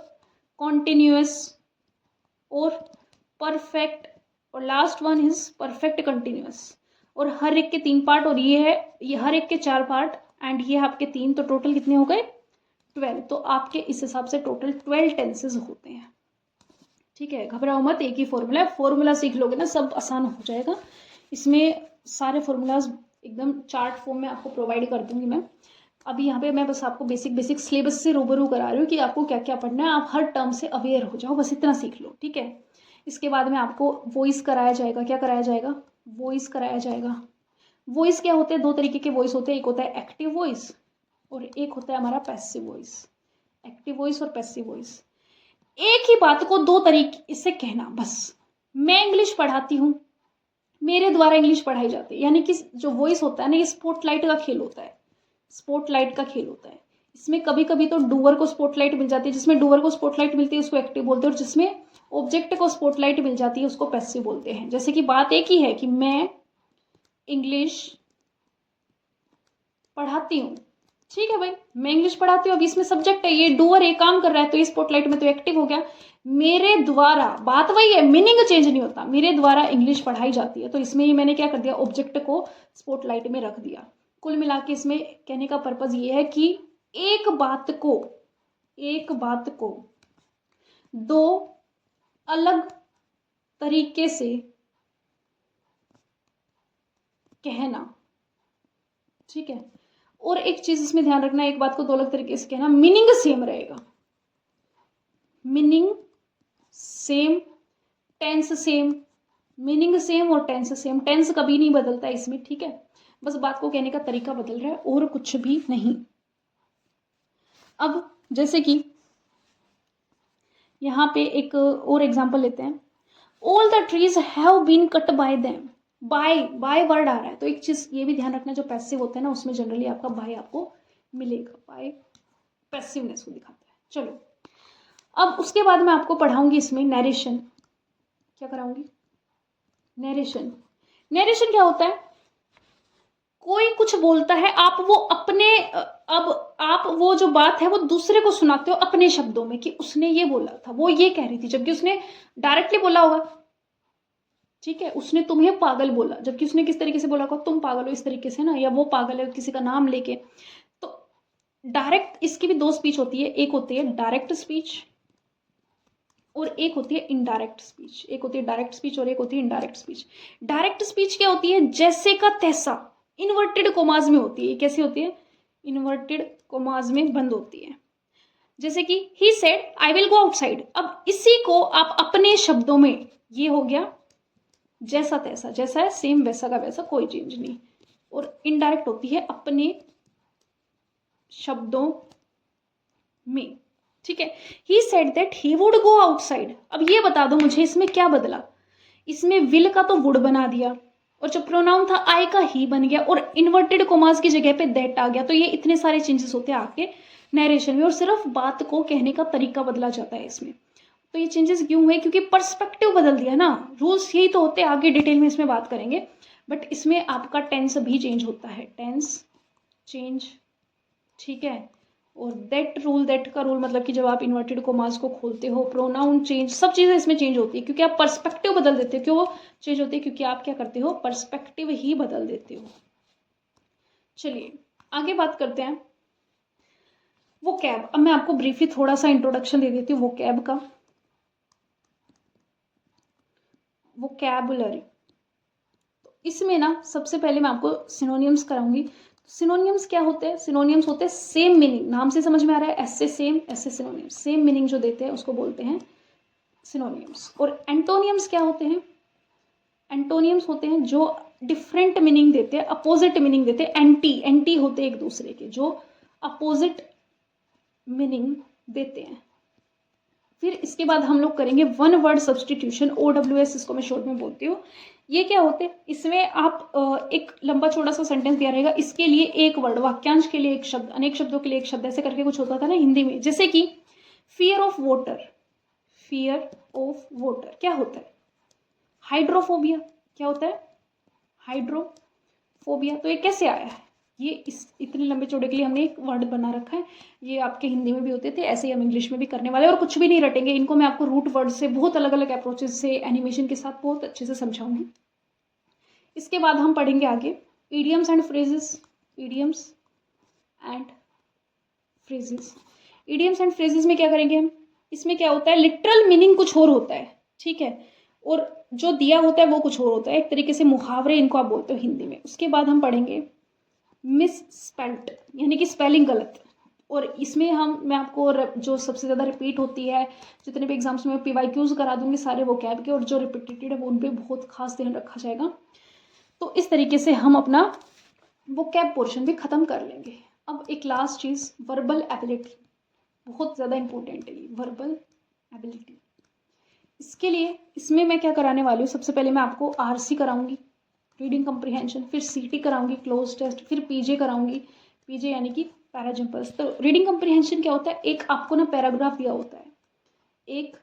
कॉन्टिन्यूअस और परफेक्ट, और last one is perfect continuous. और हर एक के 3 पार्ट, और ये है, ये हर एक के 4 पार्ट, एंड ये आपके 3, तो टोटल कितने हो गए 12। तो आपके इस हिसाब से टोटल 12 टेंसेज होते हैं। ठीक है, घबराओ मत, एक ही फॉर्मूला है, फॉर्मूला सीख लोगे ना सब आसान हो जाएगा। इसमें सारे फॉर्मूलाज एकदम चार्ट फॉर्म में आपको प्रोवाइड कर दूंगी मैं। अभी यहाँ पे मैं बस आपको बेसिक सिलेबस से रूबरू करा रही हूँ कि आपको क्या क्या पढ़ना है, आप हर टर्म से अवेयर हो जाओ, बस इतना सीख लो। ठीक है, इसके बाद में आपको वॉइस कराया जाएगा। क्या कराया जाएगा? वॉइस कराया जाएगा। वॉइस क्या होते हैं? 2 तरीके के वॉइस होते हैं, एक होता है एक्टिव वॉइस और एक होता है हमारा पैसिव वॉइस। एक्टिव वॉइस और पैसिव वॉइस, एक ही बात को 2 तरीके से कहना। बस मैं इंग्लिश पढ़ाती हूँ, मेरे द्वारा इंग्लिश पढ़ाई जाती है, यानी कि जो वॉइस होता है ना, ये स्पॉटलाइट का खेल होता है। स्पॉटलाइट का खेल होता है। इसमें कभी कभी तो डूअर को स्पॉटलाइट मिल जाती है, जिसमें डूअर को स्पॉटलाइट मिलती है उसको एक्टिव बोलते हैं, और जिसमें ऑब्जेक्ट को स्पॉटलाइट मिल जाती है उसको पैसिव बोलते हैं। जैसे कि बात एक ही है कि मैं इंग्लिश पढ़ाती हूँ, ठीक है भाई, मैं इंग्लिश पढ़ाती हूँ, अभी इसमें सब्जेक्ट है, ये डूअर एक काम कर रहा है, तो ये स्पॉटलाइट में तो एक्टिव हो गया। मेरे द्वारा, बात वही है, मीनिंग चेंज नहीं होता, मेरे द्वारा इंग्लिश पढ़ाई जाती है, तो इसमें ही मैंने क्या कर दिया, ऑब्जेक्ट को स्पॉटलाइट में रख दिया। कुल मिला के इसमें कहने का पर्पज ये है कि एक बात को 2 अलग तरीके से कहना। ठीक है, और एक चीज इसमें ध्यान रखना, एक बात को 2 अलग तरीके से कहना, मीनिंग सेम रहेगा, meaning same, tense same, meaning same और टेंस सेम, टेंस कभी नहीं बदलता इसमें। ठीक है, बस बात को कहने का तरीका बदल रहा है और कुछ भी नहीं। अब जैसे कि यहाँ पे एक और एग्जांपल लेते हैं, all the trees have been cut by them. By word आ रहा है, तो एक चीज ये भी ध्यान रखना, जो पैसिव होता है ना उसमें जनरली आपका बाय आपको मिलेगा, बाय पैसिवनेस को दिखाता है। चलो, अब उसके बाद मैं आपको पढ़ाऊंगी इसमें नरेशन। क्या कराऊंगी? नरेशन। नरेशन क्या होता है? कोई कुछ बोलता है, आप वो अपने, अब आप वो जो बात है वो दूसरे को सुनाते हो अपने शब्दों में कि उसने ये बोला था, वो ये कह रही थी, जबकि उसने डायरेक्टली बोला होगा। ठीक है, उसने तुम्हें पागल बोला, जबकि उसने किस तरीके से बोला होगा, तुम पागल हो, इस तरीके से ना, या वो पागल है किसी का नाम लेके। तो डायरेक्ट, इसकी भी 2 स्पीच होती है, एक होती है डायरेक्ट स्पीच और एक होती है इनडायरेक्ट स्पीच। एक होती है डायरेक्ट स्पीच और एक होती है इनडायरेक्ट स्पीच। डायरेक्ट स्पीच क्या होती है? जैसे का तैसा, इन्वर्टेड कोमाज में होती है। कैसी होती है? इन्वर्टेड कोमाज में बंद होती है। जैसे कि he said I will go outside, अब इसी को आप अपने शब्दों में, ये हो गया जैसा तैसा, जैसा है सेम वैसा का वैसा, कोई चेंज नहीं। और इनडायरेक्ट होती है अपने शब्दों में। ठीक है, he said that he would go outside, अब ये बता दो मुझे इसमें क्या बदला? इसमें विल का तो वुड बना दिया, और जो प्रोनाउन था आई का ही बन गया, और इन्वर्टेड कोमास की जगह पे दैट आ गया। तो ये इतने सारे चेंजेस होते हैं आपके नरेशन में, और सिर्फ बात को कहने का तरीका बदला जाता है इसमें। तो ये चेंजेस क्यों हुए? क्योंकि पर्सपेक्टिव बदल दिया ना। रूल्स यही तो होते हैं, आगे डिटेल में इसमें बात करेंगे, बट इसमें आपका टेंस भी चेंज होता है, टेंस चेंज। ठीक है, और दैट रूल, दैट का रूल मतलब कि जब आप इन्वर्टेड कोमास को खोलते हो, प्रोनाउन चेंज, सब चीज़ें इसमें चेंज होती है, क्योंकि आप पर्सपेक्टिव बदल देते हो। क्यों वो चेंज होती है? क्योंकि आप क्या करते हो, पर्सपेक्टिव ही बदल देते हो। चलिए आगे बात करते हैं वो कैब। अब मैं आपको ब्रीफली थोड़ा सा इंट्रोडक्शन दे देती हूँ वो कैब का। वोकैबुलरी, तो इसमें ना सबसे पहले मैं आपको सिनोनियम्स कराऊंगी। सिनोनियम्स क्या होते हैं? सिनोनियम्स होते हैं सेम मीनिंग, नाम से समझ में आ रहा है, ऐसे सेम, ऐसे सिनोनियम्स, सेम मीनिंग जो देते हैं उसको बोलते हैं सिनोनियम्स। और एंटोनियम्स क्या होते हैं? एंटोनियम्स होते हैं जो डिफरेंट मीनिंग देते हैं, अपोजिट मीनिंग देते हैं, एंटी एंटी होते हैं एक दूसरे के, जो अपोजिट मीनिंग देते हैं। फिर इसके बाद हम लोग करेंगे वन वर्ड सब्सटीट्यूशन, OWS इसको मैं शॉर्ट में बोलती हूँ। ये क्या होते हैं? इसमें आप एक लंबा चौड़ा सा सेंटेंस दिया रहेगा, इसके लिए एक वर्ड, वाक्यांश के लिए एक शब्द, अनेक शब्दों के लिए एक शब्द, ऐसे करके कुछ होता था ना हिंदी में। जैसे कि fear of water, fear of water क्या होता है? हाइड्रोफोबिया क्या होता है? हाइड्रोफोबिया। तो ये कैसे आया है? ये इस इतने लंबे चौड़े के लिए हमने एक वर्ड बना रखा है, ये आपके हिंदी में भी होते थे, ऐसे ही हम इंग्लिश में भी करने वाले हैं, और कुछ भी नहीं रटेंगे इनको, मैं आपको रूट वर्ड से बहुत अलग अलग अप्रोचेस से एनिमेशन के साथ बहुत अच्छे से समझाऊंगी। इसके बाद हम पढ़ेंगे आगे idioms and phrases. Idioms and phrases. Idioms and phrases में क्या करेंगे हम, इसमें क्या होता है, लिटरल मीनिंग कुछ और होता है, ठीक है, और जो दिया होता है वो कुछ और होता है, एक तरीके से मुहावरे इनको आप बोलते हो हिंदी में। उसके बाद हम पढ़ेंगे मिस स्पेल्ट, यानी कि स्पेलिंग गलत। और इसमें मैं आपको जो सबसे ज़्यादा रिपीट होती है, जितने भी एग्जाम्स में PYQs करा दूंगी सारे वो कैब के, और जो रिपीटेड है वो उन पर बहुत खास ध्यान रखा जाएगा। तो इस तरीके से हम अपना वो कैब पोर्शन भी ख़त्म कर लेंगे। अब एक लास्ट चीज़, वर्बल एबिलिटी, बहुत ज़्यादा इंपॉर्टेंट है ये वर्बल एबिलिटी। इसके लिए इसमें मैं क्या कराने वाली हूँ, सबसे पहले मैं आपको RC कराऊंगी, रीडिंग कम्प्रीहेंशन, फिर CT कराऊंगी क्लोज टेस्ट, फिर PJ कराऊंगी, PJ यानी कि पैराजम्पर्स। तो रीडिंग कम्प्रीहेंशन क्या होता है, एक आपको ना पैराग्राफ दिया होता है, एक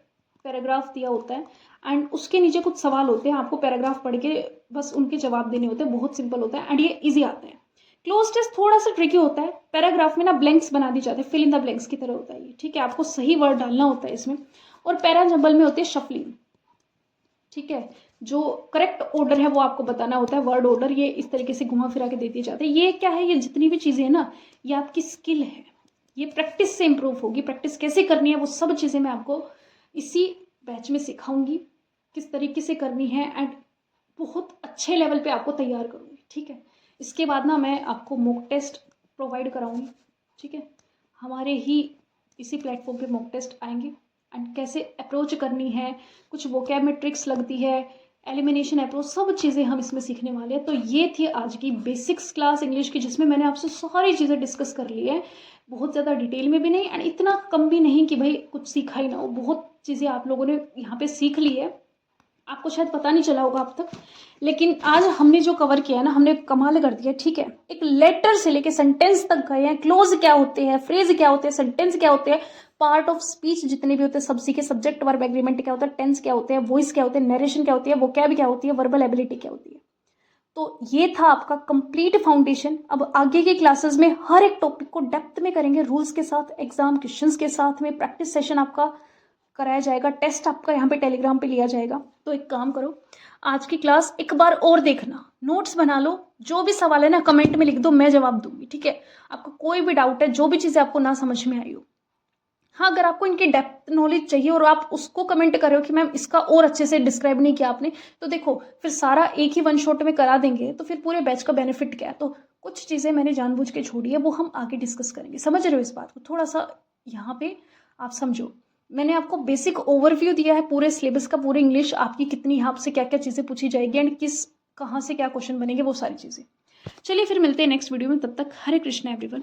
पैराग्राफ दिया होता है एंड उसके नीचे कुछ सवाल होते हैं, आपको पैराग्राफ पढ़ के बस उनके जवाब देने होते हैं, बहुत सिंपल होता है एंड ये ईजी आता है। क्लोज टेस्ट थोड़ा सा ट्रिकी होता है, पैराग्राफ में ना ब्लैंक्स बना दी जाते हैं, फिल इन द ब्लैंक्स की तरह होता है ये, ठीक है, आपको सही वर्ड डालना होता है इसमें। और पैराजम्बल में होती है शफलिंग, ठीक है, जो करेक्ट ऑर्डर है वो आपको बताना होता है, वर्ड ऑर्डर, ये इस तरीके से घुमा फिरा के दे दिए जाते हैं। ये क्या है, ये जितनी भी चीज़ें हैं ना, ये आपकी स्किल है, ये प्रैक्टिस से इंप्रूव होगी। प्रैक्टिस कैसे करनी है वो सब चीज़ें मैं आपको इसी बैच में सिखाऊंगी, किस तरीके से करनी है एंड बहुत अच्छे लेवल पे आपको तैयार करूँगी, ठीक है। इसके बाद ना मैं आपको मॉक टेस्ट प्रोवाइड कराऊंगी, ठीक है, हमारे ही इसी प्लेटफॉर्म पे मॉक टेस्ट आएंगे एंड कैसे अप्रोच करनी है, कुछ वोकैब में ट्रिक्स लगती है, एलिमिनेशन अप्रोच, सब चीज़ें हम इसमें सीखने वाले हैं। तो ये थी आज की बेसिक्स क्लास इंग्लिश की, जिसमें मैंने आपसे सारी चीज़ें डिस्कस कर ली है, बहुत ज़्यादा डिटेल में भी नहीं एंड इतना कम भी नहीं कि भाई कुछ सीखा ही ना हो। बहुत चीज़ें आप लोगों ने यहाँ पे सीख ली है, आपको शायद पता नहीं चला होगा अब तक, लेकिन आज हमने जो कवर किया है ना, हमने कमाल कर दिया, ठीक है। एक लेटर से लेके सेंटेंस तक गए हैं, क्लोज क्या होते हैं, फ्रेज क्या होते हैं, सेंटेंस क्या होते हैं, पार्ट ऑफ स्पीच जितने भी होते हैं सब सीखे, सब्जेक्ट वर्ब एग्रीमेंट क्या होता है, टेंस क्या होते हैं, वॉइस क्या होते हैं, नरेशन क्या होती है, वोकैब क्या होती है, वर्बल एबिलिटी क्या होती है। तो ये था आपका कंप्लीट फाउंडेशन। अब आगे की क्लासेस में हर एक टॉपिक को डेप्थ में करेंगे, रूल्स के साथ, एग्जाम क्वेश्चंस के साथ में, प्रैक्टिस सेशन आपका कराया जाएगा, टेस्ट आपका यहाँ पे टेलीग्राम पे लिया जाएगा। तो एक काम करो, आज की क्लास एक बार और देखना, नोट्स बना लो, जो भी सवाल है ना कमेंट में लिख दो, मैं जवाब दूंगी, ठीक है। आपको कोई भी डाउट है, जो भी चीज़ें आपको ना समझ में आई हो, हाँ, अगर आपको इनकी डेप्थ नॉलेज चाहिए और आप उसको कमेंट कर रहे हो कि मैम इसका और अच्छे से डिस्क्राइब नहीं किया आपने, तो देखो फिर सारा एक ही वन शॉट में करा देंगे तो फिर पूरे बैच का बेनिफिट क्या है। तो कुछ चीज़ें मैंने जानबूझ के छोड़ी है, वो हम आगे डिस्कस करेंगे, समझ रहे हो इस बात को, थोड़ा सा यहाँ पे आप समझो। मैंने आपको बेसिक ओवरव्यू दिया है पूरे सिलेबस का, पूरे इंग्लिश आपकी कितनी, आपसे क्या क्या चीज़ें पूछी जाएगी एंड किस कहाँ से क्या क्वेश्चन बनेंगे, वो सारी चीज़ें। चलिए फिर मिलते हैं नेक्स्ट वीडियो में, तब तक हरे कृष्णा एवरीवन।